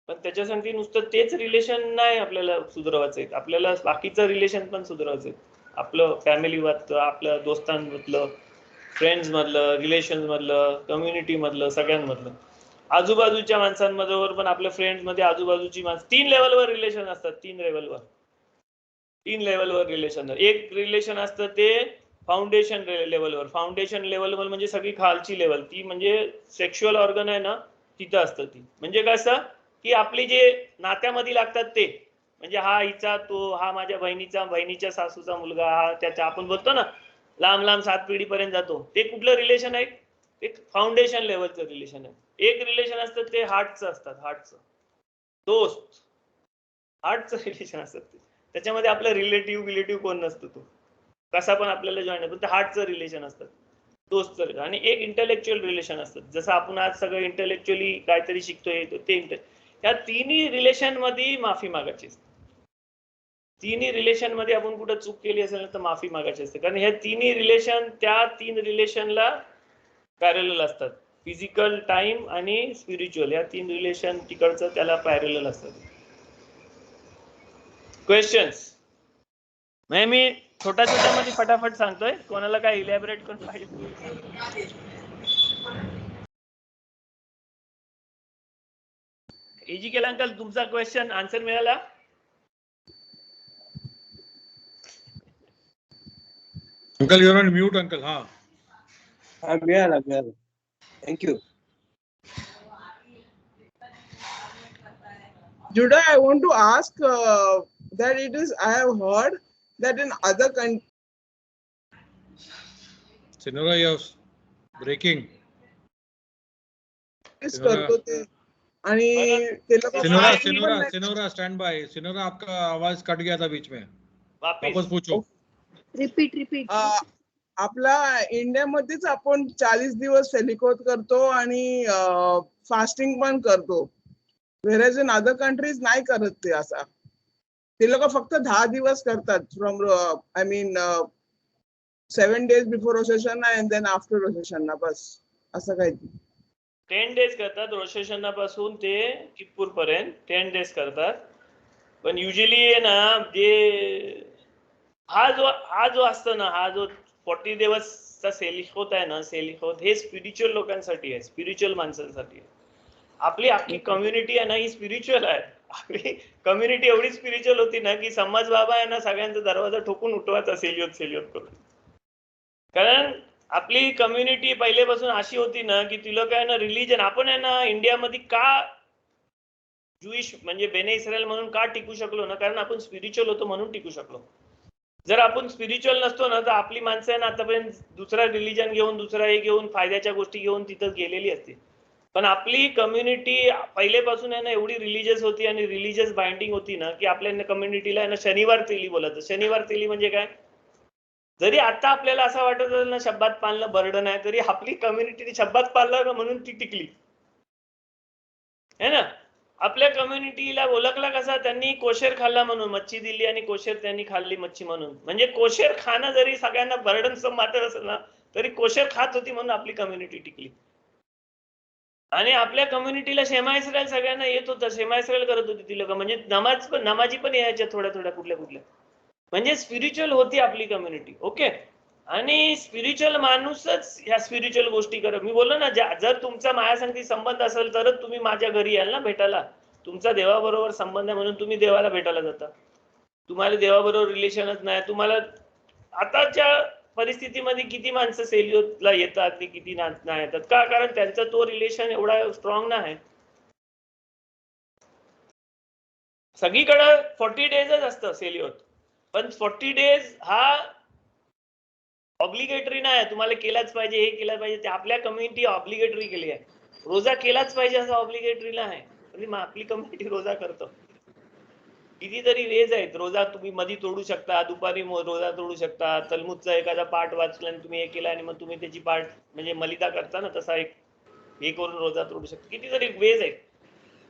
पण त्याच्यासाठी नुसतं तेच रिलेशन नाही आपल्याला सुधारायचंय, आपल्याला बाकीचं रिलेशन पण सुधारायचंय. आपलं फॅमिली मधलं, आपल्या दोस्तांमधलं, फ्रेंड्स मधलं, रिलेशन मधलं, कम्युनिटी मधलं, सगळ्यांमधलं, आजूबाजूच्या माणसांबरोबर पण, आपल्या फ्रेंड्स मध्ये आजूबाजूची माणसं, 3 लेवलवर रिलेशन असतात. 3 लेवलवर रिलेशन. एक रिलेशन असतं ते फाउंडेशन लेवलवर. फाउंडेशन लेवलवर म्हणजे सगळी खालची लेवल, ती म्हणजे सेक्शुअल ऑर्गन आहे ना, तिथं असतं. ती म्हणजे कसं की आपली जे नात्यामध्ये लागतात ते, म्हणजे हा हिचा तो, हा माझ्या बहिणीच्या सासूचा मुलगा, हा त्याचा, आपण बोलतो ना लांब 7 पिढीपर्यंत जातो, ते कुठलं रिलेशन आहे, एक फाउंडेशन लेवलचं रिलेशन आहे. एक रिलेशन असतं ते हार्टचं असतात, हार्टचं दोस्त, हार्टचं रिलेशन असतं ते. त्याच्यामध्ये आपलं रिलेटिव्ह कोण नसतं, तो कसा पण आपल्याला जॉईन होतो, ते हार्टचं रिलेशन असतं, दोस्तचं. आणि एक इंटेलेक्च्युअल रिलेशन असतं, जसं आपण आज सगळं इंटेलेक्च्युअली काहीतरी शिकतोय ते. या तिन्ही रिलेशन मध्ये माफी मागायची असते. तिन्ही रिलेशन मध्ये आपण कुठं चूक केली असेल तर माफी मागायची असते, कारण हे तिन्ही रिलेशन त्या 3 रिलेशनला पॅरलल असतात. फिजिकल, टाइम आणि स्पिरिच्युअल, या 3 रिलेशन तिकडचं त्याला पॅरलल असतात. क्वेश्चन्स? म्हणजे मी छोट्या मध्ये फटाफट सांगतोय, कोणाला काय इलॅबोरेट करून पाहिजे? इजिकेल अंकल, तुमचा क्वेश्चन आन्सर मिळाला? Uncle, your on mute uncle. हा मिळाला. Thank you. Judah, I want to ask that it is, I have heard that in other countries. Sinora, you're breaking. करतो ते आणि ते लोक सिनोरा स्टैंड बाय. सिनोरा आपका आवाज कट गया था बीच में, वापस पूछो. रिपीट. आपला इंडियामध्येच आपण 40 दिवस सेलिकोत करतो आणि फास्टिंग पण करतो. व्हेअरएज इन अदर कंट्रीज नाही करत ते असा. ते लोक फक्त 10 दिवस करतात from I mean 7 days before Rosh Hashanah and then after Rosh Hashanah, बस असं काही. 10 days करतात रोश हशानापासून ते किप्पूर पर्यंत 10 days करतात. पण युजली आहे ना, जे हा जो असतो ना, हा जो 40 दिवसचा सेलिकोत आहे ना, सेलिकोत हे स्पिरिच्युअल लोकांसाठी आहे, स्पिरिच्युअल माणसांसाठी आहे. आपली अख्खी कम्युनिटी आहे ना, ही स्पिरिच्युअल आहे. आपली कम्युनिटी एवढी स्पिरिच्युअल होती ना, की समाज बाबा आहे ना, सगळ्यांचा दरवाजा ठोकून उठवायचा सेलियोत करून. कारण आपली कम्युनिटी पहिलेपासून अशी होती ना, की तिला काय ना, रिलीजन आपण आहे ना, इंडियामध्ये का ज्युइश म्हणजे बेने इस्रायल म्हणून का टिकू शकलो ना, कारण आपण स्पिरिच्युअल होतो म्हणून टिकू शकलो. जर आपण स्पिरिच्युअल नसतो ना, तर आपली माणसं आहे ना, आतापर्यंत दुसरा रिलीजन घेऊन, दुसरा हे घेऊन, फायद्याच्या गोष्टी घेऊन तिथं गेलेली असते. पण आपली कम्युनिटी पहिलेपासून आहे ना, एवढी रिलीजियस होती आणि रिलीजियस बाइंडिंग होती ना, की आपल्या कम्युनिटीला आहे ना, शनिवार तेली बोलायचं. शनिवार तेली म्हणजे काय? जरी आता आपल्याला असं वाटत असेल ना, शब्दात पाळणं बर्डन आहे, तरी आपली कम्युनिटी शब्दात पाळलं म्हणून ती टिकली है ना. आपल्या कम्युनिटीला ओळखला कसा, त्यांनी कोशेर खाल्ला म्हणून मच्छी दिली आणि कोशेर त्यांनी खाल्ली मच्छी म्हणून. म्हणजे कोशेर खाणं जरी सगळ्यांना बर्डनसम वाटत असेल ना, तरी कोशेर खात होती म्हणून आपली कम्युनिटी टिकली. आणि आपल्या कम्युनिटीला शेमा इस्रायल सगळ्यांना येत होतं, शेमा इस्रायल करत होती ती लोक. म्हणजे नमाजी पण यायच्या थोड्या कुठल्या म्हणजे स्पिरिच्युअल होती आपली कम्युनिटी. ओके. आणि स्पिरिच्युअल माणूसच ह्या स्पिरिच्युअल गोष्टी करत. मी बोललो ना, जर तुमचा माझ्यासंगती संबंध असेल तरच तुम्ही माझ्या घरी याल ना भेटायला. तुमचा देवाबरोबर संबंध आहे म्हणून तुम्ही देवाला भेटायला जाता. तुम्हाला देवाबरोबर रिलेशनच नाही. तुम्हाला आताच्या परिस्थितीमध्ये किती माणसं सेलियोतला येतात ते किती नाही येतात का? कारण त्यांचा तो रिलेशन एवढा स्ट्रॉंग नाही. सगळीकडे 40 डेजच असतं सेलियोत. पण 40 डेज हा ऑब्लिगेटरी नाही, तुम्हाला केलाच पाहिजे, हे केलं पाहिजे. ते आपल्या कम्युनिटी ऑब्लिगेटरी केली आहे. रोजा केलाच पाहिजे असं ऑब्लिगेटरी नाही. म्हणजे आपली कम्युनिटी रोजा करतो. कितीतरी वेज आहेत. रोजा तुम्ही मधी तोडू शकता, दुपारी रोजा तोडू शकता, तलमुदचा एखादा पाठ वाचला आणि तुम्ही हे केला आणि मग तुम्ही त्याची पाठ म्हणजे मलिदा करता ना, तसा एक हे करून रोजा तोडू शकता. कितीतरी वेज आहेत.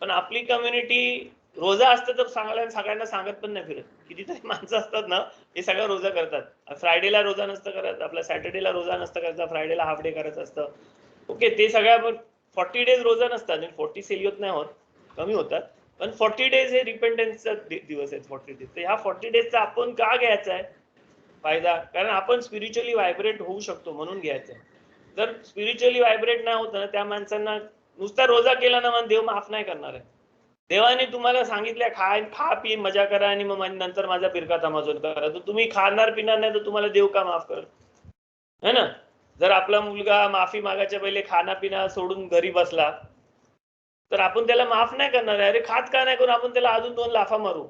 पण आपली कम्युनिटी रोजा असतं तर सगळ्यांना सांगत पण नाही फिरत. कितीतरी माणसं असतात ना, हे सगळं रोजा करतात. फ्रायडेला रोजा नसतं करत, आपल्या सॅटर्डेला रोजा नसतं करत, फ्रायडेला हाफ डे करायचं असतं. ओके. ते सगळ्या 40 डेज रोजा नसतात. 40 सेलियोत नाही होत, कमी होतात. पण 40 डेज हे रिपेंडन्सचा दिवस आहेत. 40 डेज. तर ह्या 40 डेजचा आपण का घ्यायचा आहे फायदा? कारण आपण स्पिरिच्युअली व्हायब्रेट होऊ शकतो म्हणून घ्यायचं आहे. जर स्पिरिच्युअली व्हायब्रेट नाही होत ना, त्या माणसांना नुसता रोजा केला ना, मग देव माफ नाही करणार आहे. देवाने तुम्हाला सांगितलं खा पी मजा करा आणि मग नंतर माझा फिरका तमाशा करा. तर तुम्ही खाणार पिणार नाही तर तुम्हाला देव का माफ करेल? है ना. जर आपला मुलगा माफी मागायच्या पहिले खाना पिना सोडून घरी बसला तर आपण त्याला माफ नाही करणार आहे. अरे खात का नाही करून आपण त्याला अजून 2 लाफा मारू.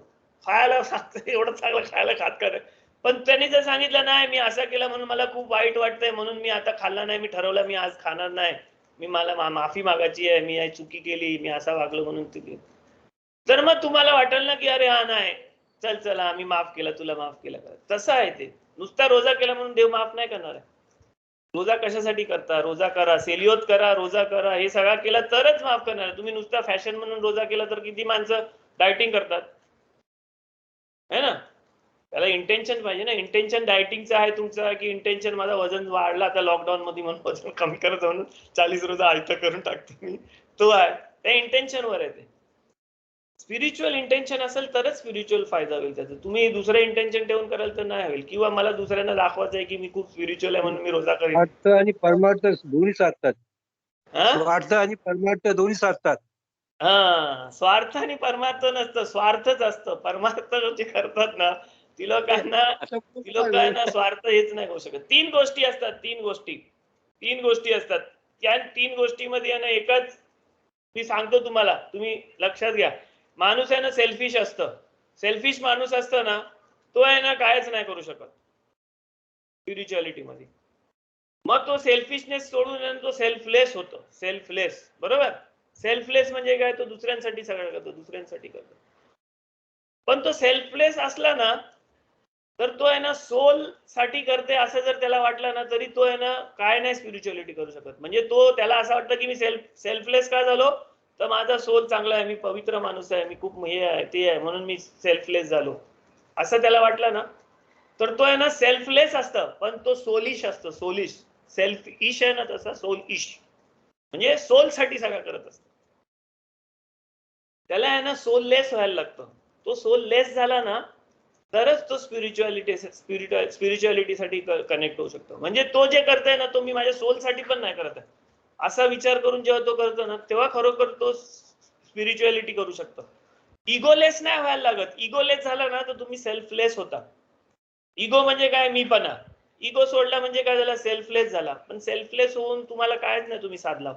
खायला सांगतो एवढं चांगलं खायला खात का नाही. पण त्यांनी जर सांगितलं नाही मी असं केलं म्हणून मला खूप वाईट वाटतंय म्हणून मी आता खाल्ला नाही, मी ठरवलं मी आज खाणार नाही, मी मला माफी मागायची आहे, मी चुकी केली, मी असा वागलो म्हणून तर मग तुम्हाला वाटेल ना की अरे हा नाही चल आम्ही माफ केलं, तुला माफ केलं. तसं आहे ते. नुसता रोजा केला म्हणून देव माफ नाही करणार आहे. रोजा कशासाठी करता? रोजा करा, सेलियोत करा, रोजा करा, हे सगळं केलं तरच माफ करणार आहे. तुम्ही नुसता फॅशन म्हणून रोजा केला तर किती माणसं डायटिंग करतात है ना. त्याला इंटेन्शन पाहिजे ना. इंटेन्शन डायटिंगचं आहे तुमचं की इंटेन्शन माझं वजन वाढलं आता लॉकडाऊन मध्ये म्हणून वजन कमी करत म्हणून 40 रोजा आयतं करून टाकतो मी, तो आहे. त्या इंटेन्शनवर आहे ते. स्पिरिच्युअल इंटेन्शन असेल तरच स्पिरिच्युअल फायदा होईल त्याचा. तुम्ही दुसरं इंटेन्शन ठेवून कराल तर नाही होईल. किंवा मला दुसऱ्यांना दाखवायचं आहे की मी खूप स्पिरिच्युअल आहे म्हणून मी रोजा करेन. स्वार्थ आणि परमार्थ दोन्ही साधतात. स्वार्थ आणि परमार्थ दोन्ही साधतात. स्वार्थ आणि परमार्थ नसतं, स्वार्थच असतं. परमार्थ जे करतात ना ती लोकांना स्वार्थ हेच नाही होऊ शकत. 3 गोष्टी असतात. 3 गोष्टी असतात. या 3 गोष्टीमध्ये आहे ना एकच मी सांगतो तुम्हाला, तुम्ही लक्षात घ्या. माणूस आहे ना सेल्फिश असतं. सेल्फिश माणूस असतं ना तो आहे ना कायच नाही करू शकत स्पिरिच्युअलिटी मध्ये. मग तो सेल्फिशनेस सोडून तो सेल्फलेस होतो. सेल्फलेस, बरोबर. सेल्फलेस म्हणजे काय, तो दुसऱ्यांसाठी सगळं करतो, दुसऱ्यांसाठी करतो. पण तो सेल्फलेस असला ना तर तो आहे ना सोल साठी करते असं जर त्याला वाटलं ना तरी तो आहे ना काय नाही स्पिरिच्युअलिटी करू शकत. म्हणजे तो त्याला असं वाटतं की मी सेल्फलेस का झालो, तर माझा सोल चांगला आहे, मी पवित्र माणूस आहे, मी खूप हे आहे ते आहे म्हणून मी सेल्फलेस झालो असं त्याला वाटलं ना तर तो आहे ना सेल्फलेस असतं, पण तो सोलिश असतो. सोलिश, सेल्फ इश आहे ना तसा सोल इश, म्हणजे सोल साठी सगळं करत असतो. त्याला आहे ना सोललेस व्हायला लागतं. तो सोललेस झाला ना तरच तो स्पिरिच्युअलिटी साठी कनेक्ट होऊ शकतो. म्हणजे तो जे करतोय ना तो मी माझ्या सोल साठी पण नाही करत आहे असा विचार करून जेव्हा तो करतो ना तेव्हा खरोखर तो स्पिरिच्युअलिटी करू शकतो. इगोलेस नाही व्हायला लागत. इगोलेस झाला ना तर तुम्ही सेल्फलेस होता. इगो म्हणजे काय, मीपणा. इगो सोडला म्हणजे काय झाला, सेल्फलेस झाला. पण सेल्फलेस होऊन तुम्हाला कायच नाही तुम्ही साधला.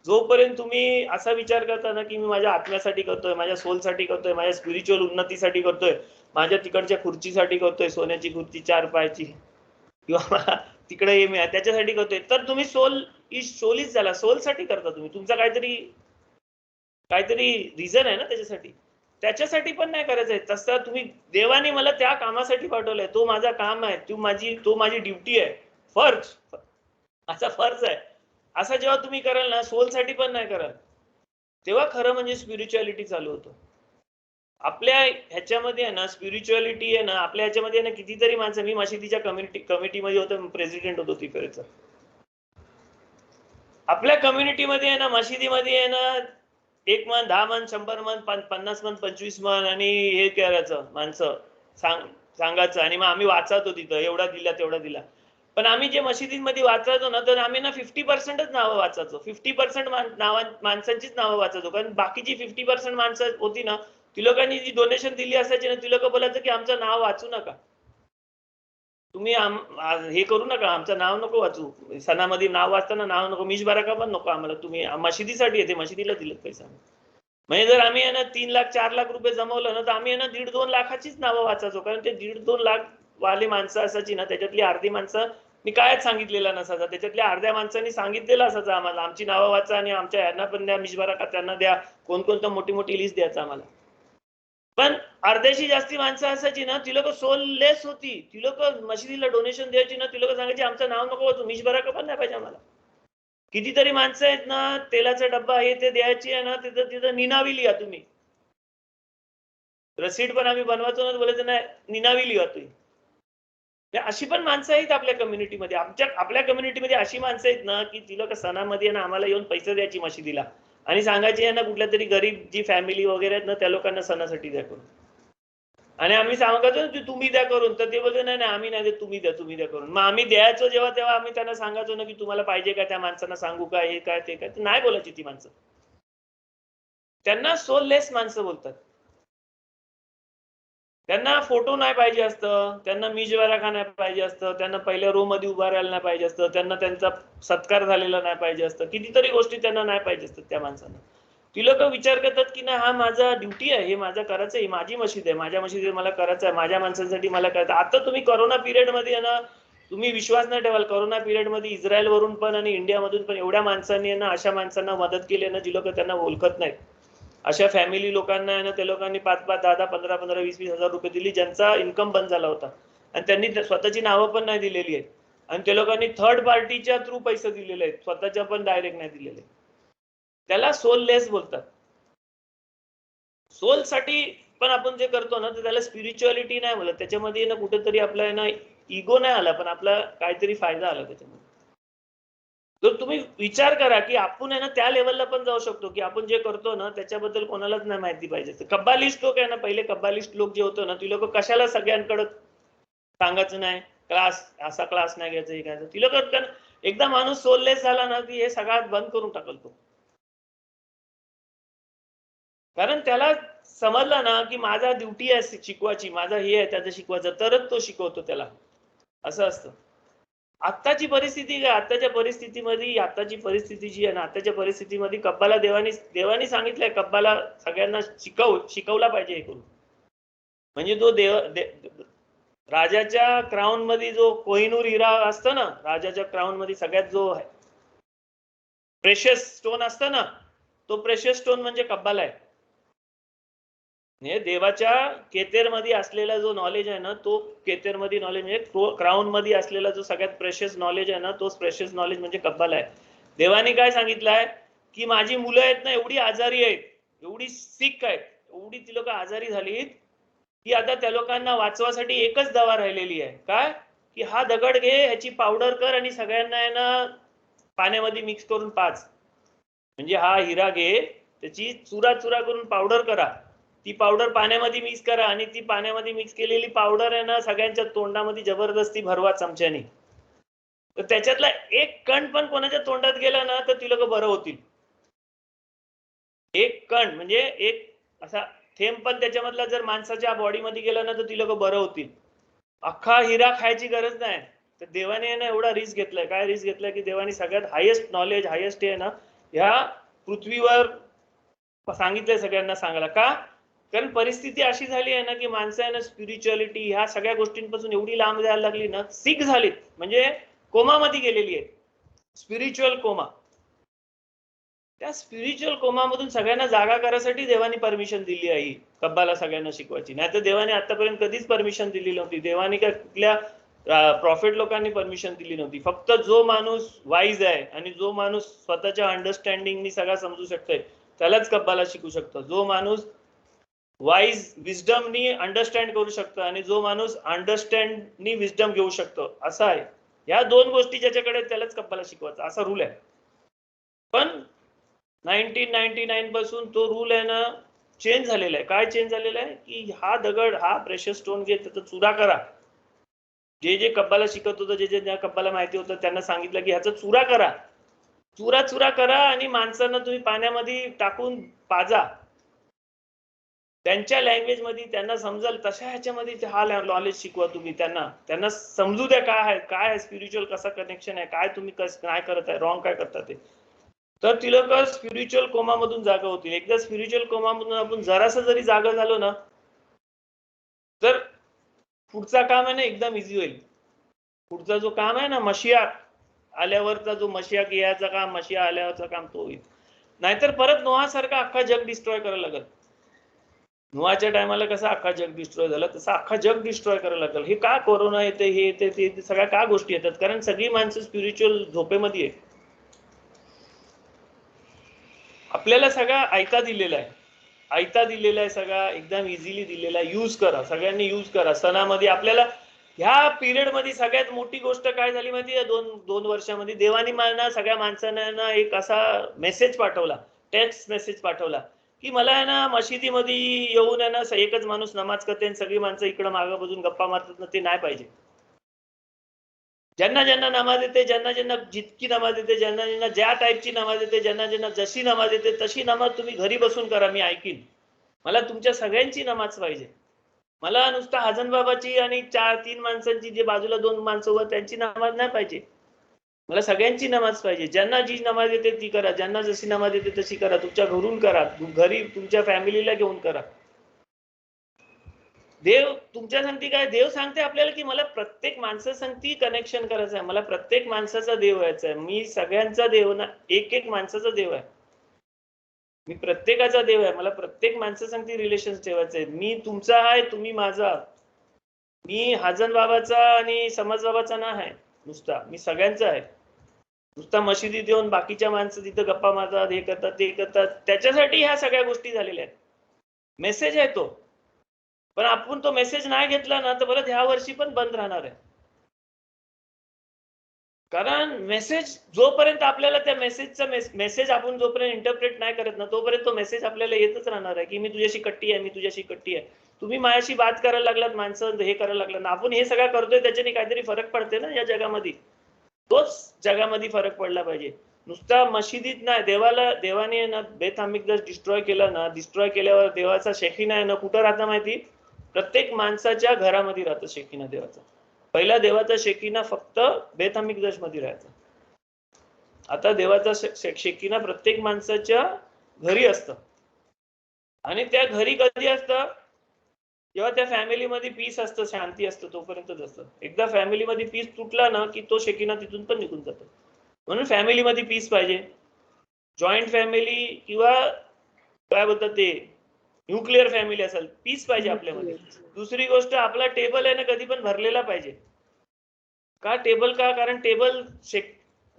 जोपर्यंत तुम्ही असा विचार करता ना की मी माझ्या आत्म्यासाठी करतोय, माझ्या सोलसाठी करतोय, माझ्या स्पिरिच्युअल उन्नतीसाठी करतोय, माझ्या तिकडच्या खुर्चीसाठी करतोय, सोन्याची खुर्ची 4 पायाची, किंवा तिकडे ये मी त्याच्यासाठी करतोय, तर तुम्ही सोलीच झाला. सोलसाठी करता तुम्ही. तुमचा काहीतरी रिझन आहे ना त्याच्यासाठी. त्याच्यासाठी पण नाही करायचंय. तसं तुम्ही देवाने मला त्या कामासाठी पाठवलंय, तो माझा काम आहे, तो माझी ड्युटी आहे, फर्ज, असा फर्ज आहे. असं जेव्हा तुम्ही कराल ना सोलसाठी पण नाही कराल तेव्हा खरं म्हणजे स्पिरिच्युअलिटी चालू होतो. आपल्या ह्याच्यामध्ये आहे ना स्पिरिच्युअलिटी आहे ना आपल्या ह्याच्यामध्ये ना कितीतरी माणसं. मी मशिदीच्या कमिटीमध्ये होतो, प्रेसिडेंट होतो तिकडचा. आपल्या कम्युनिटीमध्ये आहे ना मशिदीमध्ये आहे ना 1 मन, 10 मन, 100 मन, 50 मन, 25 मन आणि हे करायचं माणसं सांगायचं. आणि मग आम्ही वाचायचो तिथं, एवढा दिला तेवढा दिला. पण आम्ही जे मशिदीमध्ये वाचायचो ना तर आम्ही ना 50%च नावं वाचायचो. 50% माणसांचीच नावं वाचायचो. कारण बाकीची 50% माणसं होती ना ती लोकांनी जी डोनेशन दिली असायची ना ती लोक बोलायचं की आमचं नाव वाचू नका, तुम्ही हे करू नका, आमचं नाव नको वाचू, सणामध्ये नाव वाचताना नाव नको, मिशबाराका पण नको आम्हाला, तुम्ही मशिदीसाठी येते, मशिदीला दिलेत पैसा. म्हणजे जर आम्ही आहे ना 3 लाख 4 लाख रुपये जमवलं ना तर आम्ही आहे ना 1.5-2 लाखाचीच नावं वाचायचो. कारण ते 1.5-2 लाख वाली माणसं असायची ना त्याच्यातली अर्धी माणसं मी कायच सांगितलेलं नसायचं, त्याच्यातल्या अर्ध्या माणसांनी सांगितलेलं असायचं आम्हाला आमची नावं वाचा आणि आमच्या यांना पण द्या, मिशबाराका त्यांना द्या, कोणकोणतं मोठी मोठी लिस्ट द्यायचं आम्हाला. पण अर्ध्याशी जास्ती माणसं असायची ना ती लोक सोललेस होती. ती लोक मशिदीला डोनेशन द्यायची ना ती लोक सांगायची आमचं नाव नको वाचू, मिशबाराका पण नाही पाहिजे आम्हाला. कितीतरी माणसं आहेत ना तेलाचा डब्बा हे ते द्यायची आहे ना तिथं निनावी लिहा तुम्ही. रसीद पण आम्ही बनवायचो ना बोलायचं नाही निनावी लिहा तुम्ही. अशी पण माणसं आहेत आपल्या कम्युनिटीमध्ये. आपल्या कम्युनिटीमध्ये अशी माणसं आहेत ना की ती लोक सणामध्ये ना आम्हाला येऊन पैसे द्यायची मशिदीला आणि सांगायची आहे ना कुठल्या तरी गरीब जी फॅमिली वगैरे आहेत ना त्या लोकांना सणासाठी द्या करून. आणि आम्ही सांगायचो की तुम्ही द्या करून, तर ते बोलते नाही आम्ही नाही देत, तुम्ही द्या करून. मग आम्ही द्यायचो जेव्हा तेव्हा आम्ही त्यांना सांगायचो ना की तुम्हाला पाहिजे का, त्या माणसांना सांगू का, हे काय ते काय. नाही बोलायची ती माणसं. त्यांना सोललेस माणसं बोलतात. त्यांना फोटो नाही पाहिजे असतं, त्यांना मिशबाराका नाही पाहिजे असतं, त्यांना पहिल्या रो मध्ये उभा राहायला नाही पाहिजे असतं, त्यांना त्यांचा सत्कार झालेला नाही पाहिजे असतं, कितीतरी गोष्टी त्यांना नाही पाहिजे असतात त्या माणसांना. ती लोक विचार करतात की नाही हा माझा ड्युटी आहे, हे माझं करायचं आहे, माझी मशीद आहे, माझ्या मशिदीत मला करायचं आहे, माझ्या माणसांसाठी मला करायचं. आता तुम्ही कोरोना पिरियड मध्ये ना तुम्ही विश्वास नाही ठेवाल, कोरोना पिरियड मध्ये इस्रायल वरून पण आणि इंडियामधून पण एवढ्या माणसांनी ना अशा माणसांना मदत केली ना जी लोक त्यांना ओळखत नाहीत. अशा फॅमिली लोकांना आहे ना त्या लोकांनी 5-5, 10-10, 15-15, 20-20 हजार रुपये दिली ज्यांचा इन्कम बंद झाला होता आणि त्यांनी स्वतःची नावं पण नाही दिलेली आहेत आणि त्या लोकांनी थर्ड पार्टीच्या थ्रू पैसे दिलेले आहेत, स्वतःच्या पण डायरेक्ट नाही दिलेले. त्याला सोललेस बोलतात. सोल साठी पण आपण जे करतो ना तर त्याला स्पिरिच्युअलिटी नाही बोलत. त्याच्यामध्ये ना कुठेतरी आपला ना इगो नाही आला पण आपला काहीतरी फायदा आला त्याच्यामध्ये. तर तुम्ही विचार करा की आपण आहे ना त्या लेवलला पण जाऊ शकतो की आपण जे करतो ना त्याच्याबद्दल कोणालाच नाही माहिती पाहिजे. कब्बालिस्ट लोक आहे ना, पहिले कब्बालिस्ट लोक जे होतो ना ती लोक कशाला सगळ्यांकडे सांगायचं नाही क्लास, असा क्लास नाही घ्यायचा, हे घ्यायचं. ती लोक एकदा माणूस सोललेस झाला ना की हे सगळ्यात बंद करून टाकतो. कारण त्याला समजलं ना की माझा ड्युटी आहे शिकवायची, माझा हे आहे त्याचं शिकवायचं, तरच तो शिकवतो त्याला. असं असतं. आत्ताची परिस्थिती काय, आत्ताच्या परिस्थितीमध्ये आत्ताची परिस्थिती जी आहे ना, आत्ताच्या परिस्थितीमध्ये कब्बाला देवानी सांगितलंय, कब्बाला सगळ्यांना शिकवला पाहिजे हे करून. म्हणजे तो राजाच्या क्राऊन मध्ये जो कोहिनूर हिरा असतो ना, राजाच्या क्राऊन मध्ये सगळ्यात जो प्रेशियस स्टोन असतं ना, तो प्रेशियस स्टोन म्हणजे कब्बाला आहे. म्हणजे देवाच्या केतेर मध्ये असलेला जो नॉलेज आहे ना, तो केतेर मध्ये नॉलेज म्हणजे क्राऊन मध्ये असलेला जो सगळ्यात प्रेशियस नॉलेज आहे ना, तोच प्रेशियस नॉलेज म्हणजे कब्बाला आहे. देवाने काय सांगितलंय की माझी मुलं आहेत ना, एवढी आजारी आहेत, एवढी सिक आहेत, एवढी ती लोक आजारी झालीत की आता त्या लोकांना वाचवासाठी एकच दवा राहिलेली आहे. काय की हा दगड घे, ह्याची पावडर कर आणि सगळ्यांना आहे ना पाण्यामध्ये मिक्स करून पाच. म्हणजे हा हिरा घे, त्याची चुरा करून पावडर करा, ती पावडर पाण्यामध्ये मिक्स करा आणि ती पाण्यामध्ये मिक्स केलेली पावडर आहे ना सगळ्यांच्या तोंडामध्ये जबरदस्ती भरवा चमच्याने. तर त्याच्यातला एक कण पण कोणाच्या तोंडात गेला ना तर ती लोक बरं होतील. एक कण म्हणजे एक असा थेंब पण त्याच्यामधला जर माणसाच्या बॉडीमध्ये गेला ना तर ती लोक बरं होतील. अख्खा हिरा खायची गरज नाही. तर देवाने ना एवढा रिस्क घेतलाय. काय रिस्क घेतलाय की देवाने सगळ्यात हायेस्ट नॉलेज, हायेस्ट आहे ना ह्या पृथ्वीवर सांगितलंय सगळ्यांना सांगायला. का? कारण परिस्थिती अशी झाली आहे ना की माणसं आहे ना स्पिरिच्युअलिटी ह्या सगळ्या गोष्टींपासून एवढी लांब जायला लागली ना, सिक झालीत, म्हणजे कोमामध्ये गेलेली आहे, स्पिरिच्युअल कोमा. त्या स्पिरिच्युअल कोमामधून सगळ्यांना जागा करायसाठी देवानी परमिशन दिली आहे कब्बाला सगळ्यांना शिकवायची. नाही तर देवाने आतापर्यंत कधीच परमिशन दिली नव्हती. देवाने काय कुठल्या प्रॉफिट लोकांनी परमिशन दिली नव्हती. फक्त जो माणूस वाईज आहे आणि जो माणूस स्वतःच्या अंडरस्टँडिंगनी सगळं समजू शकतोय त्यालाच कब्बाला शिकू शकतो. जो माणूस वाईज विजडमनी अंडरस्टँड करू शकतो आणि जो माणूस अंडरस्टँडनी विजडम घेऊ शकतो, असा आहे. या दोन गोष्टी ज्याच्याकडे त्यालाच कब्बाला शिकवायचा, असा रूल आहे. पण 1999 पासून तो रूल आहे ना चेंज झालेला आहे. काय चेंज झालेला आहे की हा दगड, हा प्रेशियस स्टोन घे, त्याचा चुरा करा. जे कब्बाला शिकत होतं, जे कब्बाला माहिती होतं त्यांना सांगितलं की ह्याचा चुरा करा, चुरा करा आणि माणसांना तुम्ही पाण्यामध्ये टाकून पाजा. त्यांच्या लँग्वेज मध्ये त्यांना समजेल तशा ह्याच्यामध्ये हा नॉलेज शिकवा तुम्ही. त्यांना समजू द्या काय आहे स्पिरिच्युअल, कसा कनेक्शन आहे, काय तुम्ही काय करत आहे, रॉंग काय करता ते. तर ती लोक स्पिरिच्युअल कोमामधून जागा होतील. एकदा स्पिरिच्युअल कोमामधून आपण जरासं जरी जागा झालो ना तर पुढचा काम आहे ना एकदम इझी होईल. पुढचा जो काम आहे ना मशिया आल्यावरचा, जो मशिया यायचा काम, मशिया आल्यावरचा काम तो होईल. नाहीतर परत नोहासारखा अख्खा जग डिस्ट्रॉय करायला लागेल. नोहाच्या टायमाला कसा अख्खा जग डिस्ट्रॉय झाला तसा अख्खा जग डिस्ट्रॉय करायला लागेल. हे का कोरोना येते, हे येते, ते सगळ्या का गोष्टी येतात? कारण सगळी माणसं स्पिरिच्युअल झोपेमध्ये आहे. आपल्याला सगळा आयता दिलेला आहे, सगळा एकदम इझिली दिलेला आहे. यूज करा, सगळ्यांनी यूज करा. सणामध्ये आपल्याला ह्या पिरियड मध्ये सगळ्यात मोठी गोष्ट काय झाली माहिती आहे? दोन वर्षामध्ये देवानी मला सगळ्या माणसांना एक असा मेसेज पाठवला, टेक्स्ट मेसेज पाठवला की मला आहे ना मशिदीमध्ये येऊन आहे ना एकच माणूस नमाज करते आणि सगळी माणसं इकडं मागं बसून गप्पा मारतात ना, ते नाही पाहिजे. ज्यांना नमाज येते, ज्यांना जितकी नमाज येते, ज्यांना ज्या टाईपची नमाज येते, ज्यांना जशी नमाज येते तशी नमाज तुम्ही घरी बसून करा, मी ऐकीन. मला तुमच्या सगळ्यांची नमाज पाहिजे. मला नुसतं हजन बाबाची आणि 4-3 माणसांची, जे बाजूला 2 माणसं वर त्यांची नमाज नाही पाहिजे. मला सगळ्यांची नमाज पाहिजे. ज्यांना जी नमाज येते ती करा, ज्यांना जशी नमाज येते तशी करा. तुमच्या घरून करा, घरी तुमच्या फॅमिलीला घेऊन करा. देव तुमच्या सांगते काय? देव सांगते आपल्याला की मला प्रत्येक माणसासंगती कनेक्शन करायचं आहे, मला प्रत्येक माणसाचा देव व्हायचा आहे. मी सगळ्यांचा देव ना, एक माणसाचा देव आहे. मी प्रत्येकाचा देव आहे. मला प्रत्येक माणसासंगती रिलेशन ठेवायचं आहे. मी तुमचा आहे, तुम्ही माझा. मी हजन बाबाचा आणि समाज बाबाचा नाही आहे नुसता, मी सगळ्यांचा आहे. नुसता मशिदीत येऊन बाकीच्या माणसं तिथं गप्पा मारतात, हे करतात, ते करतात, त्याच्यासाठी ह्या सगळ्या गोष्टी झालेल्या आहेत. मेसेज आहे तो, पण आपण तो मेसेज नाही घेतला ना तर परत ह्या वर्षी पण बंद राहणार आहे. कारण मेसेज जोपर्यंत आपल्याला त्या मेसेजचा मेसेज आपण जोपर्यंत इंटरप्रेट नाही करत ना तोपर्यंत तो मेसेज आपल्याला येतच राहणार आहे की मी तुझ्याशी कट्टी आहे, मी तुझ्याशी कट्टी आहे. तुम्ही माझ्याशी बात करायला लागलात, माणसं हे करायला लागलं ना, आपण हे सगळं करतोय त्याच्याने काहीतरी फरक पडते ना या जगामध्ये. तोच जगामध्ये फरक पडला पाहिजे. नुसता मशिदीत नाही, देवाने ना बेत हमिकदास डिस्ट्रॉय केला ना, डिस्ट्रॉय केल्यावर देवाचा शेखिना आहे ना कुठं राहता माहिती? प्रत्येक माणसाच्या घरामध्ये राहतं शेखिना देवाचा. पहिला देवाचा शेकिना फक्त बेत हमिकदाश मध्ये राहायचा. आता देवाचा शेकिना प्रत्येक माणसाच्या घरी असतं. आणि त्या घरी कधी असतं? जेव्हा त्या फॅमिलीमध्ये पीस असतं, शांती असतं, तोपर्यंतच असतं. एकदा फॅमिलीमध्ये पीस तुटला ना की तो शेकिना तिथून पण निघून जातो. म्हणून फॅमिलीमध्ये पीस पाहिजे. जॉईंट फॅमिली किंवा काय बोलतात ते न्यूक्लिअर फॅमिली असेल, पीस पाहिजे आपल्यामध्ये. दुसरी गोष्ट, आपला टेबल आहे ना कधी पण भरलेला पाहिजे. का टेबल? का? कारण टेबल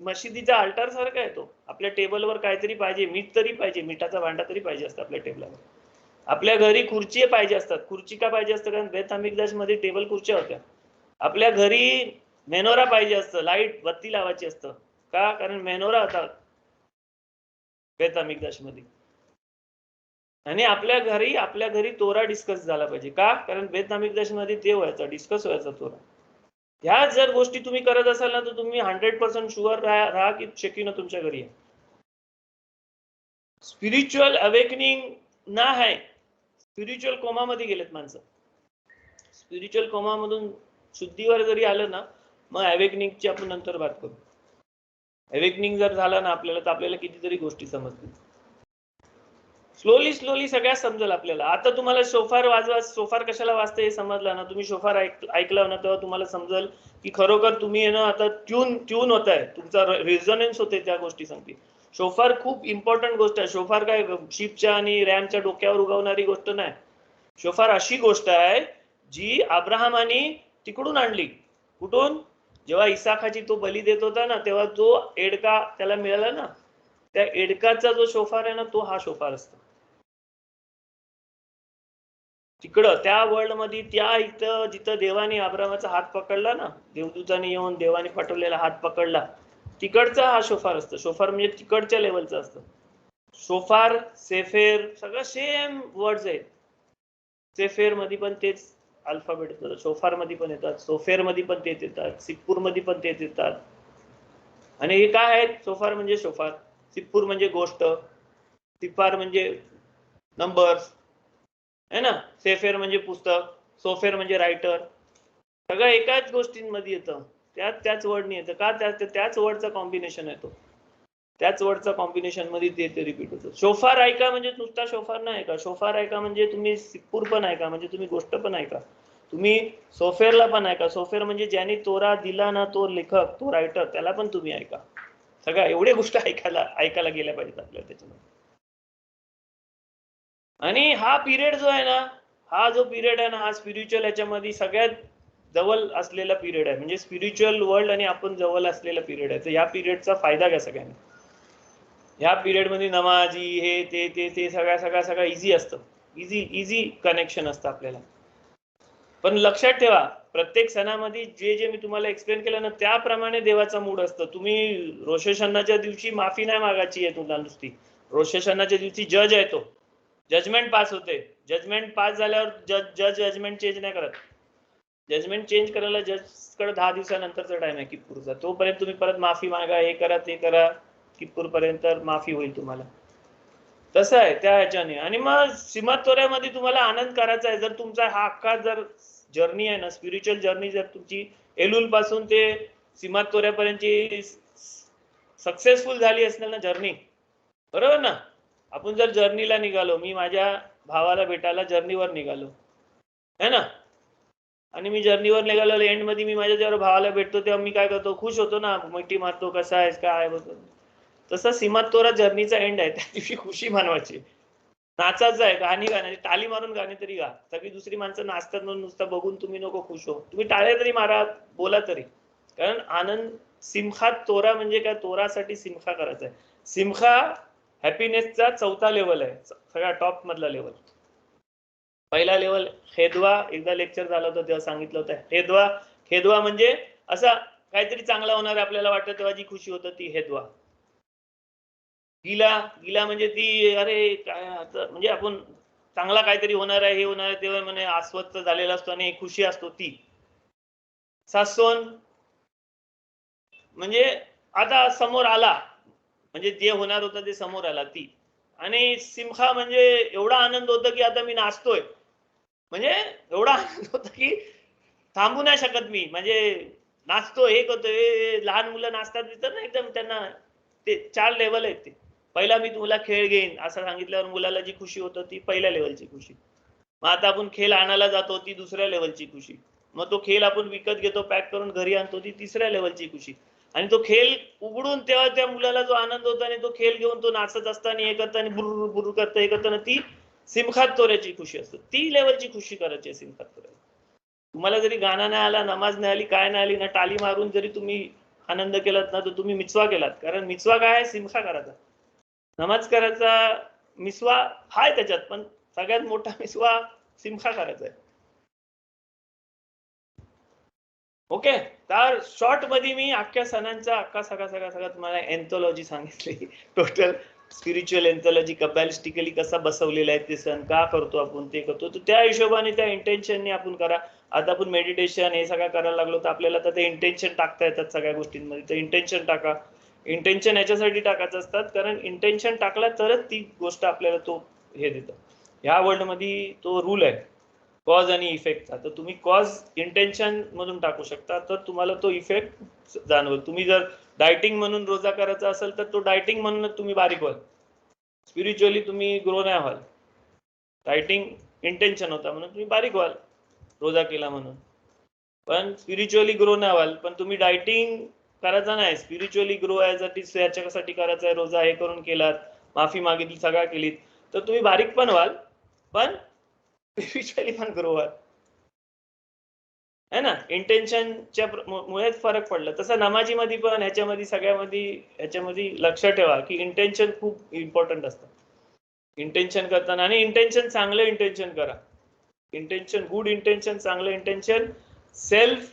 मशिदीचा अल्टार सारखा आहे तो. आपल्या टेबलवर काहीतरी पाहिजे, मीठ तरी पाहिजे, मिठाचा भांडा तरी पाहिजे असतं आपल्या टेबलवर. आपल्या घरी खुर्ची पाहिजे असतात. खुर्ची का पाहिजे असतं? कारण बेत हमिकदाश मध्ये टेबल खुर्च्या होत्या. आपल्या घरी मेनोरा पाहिजे असतं, लाईट बत्ती लावायची असतं. का? कारण मेनोरा होता बेत हमिकदाश मध्ये. आणि आपल्या घरी तोरा डिस्कस झाला पाहिजे. का? कारण बेत हमिकदाश मध्ये ते व्हायचा, डिस्कस व्हायचा तोरा. ह्या जर गोष्टी तुम्ही करत असाल ना, तर तुम्ही 100% शुअर राहा की शेकिना तुमच्या घरी आहे. स्पिरिच्युअल अवेकनिंग ना आहे. स्पिरिच्युअल कोमा मध्ये गेलेत माणसं. स्पिरिच्युअल कोमा मधून शुद्धीवर जरी आलं ना, मग अवेकनिंगची आपण नंतर बात करू. अवेकनिंग जर झाला ना आपल्याला, तर आपल्याला कितीतरी गोष्टी समजतील. स्लोली सगळ्यात समजेल आपल्याला. आता तुम्हाला शोफार कशाला वाजते हे समजलं ना, तुम्ही शोफार ऐकलं ना, तेव्हा तुम्हाला समजेल की खरोखर तुम्ही आहे ना आता ट्यून होत आहे, तुमचा रेझोनन्स होते त्या गोष्टी सांगते. शोफार खूप इम्पॉर्टंट गोष्ट आहे. शोफार काय शीपच्या आणि रॅमच्या डोक्यावर उगवणारी गोष्ट नाही. शोफार अशी गोष्ट आहे जी अब्राहमाने तिकडून आणली. कुठून? जेव्हा इसाखाची तो बली देत होता ना, तेव्हा जो एडका त्याला मिळाला ना, त्या एडकाचा जो शोफार आहे ना, तो हा शोफार असतो. तिकडं त्या वर्ल्ड मध्ये, त्या इथं जिथं देवाने अब्रामाचा हात पकडला ना, देवदूताने येऊन देवाने पाठवलेला हात पकडला, तिकडचा हा शोफार असतो. शोफार म्हणजे तिकडच्या लेवलचा असतं. शोफार, सेफेर सगळं सेम वर्ड्स आहेत. सेफेर मध्ये पण तेच अल्फाबेट येतात, शोफार मध्ये पण येतात, सोफेर मध्ये पण तेच येतात, सिप्पूर मध्ये पण तेच येतात. आणि हे काय आहेत? शोफार म्हणजे शोफार, सिप्पूर म्हणजे गोष्ट, सिपार म्हणजे नंबर्स है ना, सेफेर म्हणजे पुस्तक, सोफेर म्हणजे रायटर. सगळं एकाच गोष्टींमध्ये येतं. त्याच वर्डनी येतं. का? त्याच वर्डचा कॉम्बिनेशन येतो. त्याच वर्डचा कॉम्बिनेशन मध्ये ते रिपीट होतं. शोफार ऐका म्हणजे नुसता शोफार नाही ऐका. शोफार ऐका म्हणजे तुम्ही सिप्पूर पण ऐका, म्हणजे तुम्ही गोष्ट पण ऐका. तुम्ही सोफेरला पण ऐका. सोफेर म्हणजे ज्यांनी तोरा दिला ना, तो लेखक, तो रायटर, त्याला पण तुम्ही ऐका. सगळ्या एवढ्या गोष्टी ऐकायला गेल्या पाहिजेत आपल्याला त्याच्यामध्ये. आणि हा पिरियड जो आहे ना, हा जो पिरियड आहे ना, हा स्पिरिच्युअल याच्यामध्ये सगळ्यात जवळ असलेला पिरियड आहे. म्हणजे स्पिरिच्युअल वर्ल्ड आणि आपण जवळ असलेला पिरियड आहे. तर या पिरियडचा फायदा घ्या सगळ्यांनी. ह्या पिरियड मध्ये नमाजी हे ते सगळं इझी असतं. इझी कनेक्शन असतं आपल्याला. पण लक्षात ठेवा, प्रत्येक सणामध्ये जे मी तुम्हाला एक्सप्लेन केलं ना, त्याप्रमाणे देवाचा मूड असतं. तुम्ही रोश हशानाच्या दिवशी माफी नाही मागायची आहे तुम्हाला नुसती. रोश हशानाच्या दिवशी जज आहे, तो जजमेंट पास होते. जजमेंट पास झाल्यावर जज जजमेंट चेंज नाही करत. जजमेंट चेंज करायला जजकडे 10 दिवसानंतरचा टाइम आहे किप्पूरचा. तोपर्यंत तुम्ही परत माफी मागा, हे करा ते करा, किप्पूर पर्यंत माफी होईल तुम्हाला. तसं आहे त्या ह्याच्याने. आणि मग सीमात तोऱ्यामध्ये तुम्हाला आनंद करायचा आहे. जर तुमचा हा अख्खा जर जर्नी आहे ना, स्पिरिच्युअल जर्नी जर तुमची एलूल पासून ते सीमात तोऱ्यापर्यंतची सक्सेसफुल झाली असेल ना जर्नी, बरोबर ना. आपण जर जर्नीला निघालो, मी माझ्या भावाला भेटायला जर्नीवर निघालो है ना, आणि मी जर्नीवर निघालो, एंड मध्ये मी माझ्या जेव्हा भावाला भेटतो तेव्हा मी काय करतो? खुश होतो ना, मिठी मारतो, कसा आहेस, काय होतो. तसं सीमात तोरा जर्नीचा एंड आहे. त्या दिवशी खुशी मानवायची, नाचायचं आहे, गाणी गाण्याची, टाळी मारून गाणी तरी गा. सगळी दुसरी माणसं नाचतात म्हणून नुसतं बघून तुम्ही नको खुश हो. तुम्ही टाळ्या तरी मारा, बोला तरी. कारण आनंद, सिमखात तोरा म्हणजे काय? तोरासाठी सिमखा करायचा आहे. सिमखा हॅपीनेसचा 4था लेवल आहे, सगळ्या टॉप मधला लेवल. पहिला लेवल हेदवा, एकदा लेक्चर झालं होतं तेव्हा सांगितलं होतं. हेदवा म्हणजे असा काहीतरी चांगला होणार आहे आपल्याला वाटतं तेव्हा जी खुशी होतं ती हेदवा. गिला म्हणजे ती, अरे काय आता, म्हणजे आपण चांगला काहीतरी होणार आहे, हे होणार आहे, तेव्हा म्हणे अस्वस्थ झालेला असतो आणि खुशी असतो ती. सासोन म्हणजे आता समोर आला, म्हणजे जे होणार होतं ते समोर आला, ती. आणि सिमखा म्हणजे एवढा आनंद होतो की आता मी नाचतोय, म्हणजे एवढा आनंद होतो की थांबू नाही शकत मी, म्हणजे नाचतो हे करतो, लहान मुलं नाचतात तिथं ना, एकदम त्यांना ते 4 लेवल आहेत ते. पहिला मी तुला खेळ घेईन असं सांगितल्यावर मुलाला जी खुशी होतं ती पहिल्या लेवलची खुशी. मग आता आपण खेळ आणायला जातो ती दुसऱ्या लेवलची खुशी. मग तो खेळ आपण विकत घेतो, पॅक करून घरी आणतो ती तिसऱ्या लेवलची खुशी. आणि तो खेळ उघडून तेव्हा त्या मुलाला जो आनंद होता आणि तो खेळ घेऊन तो नाचत असताना हे करताना बुरु बुरु करता हे करताना ती सिमखात तोऱ्याची खुशी असते. ती लेवलची खुशी करायची आहे सिमखात तोऱ्याला. तुम्हाला जरी गाणं नाही आला, नमाज नाही आली, काय नाही आली ना, टाली मारून जरी तुम्ही आनंद केलात ना, तर तुम्ही मिचवा केलात. कारण मिचवा काय आहे? सिमखा करायचा. नमाज करायचा मिसवा हाय त्याच्यात, पण सगळ्यात मोठा मिसवा सिमखा करायचा आहे. ओके, तर शॉर्ट मध्ये मी अख्ख्या सणांचा अख्खा सगळा तुम्हाला एन्थॉलॉजी सांगितली. टोटल स्पिरिच्युअल एन्थॉलॉजी कबॅलिस्टिकली कसा बसवलेला आहे, ते सण का करतो आपण, ते करतो. तर त्या हिशोबाने त्या इंटेन्शनने आपण करा. आता आपण मेडिटेशन हे सगळं करायला लागलो तर आपल्याला तर ते इंटेन्शन टाकता येतात सगळ्या गोष्टींमध्ये. तर इंटेन्शन टाका. इंटेन्शन याच्यासाठी टाकायचं असतात कारण इंटेन्शन टाकला तरच ती गोष्ट आपल्याला तो हे देतं. ह्या वर्ल्ड मध्ये तो रूल आहे कॉज आणि इफेक्टचा. तर तुम्ही कॉज इंटेन्शन मधून टाकू शकता तर तुम्हाला तो इफेक्ट जाणवेल. तुम्ही जर डायटिंग म्हणून रोजा करायचा असेल तर तो डायटिंग म्हणूनच तुम्ही बारीक व्हाल. स्पिरिच्युअली तुम्ही ग्रो नाही व्हाल. डायटिंग इंटेन्शन होता म्हणून तुम्ही बारीक व्हाल रोजा केला म्हणून, पण स्पिरिच्युअली ग्रो नाही व्हाल. पण तुम्ही डायटिंग करायचा नाही, स्पिरिच्युअली ग्रो याच्यासाठी करायचा आहे. रोजा हे करून केलात, माफी मागितली, सगळा केलीत, तर तुम्ही बारीक पण व्हाल पण स्पिरिच्युअली पण ग्रो व्हाल. है ना. इंटेन्शनच्या मुळेच फरक पडला. तसं नमाजीमध्ये पण ह्याच्यामध्ये ह्याच्यामध्ये लक्ष ठेवा की इंटेन्शन खूप इम्पॉर्टंट असतं इंटेन्शन करताना. आणि इंटेन्शन चांगलं इंटेन्शन करा. इंटेन्शन गुड इंटेन्शन, चांगलं intention, self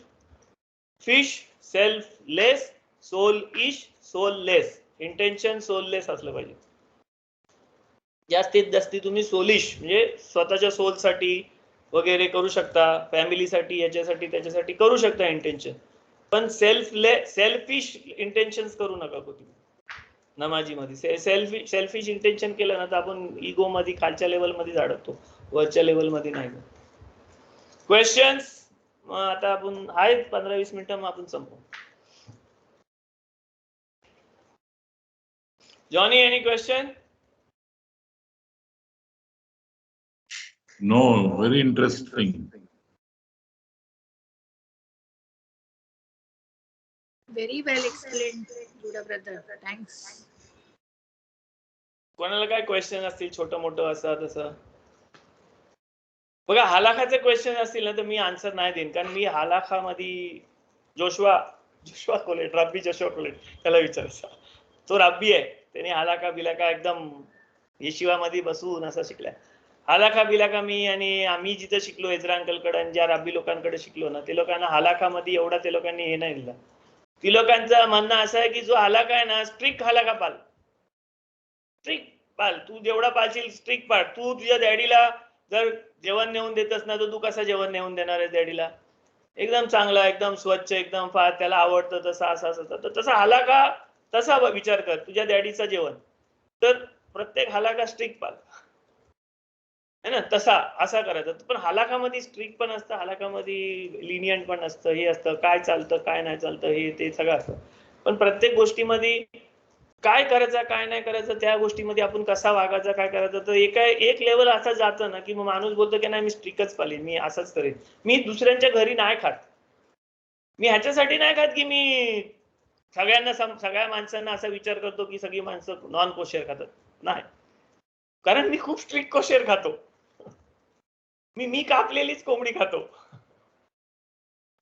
fish, selfless, soulish, soulless. Intention soulless असलं पाहिजे. जास्तीत जास्ती तुम्ही सोलिश म्हणजे स्वतःच्या सोलसाठी वगैरे करू शकता, फॅमिलीसाठी, याच्यासाठी त्याच्यासाठी करू शकता इंटेन्शन, पण सेल्फिश इंटेन्शन्स करू नका तुम्ही नमाजीमध्ये. सेल्फिश इंटेन्शन केलं ना तर आपण इगो मध्ये खालच्या लेवल मध्ये अडकतो, वरच्या लेवल मध्ये नाही. क्वेश्चन्स? आता आपण आहेत 15-20 मिनिटं, मग आपण संपू. Johnny, any question? No, very interesting. Very well explained, Judah brother. Thanks. कोणाला काय क्वेश्चन असतील छोटं मोठं असं तसं? बघा, हालाखाचे क्वेश्चन असतील ना तर मी आन्सर नाही देईन, कारण मी हालाखामध्ये जोशवा कोलेट, रब्बी जोशवा कोलेट त्याला विचारायचा. तो रब्बी आहे, त्याने हालाका बिलाका एकदम येशिवामध्ये बसून असं शिकलाय. हालाका बिलाका मी आणि आम्ही जिथं शिकलो एजरा अंकलकडे आणि ज्या रब्बी लोकांकडे शिकलो ना, ते लोकांना हालाखामध्ये एवढा ते लोकांनी हे नाही दिला. ती लोकांचं म्हणणं असं आहे की जो हालाका आहे ना, स्ट्रिक्ट हालाका पाल, स्ट्रिक्ट पाल. तू जेवढा पाळशील स्ट्रिक्ट पाळ. तू तुझ्या डॅडीला जर जेवण नेऊन देतस ना तर तू कसं जेवण नेऊन देणार आहे डॅडीला? एकदम चांगला, एकदम स्वच्छ, एकदम फार त्याला आवडतं तसं असं. तर तसा हालाका, तसा विचार कर तुझ्या डॅडीचं जेवण, तर प्रत्येक हालाका स्ट्रिक्ट पाल है ना, तसा असा करायचा. पण हालाकामध्ये स्ट्रिक्ट पण असतं, हालाकामध्ये लिनियंट पण असतं, हे असतं काय चालतं काय नाही चालतं हे ते सगळं असतं. पण प्रत्येक गोष्टीमध्ये काय करायचं काय नाही करायचं, त्या गोष्टीमध्ये आपण कसा वागायचा काय करायचं, तर एक लेवल असं जातं ना की मग माणूस बोलतो की नाही मी स्ट्रिक्टच पाळीन, मी असंच करेन. मी दुसऱ्यांच्या घरी नाही खात. मी ह्याच्यासाठी नाही खात की मी सगळ्या माणसांना असा विचार करतो की सगळी माणसं नॉन कोशर खातात. नाही, कारण मी खूप स्ट्रिक्ट कोशर खातो. मी कापलेलीच कोंबडी खातो.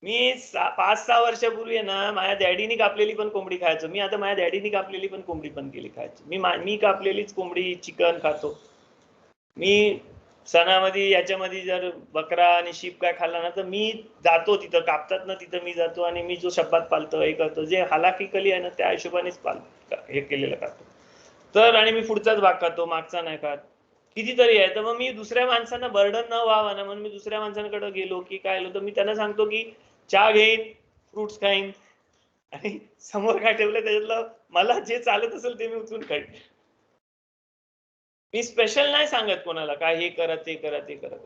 मी 5-6 वर्षापूर्वी आहे ना माझ्या डॅडीनी कापलेली पण कोंबडी खायचो मी. आता माझ्या डॅडीनी कापलेली पण कोंबडी पण केली खायची. मी कापलेलीच कोंबडी, चिकन खातो मी. सणामध्ये याच्यामध्ये जर बकरा आणि शीप काय खाल्ला ना तर मी जातो तिथं, कापतात ना तिथं मी जातो आणि मी जो शब्दात पालतो हे करतो, जे हालाकिकली आहे ना त्या हिशोबानेच हे केलेलं खातो. तर आणि मी पुढचाच भाग खातो, मागचा नाही खात. कितीतरी आहे. तर मग मी दुसऱ्या माणसांना बर्डन न व्हावं ना म्हणून मी दुसऱ्या माणसांकडे गेलो की काय आलो तर मी त्यांना सांगतो की चहा घेईन, फ्रुट्स खाईन आणि समोर काय ठेवलं त्याच्यातलं मला जे चालत असेल ते मी उचलून खाईन. मी स्पेशल नाही सांगत कोणाला काय हे करा ते करा ते करा.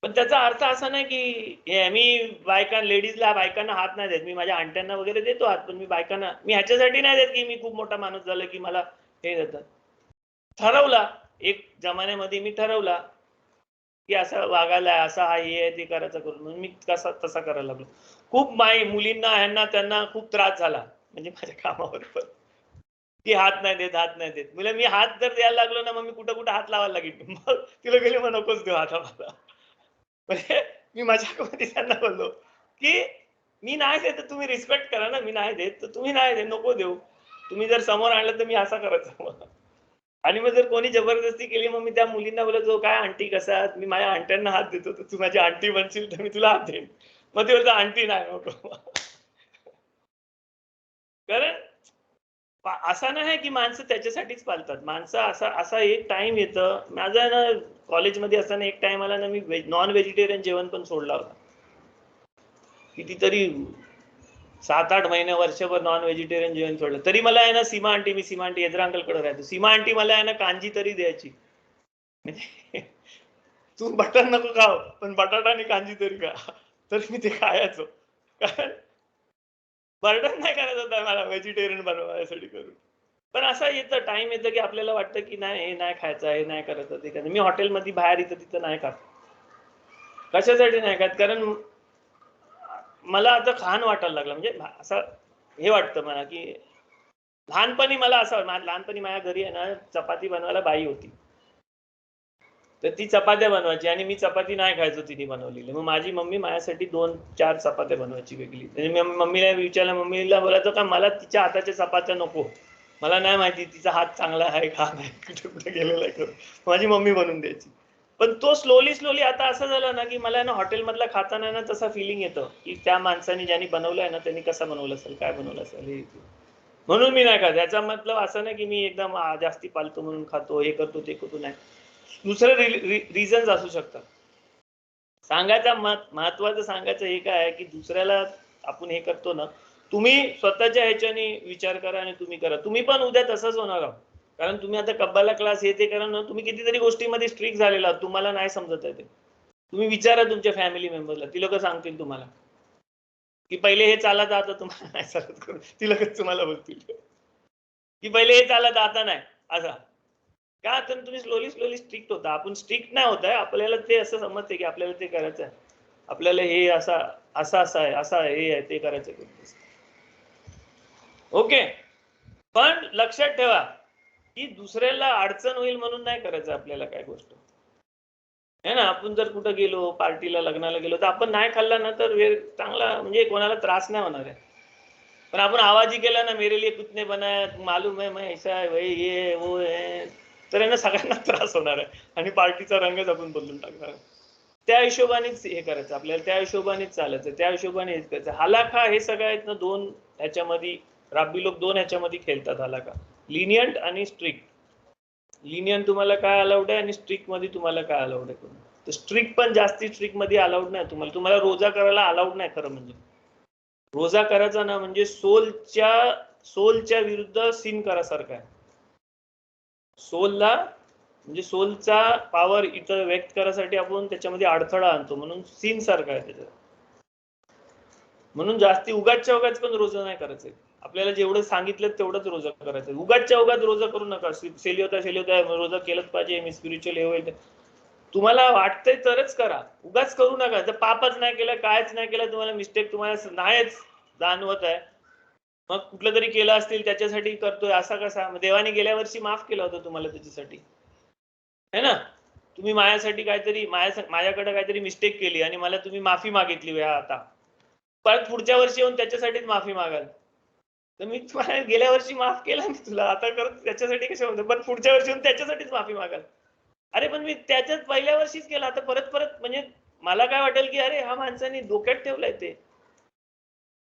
पण त्याचा अर्थ असा नाही की मी बायकांना हात नाही देत. मी माझ्या आंट्यांना वगैरे देतो हात, पण मी बायकांना मी ह्याच्यासाठी नाही देत की मी खूप मोठा माणूस झालो की मला हे देतात. ठरवला एक जमान्यामध्ये, मी ठरवला की असं वागायला, असा हा हे ते करायचं करून, म्हणून मी तसा करायला लागलो. खूप मुलींना ह्यांना त्यांना खूप त्रास झाला म्हणजे माझ्या कामावर पण, की हात नाही देत. म्हणजे मी हात जर द्यायला लागलो ना, मग मी कुठं हात लावायला लागेल. मग तिला गेले, मग नकोच देऊ हात मला. म्हणजे मी मजाकमध्ये त्यांना बोललो की मी नाही देत, तुम्ही रिस्पेक्ट करा ना. मी नाही देत तर तुम्ही नाही देत, नको देऊ. तुम्ही जर समोर आणलं तर मी असा करायचं. आणि मग जर कोणी जबरदस्ती केली, मग मी त्या मुलींना बोलायचो, काय आंटी कसा, मी माझ्या आंट्यांना हात देतो, तर तू माझी आंटी बनशील तर मी तुला हात देईन. मग ते बोलतो, आंटी नाही, नको. कारण असं नाही की माणसं त्याच्यासाठीच पालतात. माणसं असा एक टाइम येतं. माझा ना कॉलेजमध्ये असताना एक टाइम आला ना, मी नॉन व्हेजिटेरियन जेवण पण सोडला होता. कितीतरी 7-8 महिने, वर्षभर नॉन व्हेजिटेरियन जेवण सोडलं. तरी मला आहे ना मी सीमा आंटी येद्रा अंकलकडे राहतो, सीमा आंटी मला आहे ना कांजी तरी द्यायची. तू बटर नको खाव, पण बटाटा आणि कांजी तरी खा. तर मी ते खायचो. कारण बर्डन नाही करायचं होतं मला व्हेजिटेरियन बनवायसाठी करून. पण असं येतं, टाइम येतं की आपल्याला वाटतं की नाही, हे नाही खायचं, हे नाही करायचं, ते करायचं. मी हॉटेलमध्ये बाहेर इथं तिथं नाही खात. कशासाठी नाही खात? कारण मला आता खान वाटायला लागलं. म्हणजे असं हे वाटतं मला की लहानपणी मला असं, लहानपणी माझ्या घरी आहे ना चपाती बनवायला बाई होती, तर ती चपात्या बनवायची आणि मी चपाती नाही खायचो तिने बनवलेली. मग माझी मम्मी माझ्यासाठी 2-4 चपात्या बनवायची वेगळी. म्हणजे मम्मीला विचारलं, मम्मीला बोलायचं का मला तिच्या हाताच्या चपात्या नको, मला नाही माहिती तिचा हात चांगला आहे का नाही, कुठे कुठे गेलेला आहे. माझी मम्मी बनवून द्यायची. पण तो स्लोली आता असं झालं ना की मला ना हॉटेलमधला खाताना ना तसा फिलिंग येतं की त्या माणसाने ज्यांनी बनवलंय ना त्यांनी कसं बनवलं असेल, काय बनवलं असेल, हे म्हणून मी नाही खात. याचा मतलब असं नाही की मी एकदम जास्ती पालतो म्हणून खातो, हे करतो ते करतो, नाही. दुसरे रिझन्स असू शकतात. सांगायचं महत्वाचं सांगायचं हे काय आहे की दुसऱ्याला आपण हे करतो ना, तुम्ही स्वतःच्या ह्याच्याने विचार करा आणि तुम्ही करा. तुम्ही पण उद्या तसंच होणार आहात. कारण तुम्ही आता कब्बाला क्लास हे ते करा ना, तुम्ही कितीतरी गोष्टीमध्ये स्ट्रिक्ट झालेला आहात, तुम्हाला नाही समजत आहे ते. तुम्ही विचारा तुमच्या फॅमिली मेंबरला, ती लोक सांगतील तुम्हाला की पहिले हे चालत आता तुम्हाला नाही चालत करून, ती लोक तुम्हाला बोलतील की पहिले हे चालत आता नाही असा. का तर तुम्ही स्लोली स्ट्रिक्ट होता. आपण स्ट्रिक्ट नाही होत आहे, आपल्याला ते असं समजते की आपल्याला ते करायचं आहे, आपल्याला हे असं आहे, असं आहे, हे आहे, ते करायचं. ओके. पण लक्षात ठेवा की दुसऱ्याला अडचण होईल म्हणून नाही करायचं आपल्याला काय गोष्ट है ना. आपण जर कुठं गेलो पार्टीला, लग्नाला गेलो, तर आपण नाही खाल्ला ना तर चांगला, म्हणजे कोणाला त्रास नाही होणार आहे. पण आपण आवाजही केला ना, मेरे लिए कुछ नहीं बनाया, मालूम है मैं ऐसा है, वही ये वो है, तर यांना सगळ्यांना त्रास होणार आहे आणि पार्टीचा रंगच आपण बदलून टाकणार. त्या हिशोबानेच हे करायचं आपल्याला, त्या हिशोबानेच चालायचं, त्या हिशोबाने हेच करायचं. हालाखा हे सगळं आहेत ना, दोन ह्याच्यामध्ये राबी लोक दोन ह्याच्यामध्ये खेळतात. हालाखा लिनियंट आणि स्ट्रिक्ट. लिनियंट तुम्हाला काय अलाउड आहे आणि स्ट्रिक्ट मध्ये तुम्हाला काय अलाउड आहे. तर स्ट्रिक्ट पण जास्ती स्ट्रिक्ट मध्ये अलाउड नाही तुम्हाला रोजा करायला अलाउड नाही. खरं म्हणजे रोजा करायचा ना म्हणजे सोलच्या विरुद्ध सिन करासारखा आहे. सोलला म्हणजे सोलचा पॉवर इथं व्यक्त करायसाठी आपण त्याच्यामध्ये अडथळा आणतो, म्हणून सीन सारखा आहे त्याच्यात. म्हणून जास्ती उगाचच्या उगाच पण रोजा नाही करायचं. आपल्याला जेवढं सांगितलं तेवढंच रोजा करायचं. उगाचच्या उगाच रोजा करू नका. सेलियोता रोजा केलंच पाहिजे, मी स्पिरिच्युअल हे होईल, तुम्हाला वाटतंय तरच करा, उगाच करू नका. जर पापच नाही केलं, कायच नाही केलं, तुम्हाला मिस्टेक तुम्हाला नाहीच जाणवत आहे, मग कुठलं तरी केलं असतील त्याच्यासाठी करतोय असा कसा. देवाने गेल्या वर्षी माफ केलं होतं तुम्हाला त्याच्यासाठी, है ना. तुम्ही माझ्यासाठी काहीतरी माझ्याकडे काहीतरी मिस्टेक केली आणि मला तुम्ही माफी मागितली, आता परत पुढच्या वर्षी येऊन त्याच्यासाठीच माफी मागाल. तर मी तुम्हाला गेल्या वर्षी माफ केलं मी तुला, आता करत त्याच्यासाठी कशा म्हणतो, पण पुढच्या वर्षी येऊन त्याच्यासाठीच माफी मागाल. अरे पण मी त्याच्याच पहिल्या वर्षीच केलं, आता परत म्हणजे मला काय वाटेल की अरे हा माणसाने डोक्यात ठेवलंय ते,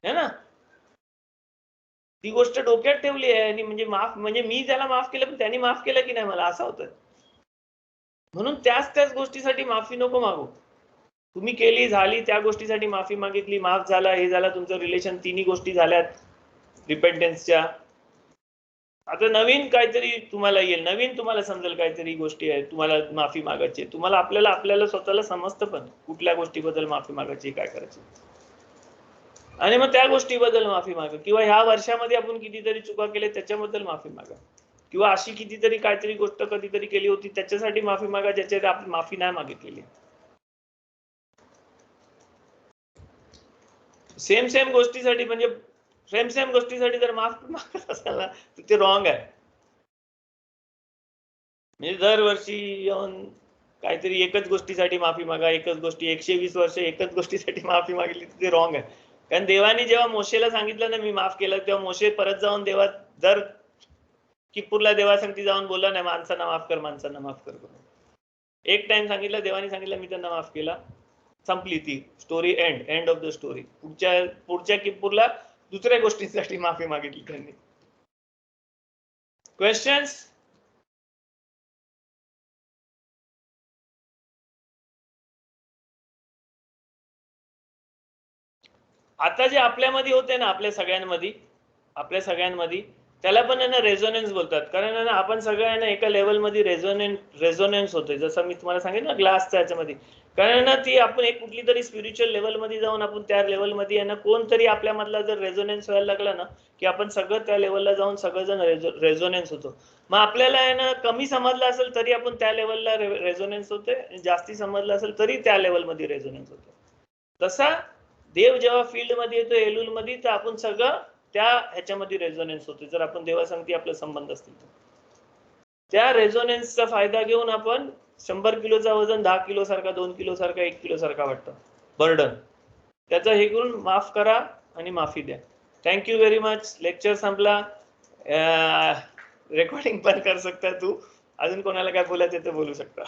है ना. ती गोष्ट डोक्यात ठेवली आहे आणि म्हणजे मी त्याला माफ केलं, पण त्यांनी माफ केलं की नाही मला, असं होतं. म्हणून त्याच गोष्टीसाठी माफी नको मागू. तुम्ही केली, झाली, त्या गोष्टीसाठी माफी मागितली, माफ झाला, हे झालं तुमचं रिलेशन, तिन्ही गोष्टी झाल्यात रिपेंटन्सच्या. आता नवीन काहीतरी तुम्हाला येईल, नवीन तुम्हाला समजेल काहीतरी गोष्टी आहेत, तुम्हाला माफी मागायची, तुम्हाला आपल्याला स्वतःला समजतं पण कुठल्या गोष्टीबद्दल माफी मागायची, काय करायची, आणि मग त्या गोष्टीबद्दल माफी मागा. किंवा ह्या वर्षामध्ये आपण कितीतरी चुका केल्या त्याच्याबद्दल माफी मागा, किंवा अशी कितीतरी काहीतरी गोष्ट कधीतरी केली होती त्याच्यासाठी माफी मागा ज्याच्यात आपण माफी नाही मागितलेली. सेम गोष्टीसाठी, म्हणजे सेम गोष्टीसाठी जर माफ मागत असाल ना तर ते रॉंग आहे. म्हणजे दरवर्षी येऊन काहीतरी एकच गोष्टीसाठी माफी मागा, एकच गोष्टी 120 वर्ष एकच गोष्टीसाठी माफी मागितली ते रॉंग आहे. कारण देवाने जेव्हा मोशेला सांगितलं ना मी माफ केलं, तेव्हा मोशे परत जाऊन देवा दर किप्पूरला देवासंगती जाऊन बोलला नाही माणसांना माफ कर, माणसांना माफ कर. एक टाइम सांगितलं देवाने, सांगितलं मी त्यांना माफ केला, संपली ती story, end of the story. पुढच्या किप्पूरला दुसऱ्या गोष्टींसाठी माफी मागितली त्यांनी. क्वेश्चन्स? आता जे आपल्यामध्ये होते ना, आपल्या सगळ्यांमध्ये त्याला पण ना रेझोनन्स बोलतात. कारण ना आपण सगळ्यांना एका लेवलमध्ये रेझोनन्स होतोय. जसं मी तुम्हाला सांगितलं ना ग्लासच्या याच्यामध्ये, कारण ना ती आपण एक कुठली तरी स्पिरिच्युअल लेवलमध्ये जाऊन आपण त्या लेवलमध्ये आहे ना, कोणतरी आपल्यामधला जर रेझोनन्स व्हायला लागला ना की आपण सगळं त्या लेवलला जाऊन सगळेजण रेझोनन्स होतो. मग आपल्याला आहे ना कमी समजलं असेल तरी आपण त्या लेवलला रेझोनन्स होते, जास्ती समजलं असेल तरी त्या लेवलमध्ये रेझोनन्स होतो. तसा देव जेव्हा फील्डमध्ये येतो एलूलमध्ये, तर आपण सगळं त्या ह्याच्यामध्ये रेझोनन्स होते. जर आपण देवासंगती आपला संबंध असतील तर त्या रेझोनन्सचा फायदा घेऊन आपण 100 किलोचा वजन 10 किलो सारखा, 2 किलो सारखा, 1 किलो सारखा वाटतं बर्डन, त्याचा हे करून माफ करा आणि माफी द्या. Thank you very much. लेक्चर संपला. रेकॉर्डिंग पण कर सकता तू. अजून कोणाला काय बोलायचं ते बोलू शकता.